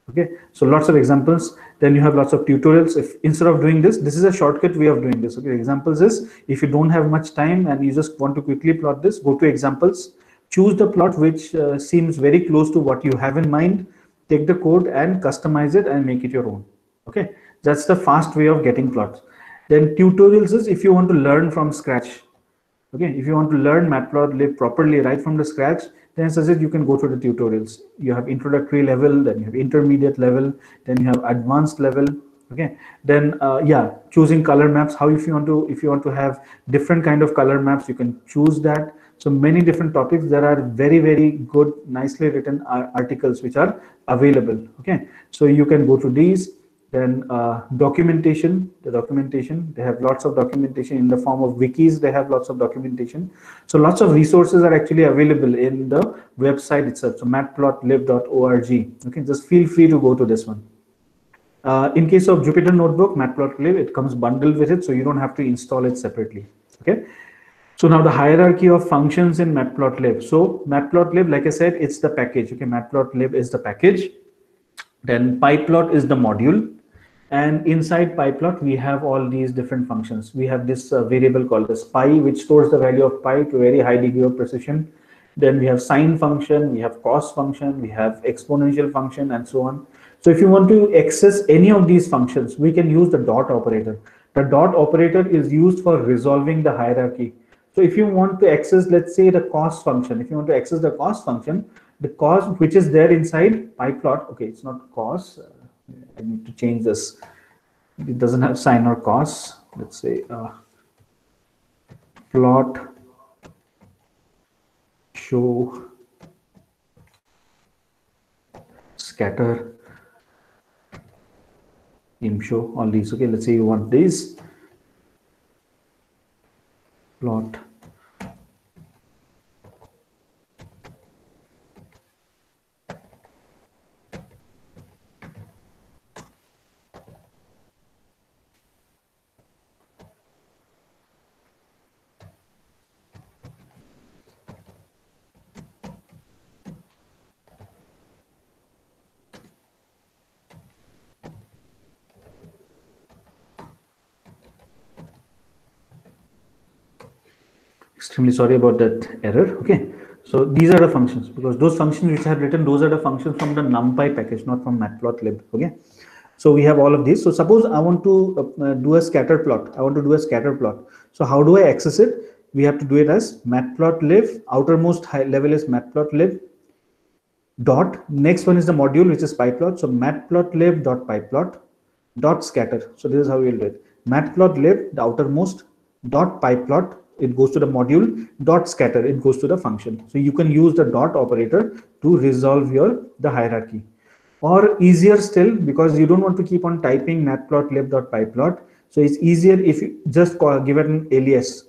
Okay, so lots of examples. Then you have lots of tutorials. If instead of doing this is a shortcut way of doing this. Okay, examples is, if you don't have much time and you just want to quickly plot this, go to examples, choose the plot which seems very close to what you have in mind, take the code and customize it and make it your own. Okay, that's the fast way of getting plots. Then tutorials is if you want to learn from scratch. Okay, if you want to learn matplotlib properly right from the scratch, then I suggest you can go to the tutorials. You have introductory level, then you have intermediate level, then you have advanced level. Okay, then yeah, choosing color maps. How if you want to have different kind of color maps, you can choose that. So many different topics. There are very, very good, nicely written articles which are available. Okay, so you can go to these. Then documentation, they have lots of documentation in the form of wikis, they have lots of documentation. So lots of resources are actually available in the website itself. So matplotlib.org. Okay, just feel free to go to this one. In case of Jupyter Notebook, matplotlib, it comes bundled with it, so you don't have to install it separately. Okay. So now the hierarchy of functions in matplotlib. So matplotlib, like I said, it's the package. Okay, matplotlib is the package. Then pyplot is the module. And inside pyplot, we have all these different functions. We have this variable called as pi, which stores the value of pi to a very high degree of precision. Then we have sine function, we have cos function, we have exponential function, and so on. So if you want to access any of these functions, we can use the dot operator. The dot operator is used for resolving the hierarchy. So if you want to access, let's say, the cos function, if you want to access the cos function, the cos which is there inside pyplot, okay, it's not cos. I need to change this. It doesn't have sine or cos. Let's say plot show scatter imp show, all these. Okay, let's say you want these plot extremely sorry about that error. Okay, so these are the functions, because those functions which I have written, those are the functions from the numpy package, not from matplotlib. Okay, so we have all of these. So suppose I want to do a scatter plot. I want to do a scatter plot. So how do I access it? We have to do it as matplotlib. Outermost high level is matplotlib dot. Next one is the module, which is pyplot. So matplotlib dot pyplot dot scatter. So this is how we will do it. Matplotlib, the outermost, dot pyplot, it goes to the module, dot scatter, it goes to the function. So you can use the dot operator to resolve the hierarchy. Or easier still, because you don't want to keep on typing matplotlib.pyplot, so it's easier if you just give it an alias.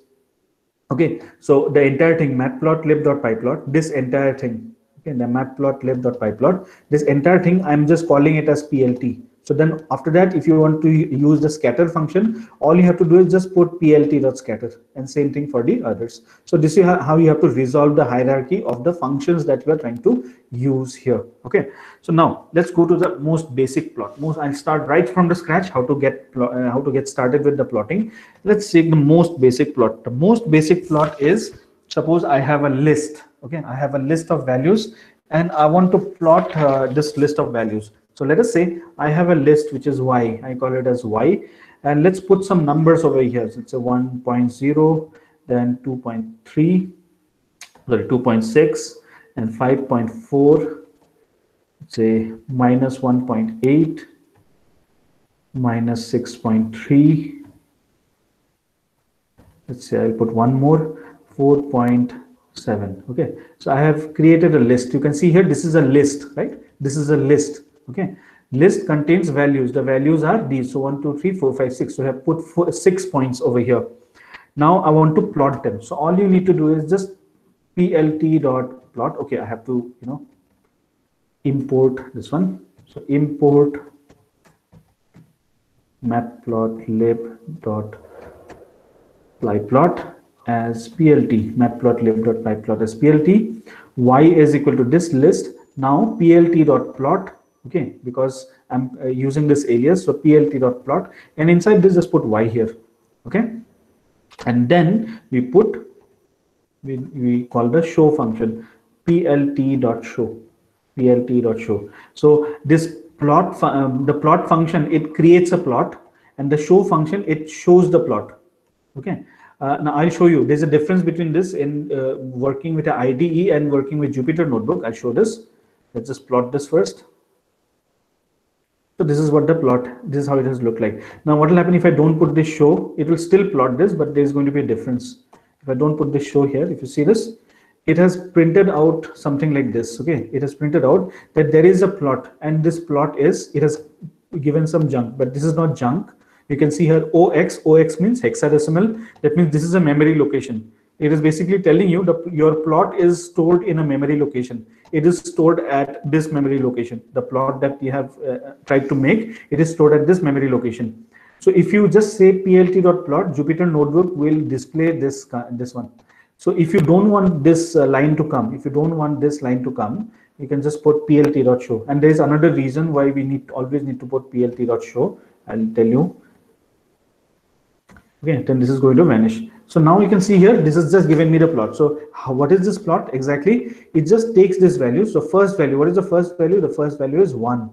Okay, so the entire thing, matplotlib.pyplot, this entire thing, okay, the matplotlib.pyplot, this entire thing, I'm just calling it as PLT. So then after that, if you want to use the scatter function, all you have to do is just put plt.scatter, and same thing for the others. So this is how you have to resolve the hierarchy of the functions that we are trying to use here. Okay, so now let's go to the most basic plot. I'll start right from the scratch, how to get started with the plotting. Let's take the most basic plot. The most basic plot is, suppose I have a list. Okay, I have a list of values and I want to plot this list of values. So let us say I have a list which is y. I call it as y, and let's put some numbers over here. So it's a 1.0, then 2.3, sorry, 2.6, and 5.4. Say minus 1.8, minus 6.3. Let's say I'll put one more, 4.7. Okay, so I have created a list. You can see here, this is a list, right? This is a list. Okay, list contains values. The values are these. So 1, 2, 3, 4, 5, 6. So I have put 6 points over here. Now I want to plot them. So all you need to do is just plt.plot. Okay, I have to, import this one. So import matplotlib.pyplot as plt, matplotlib.pyplot as plt. Y is equal to this list. Now plt.plot. Okay, because I'm using this alias, so plt.plot, and inside this just put y here. Okay, and then we call the show function plt.show. So this plot, the plot function, it creates a plot, and the show function, it shows the plot. Okay, now I'll show you. There's a difference between this in working with an IDE and working with Jupyter Notebook. I'll show this. Let's just plot this first. So this is what the plot, this is how it has looked like. Now what will happen if I don't put this show? It will still plot this, but there's going to be a difference. If I don't put this show here, if you see this, it has printed out something like this. Okay, it has printed out that there is a plot, and this plot is, it has given some junk, but this is not junk. You can see here OX. OX means hexadecimal. That means this is a memory location. It is basically telling you that your plot is stored in a memory location. It is stored at this memory location. The plot that you have tried to make, it is stored at this memory location. So if you just say plt.plot, Jupyter notebook will display this one. So if you don't want this line to come, you can just put plt.show. And there is another reason why we always need to put plt.show. I'll tell you. Okay, then this is going to vanish. So now you can see here, this is just given me the plot. So what is this plot exactly? It just takes this value. So first value, what is the first value? The first value is 1.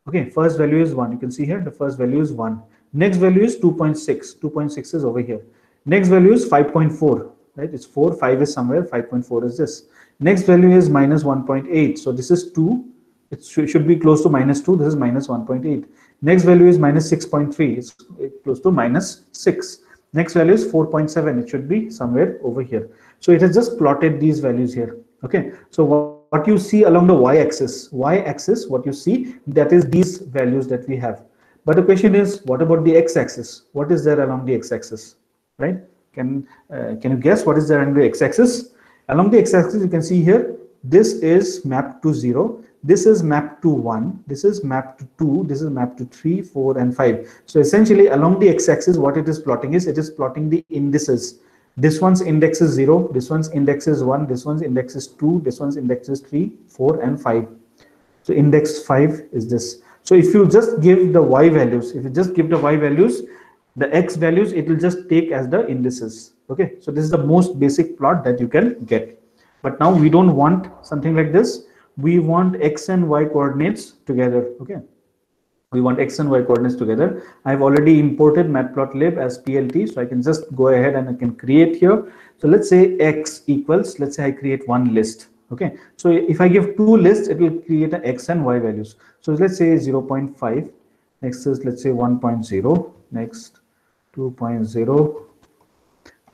Okay, first value is 1. You can see here, the first value is 1. Next value is 2.6. 2.6 is over here. Next value is 5.4. Right? It's 4. 5 is somewhere. 5.4 is this. Next value is minus 1.8. So this is 2. It should be close to minus 2. This is minus 1.8. Next value is minus 6.3. It's close to minus 6. Next value is 4.7. It should be somewhere over here. So it has just plotted these values here. Okay. So what you see along the y-axis, what you see, that is these values that we have. But the question is, what about the x-axis? What is there along the x-axis? Right? Can you guess what is there along the x-axis? Along the x-axis, you can see here, this is mapped to 0. This is mapped to 1. This is mapped to 2. This is mapped to 3, 4, and 5. So essentially, along the x-axis, what it is plotting is, it is plotting the indices. This one's index is 0. This one's index is 1. This one's index is 2. This one's index is 3, 4, and 5. So index 5 is this. So if you just give the y values, the x values, it will just take as the indices. Okay. So this is the most basic plot that you can get. But now we don't want something like this. We want x and y coordinates together. Okay, we want x and y coordinates together. I've already imported matplotlib as plt, so I can just go ahead and I can create here. So let's say x equals, let's say I create one list. Okay, so if I give two lists, it will create an x and y values. So let's say 0.5, next is let's say 1.0, next 2.0,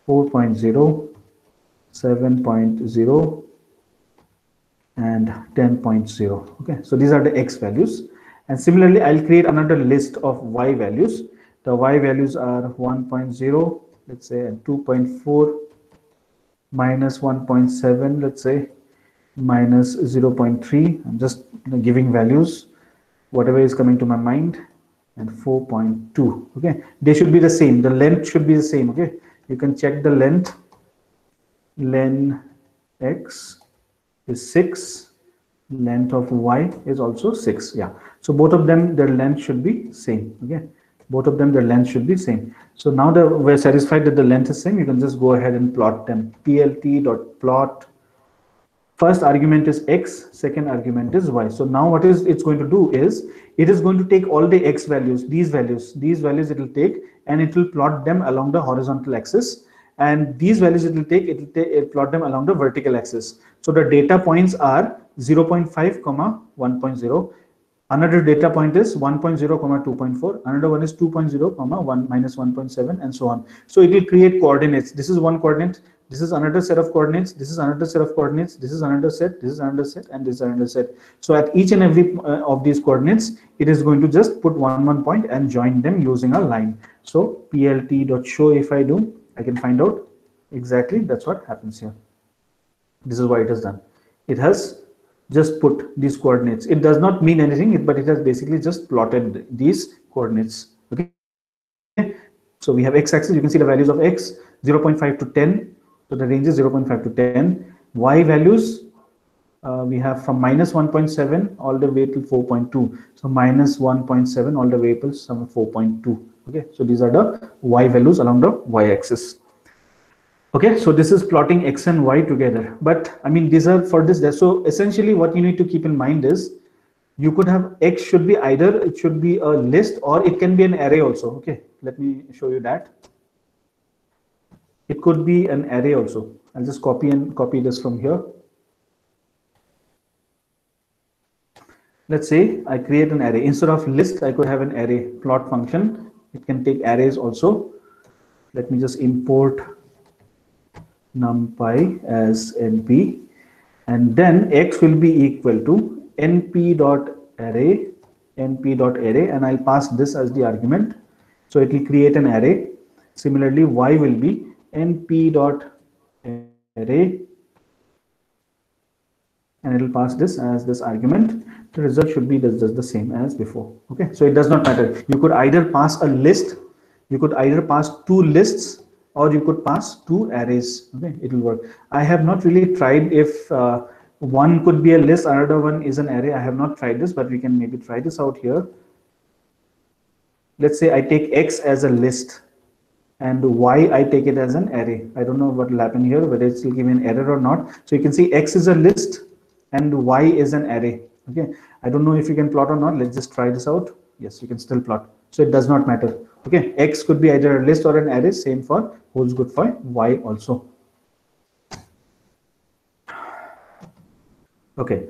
4.0, 7.0, and 10.0. Okay, so these are the x values. And similarly, I'll create another list of y values. The y values are 1.0, let's say, and 2.4, minus 1.7, let's say, minus 0.3. I'm just giving values, whatever is coming to my mind, and 4.2. Okay, they should be the same. The length should be the same. Okay, you can check the length. Len x is 6, length of y is also 6. Yeah, so both of them, their length should be same. Okay, both of them, their length should be same. So now that we're satisfied that the length is same, you can just go ahead and plot them. plt.plot, first argument is x, second argument is y. So now what is it's going to do is, it is going to take all the x values, these values it will take, and it will plot them along the horizontal axis. And these values it will plot them along the vertical axis. So the data points are 0.5, 1.0. Another data point is 1.0, 2.4. Another one is 2.0, 1 minus 1.7, and so on. So it will create coordinates. This is one coordinate. This is another set of coordinates. This is another set of coordinates. This is another set. This is another set, and this is another set. So at each and every of these coordinates, it is going to just put one point and join them using a line. So plt.show, if I do, I can find out exactly that's what happens here. This is what it has done. It has just put these coordinates. It does not mean anything, but it has basically just plotted these coordinates. Okay. So we have x-axis. You can see the values of x, 0.5 to 10. So the range is 0.5 to 10. Y values, we have from minus 1.7 all the way to 4.2. So minus 1.7 all the way to some 4.2. Okay, so these are the y values along the y-axis. Okay, so this is plotting x and y together. But I mean, these are for this. So essentially, what you need to keep in mind is, you could have x should be either it should be a list or it can be an array also. Okay, let me show you that. It could be an array also. I'll just copy this from here. Let's say I create an array. Instead of list, I could have an array plot function. It can take arrays also. Let me just import numpy as np, and then x will be equal to np.array np.array, and I'll pass this as the argument. So it will create an array. Similarly, y will be np.array, and it will pass this as this argument. The result should be just the same as before. Okay, so it does not matter. You could either pass a list, you could either pass two lists, or you could pass two arrays. Okay, it will work. I have not really tried if one could be a list, another one is an array. I have not tried this, but we can maybe try this out here. Let's say I take x as a list and y I take it as an array. I don't know what will happen here, whether it will give me an error or not. So you can see x is a list and y is an array. Okay, I don't know if you can plot or not. Let's just try this out. Yes, you can still plot. So it does not matter. Okay, x could be either a list or an array. Same for holds good for y also. Okay,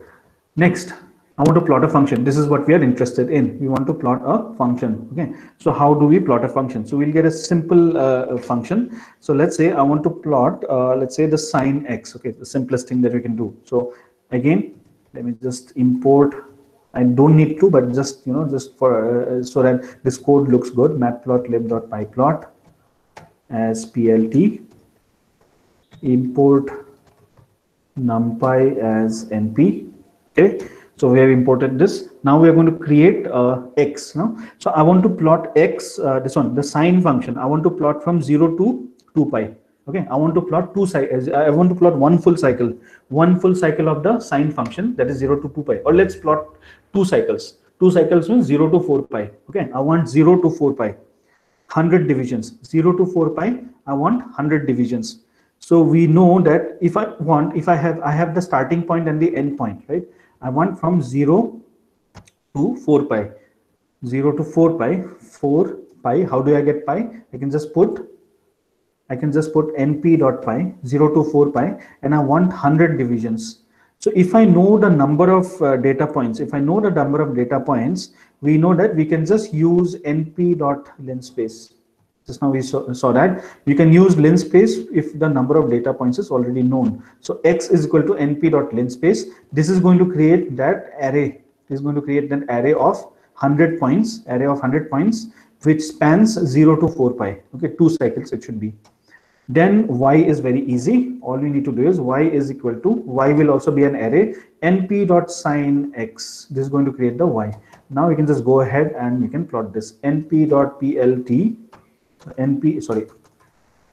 next I want to plot a function. This is what we are interested in. We want to plot a function. Okay, so how do we plot a function? So we'll get a simple function. So let's say I want to plot, let's say the sine x. Okay, the simplest thing that we can do. So again, let me just import. I don't need to, but just just for so that this code looks good. Matplotlib.pyplot as plt. Import numpy as np. Okay, so we have imported this. Now we are going to create x. No, so I want to plot x. This one, the sine function. I want to plot from 0 to 2 pi. Okay, I want to plot I want to plot one full cycle of the sine function, that is 0 to 2 pi. Or let's plot two cycles. Two cycles means 0 to 4 pi. Okay, I want 0 to 4 pi. 100 divisions. 0 to 4 pi. I want 100 divisions. So we know that if I have the starting point and the end point, right? I want from 0 to 4 pi. 0 to 4 pi. 4 pi. How do I get pi? I can just put np.pi, 0 to 4 pi, and I want 100 divisions. So if I know the number of data points, we know that we can just use np.linspace. Just now we saw that you can use linspace if the number of data points is already known. So x is equal to np.linspace. This is going to create that array. This is going to create an array of 100 points, which spans 0 to 4 pi. Okay, two cycles it should be. Then y is very easy. All we need to do is y is equal to, y will also be an array, np.sine x. This is going to create the y. Now we can just go ahead and we can plot this. np.plt,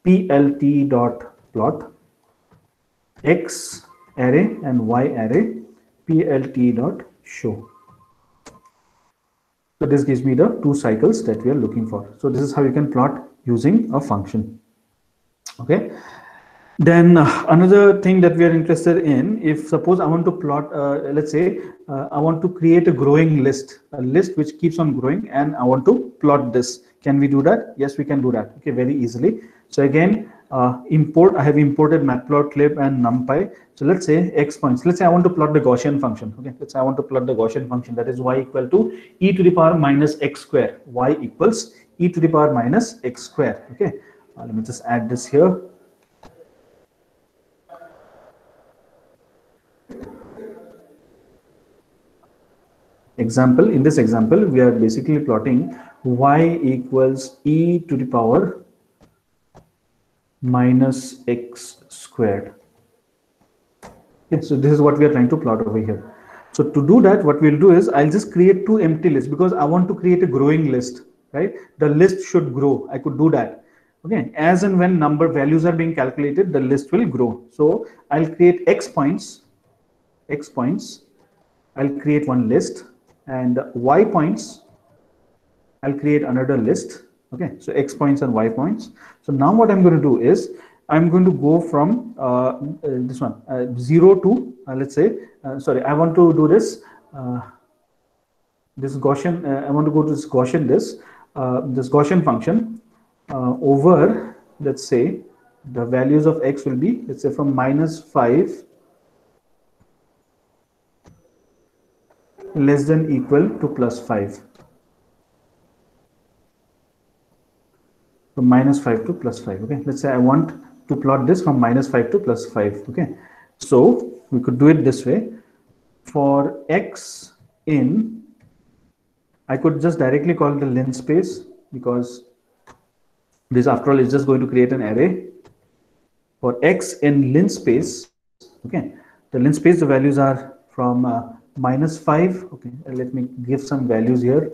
plt.plot x array and y array, plt.show. So this gives me the two cycles that we are looking for. So this is how you can plot using a function. Okay. Then another thing that we are interested in, if suppose I want to plot, let's say I want to create a growing list, a list which keeps on growing, and I want to plot this. Can we do that? Yes, we can do that. Okay, very easily. So again, import. I have imported matplotlib and numpy. So let's say x points. Let's say I want to plot the Gaussian function. Okay, let's say I want to plot the Gaussian function, that is y equal to e to the power minus x square. Y equals e to the power minus x square. Okay, let me just add this here. Example, in this example, we are basically plotting y equals e to the power minus x squared. Okay, so this is what we are trying to plot over here. So to do that, what we'll do is I'll just create two empty lists because I want to create a growing list, right? The list should grow. I could do that. Okay, as and when number values are being calculated, the list will grow. So I'll create x points. I'll create one list, and y points, I'll create another list. Okay, so x points and y points. So now what I'm going to do is I'm going to go from this one 0 to let's say sorry, I want to do this this Gaussian. I want to go to this Gaussian this Gaussian function over, let's say the values of x will be, let's say, from -5 less than equal to +5. From -5 to +5. Okay, let's say I want to plot this from -5 to +5. Okay, so we could do it this way. For x in I could just directly call the linspace, because this after all is just going to create an array for x in linspace. Okay, the linspace, the values are from -5. Okay, let me give some values here.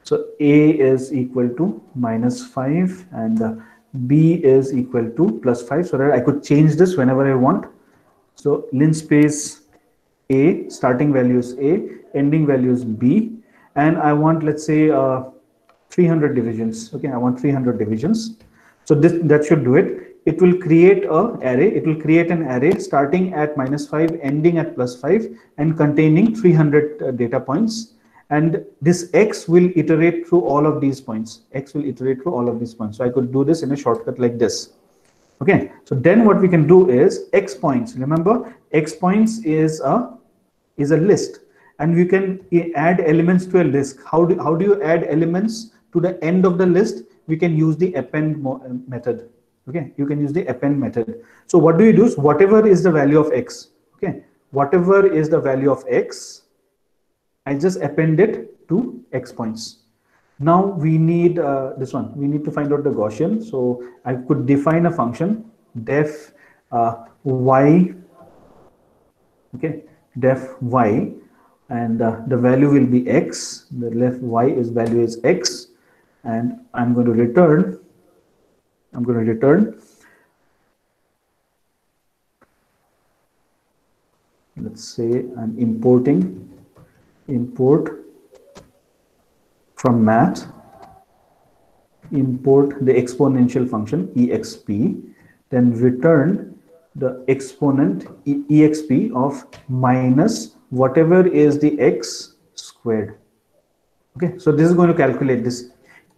So a is equal to -5 and b is equal to +5, so that I could change this whenever I want. So linspace a, starting value is a, ending value is b, and I want, let's say, 300 divisions. Okay, I want 300 divisions. So this, that should do it. It will create a array. It will create an array starting at -5, ending at +5, and containing 300 data points. And this x will iterate through all of these points. X will iterate through all of these points. So I could do this in a shortcut like this. Okay, so then what we can do is x points. Remember, x points is a list, and we can add elements to a list. How do you add elements to the end of the list? We can use the append method. Okay, you can use the append method. So what do you do is, whatever is the value of x, okay, whatever is the value of x, I just append it to x points. Now we need this one. We need to find out the Gaussian. So I could define a function def y. Okay, def y, and the value will be x. The left y is value is x, and I'm going to return. Let's say I'm import from math, import the exponential function exp, then return the exponent exp of minus whatever is the x squared. Okay, so this is going to calculate this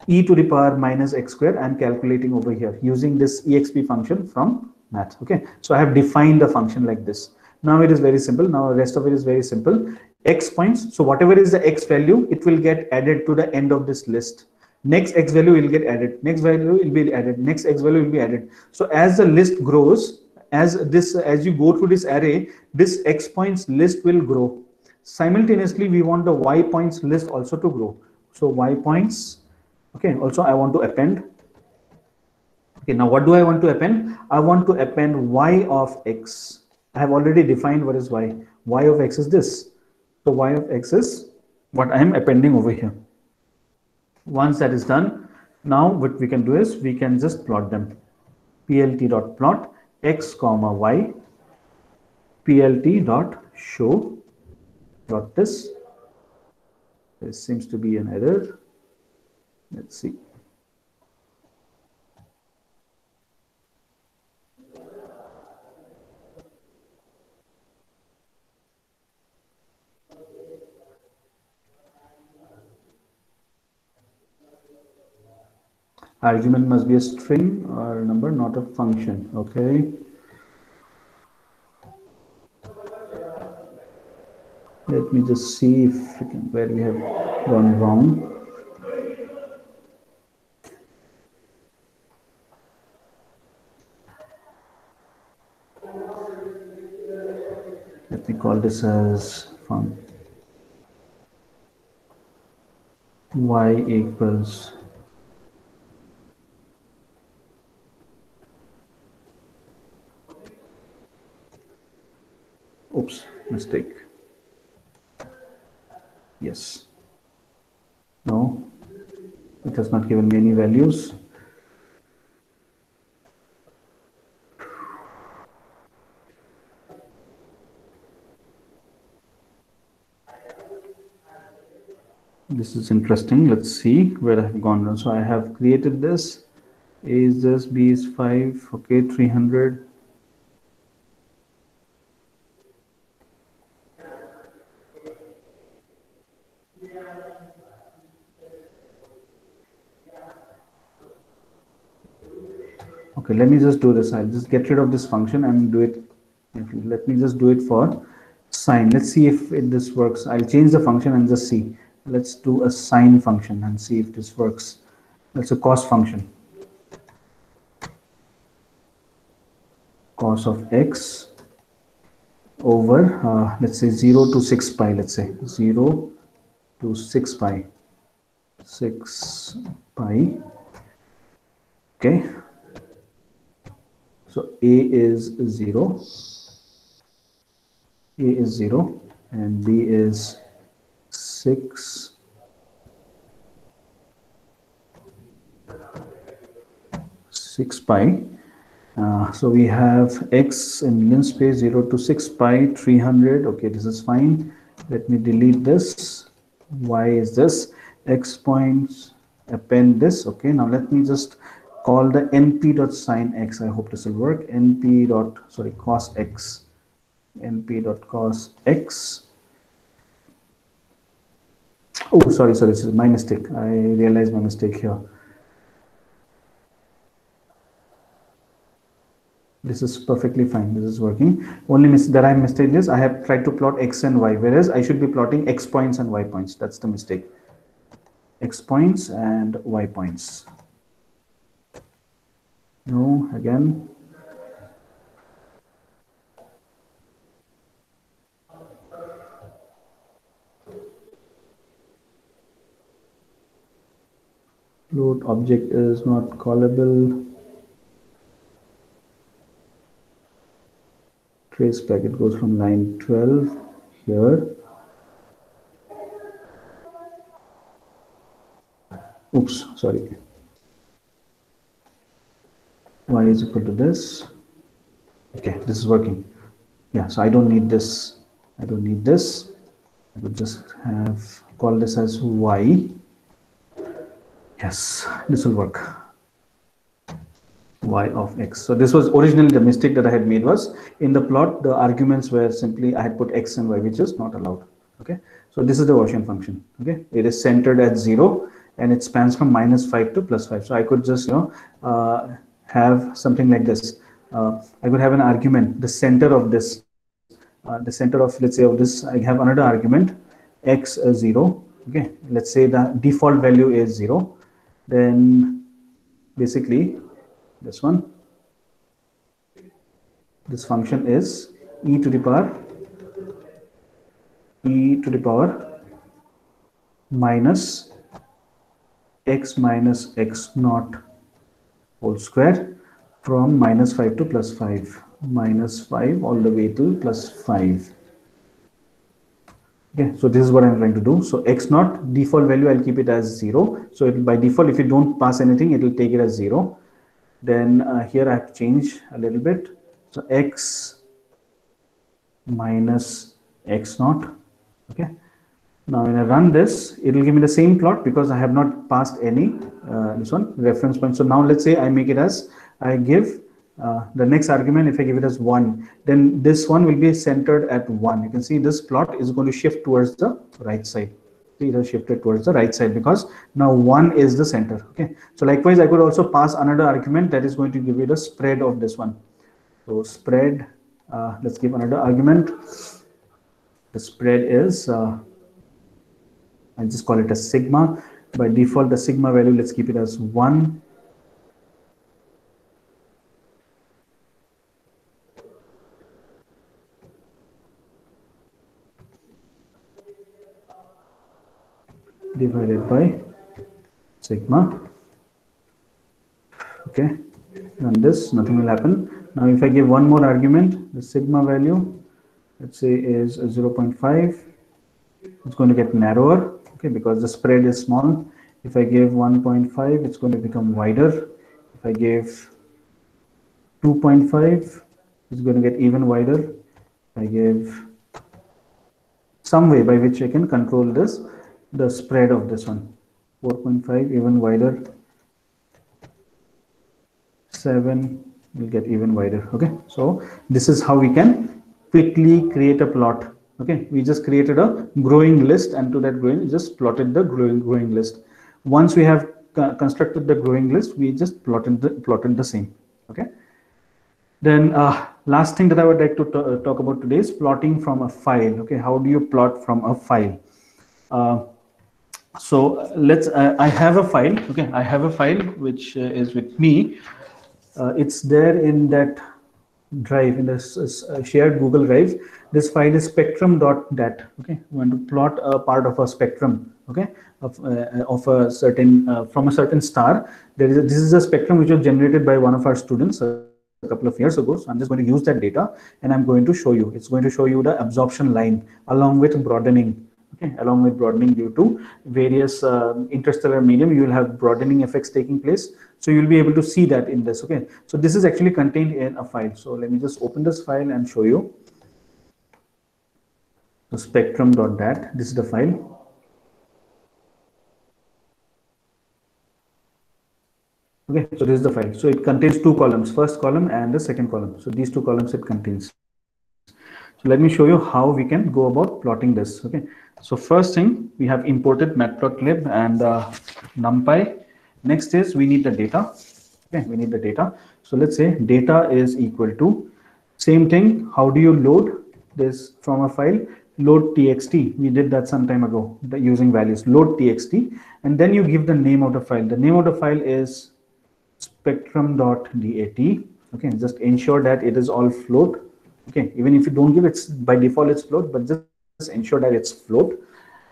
e to the power minus x squared. I'm calculating over here using this exp function from math. Okay, so I have defined the function like this. Now it is very simple. Now the rest of it is very simple. X points, so whatever is the x value, it will get added to the end of this list. Next x value will get added, next value will be added, next x value will be added. So as the list grows, as you go through this array, this x points list will grow. Simultaneously, we want the y points list also to grow. So y points, okay, also I want to append. Okay, now what do I want to append? I want to append y of x. I have already defined what is y. Y of x is this. So y of x is what I am appending over here. Once that is done, now what we can do is we can just plot them. Plt.plot x comma y, plt.show dot this. There seems to be an error. Let's see. Argument must be a string or a number, not a function. Okay. Let me just see if we can, where we have gone wrong. Let me call this as fun. Y equals oops, mistake. Yes. No, it has not given me any values. This is interesting. Let's see where I have gone wrong. So I have created this. A is this, B is 5, okay, 300. Okay, let me just do this. I'll just get rid of this function and do it. Let me just do it for sine. Let's see if this works. I'll change the function and just see. Let's do a sine function and see if this works. That's a cos function. Cos of x over, let's say 0 to 6 pi, let's say 0 to 6 pi. 6 pi. Okay. So A is 0. A is 0 and B is 6 pi. So we have x in linspace 0 to 6 pi 300. Okay, this is fine. Let me delete this. Y is this. X points, append this. Okay, now let me just call the np.sin x. I hope this will work. Cos x. np.cos x. Oh, sorry, this is my mistake. I realized my mistake here. This is perfectly fine. This is working. Only that I mistake is I have tried to plot x and y, whereas I should be plotting x points and y points. That's the mistake. X points and y points. No, again. Float object is not callable. Trace packet goes from line 12 here. Oops, sorry. Y is equal to this. Okay, this is working. Yeah, so I don't need this. I don't need this. I would just have call this as Y. Yes, this will work. Y of x. So this was originally the mistake that I had made was in the plot, the arguments were simply I had put x and y, which is not allowed. Okay, so this is the Gaussian function. Okay, it is centered at 0 and it spans from -5 to +5. So I could just have something like this. I could have an argument, the center of this, the center of, let's say, of this, I have another argument x 0. Okay, let's say the default value is 0. Then basically this one, this function is e to the power minus x naught whole square from -5 to +5, -5 all the way to +5. Okay, so this is what I'm trying to do. So x naught default value, I'll keep it as 0. So it will, by default, if you don't pass anything, it will take it as 0. Then here I have to change a little bit. So x minus x naught. Okay. Now when I run this, it will give me the same plot because I have not passed any this one reference point. So now let's say I make it as, I give the next argument, if I give it as 1, then this one will be centered at 1. You can see this plot is going to shift towards the right side. It has shifted towards the right side because now 1 is the center. Okay, so likewise I could also pass another argument that is going to give you the spread of this one. So spread, let's give another argument. The spread is I just call it a sigma. By default the sigma value, let's keep it as 1. Divided by sigma. Okay, run this, nothing will happen. Now if I give one more argument, the sigma value, let's say is 0.5, it's going to get narrower. Okay, because the spread is small. If I give 1.5, it's going to become wider. If I give 2.5, it's going to get even wider. If I give some way by which I can control this, the spread of this one, 4.5 even wider, 7 will get even wider. Okay, so this is how we can quickly create a plot. Okay, we just created a growing list, and to that growing, just plotted the growing list. Once we have constructed the growing list, we just plotted the same. Okay, then last thing that I would like to talk about today is plotting from a file. Okay, how do you plot from a file? So let's I have a file. Okay, I have a file which is with me. It's there in that drive, in this shared Google Drive. This file is spectrum.dat. Okay, we want to plot a part of a spectrum. Okay, of a certain from a certain star. This is a spectrum which was generated by one of our students a couple of years ago. So I'm just going to use that data and I'm going to show you. It's going to show you the absorption line along with broadening. Okay, along with broadening due to various interstellar medium, you will have broadening effects taking place. So you'll be able to see that in this. Okay, so this is actually contained in a file. So let me just open this file and show you. So spectrum.dat, this is the file. Okay, so this is the file. So it contains two columns, first column and the second column. So these two columns it contains. So let me show you how we can go about plotting this. Okay, so first thing, we have imported matplotlib and numpy. Next is we need the data. Okay, we need the data. So let's say data is equal to, same thing, how do you load this from a file? Load txt. We did that some time ago using values. Load txt, and then you give the name of the file. The name of the file is spectrum.dat. Okay, just ensure that it is all float. Okay, even if you don't give it, by default it's float, but just ensure that it's float.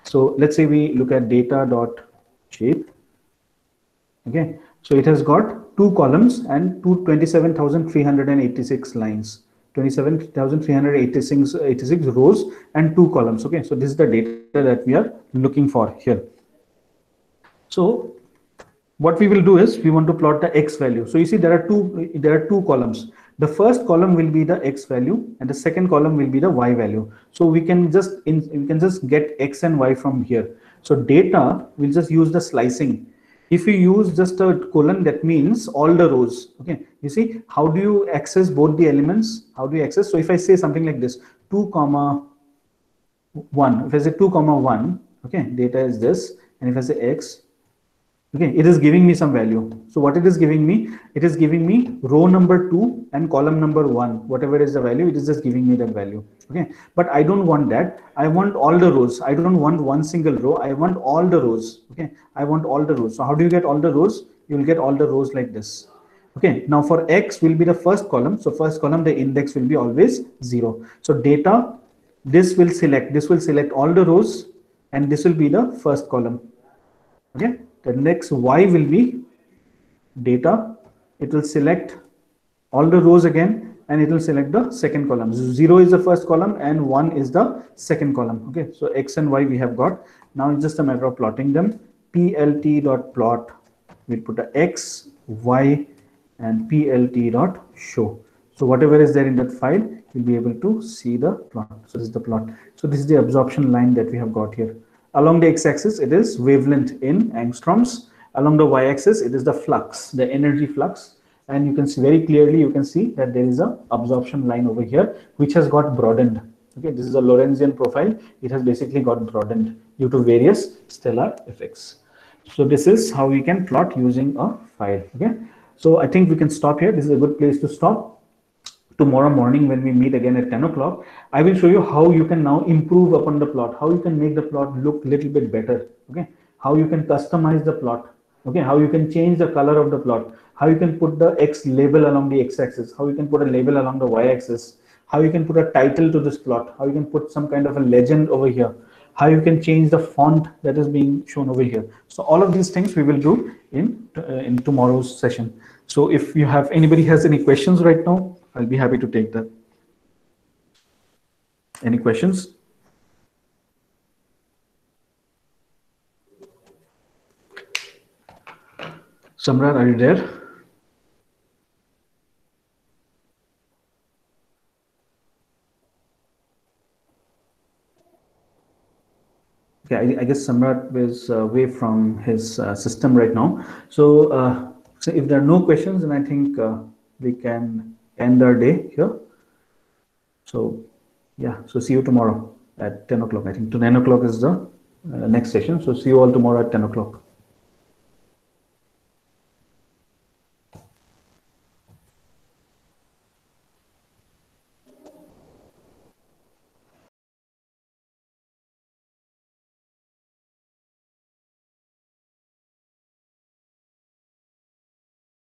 So let's say we look at data.shape. Okay, so it has got two columns and 27,386 lines, 27,386 rows and two columns. Okay, so this is the data that we are looking for here. So what we will do is we want to plot the x value. So you see there are two columns. The first column will be the x value and the second column will be the y value. So we can just get x and y from here. So data will just use the slicing. If you use just a colon, that means all the rows. Okay, you see how do you access both the elements? How do you access? So if I say something like this, 2, 1, if I say 2, 1, okay, data is this, and if I say x, okay, it is giving me some value. So what it is giving me? It is giving me row number 2 and column number 1. Whatever is the value, it is just giving me that value. Okay, but I don't want that. I want all the rows. I don't want one single row. I want all the rows. Okay, I want all the rows. So how do you get all the rows? You will get all the rows like this. Okay, now for x will be the first column. So first column, the index will be always 0. So data, this will select all the rows, and this will be the first column. Okay. The next y will be data. It will select all the rows again, and it will select the second column. 0 is the first column and 1 is the second column. Okay, so x and y we have got. Now it's just a matter of plotting them. plt.plot, we'll put a x, y, and plt.show. So whatever is there in that file, you'll be able to see the plot. So this is the plot. So this is the absorption line that we have got here. Along the x-axis, it is wavelength in angstroms. Along the y-axis, it is the flux, the energy flux. And you can see very clearly, you can see that there is a absorption line over here, which has got broadened. Okay, this is a Lorentzian profile. It has basically got broadened due to various stellar effects. So this is how we can plot using a file. Okay, so I think we can stop here. This is a good place to stop. Tomorrow morning when we meet again at 10 o'clock, I will show you how you can now improve upon the plot, how you can make the plot look a little bit better. Okay, how you can customize the plot. Okay, how you can change the color of the plot, how you can put the x label along the x-axis, how you can put a label along the y-axis, how you can put a title to this plot, how you can put some kind of a legend over here, how you can change the font that is being shown over here. So all of these things we will do in tomorrow's session. So if you have, anybody has any questions right now, I'll be happy to take that. Any questions? Samrat, are you there? Okay, I guess Samrat is away from his system right now. So, so if there are no questions, then I think we can end our day here. So yeah, so see you tomorrow at 10 o'clock. I think to 9 o'clock is the next session. So see you all tomorrow at 10 o'clock.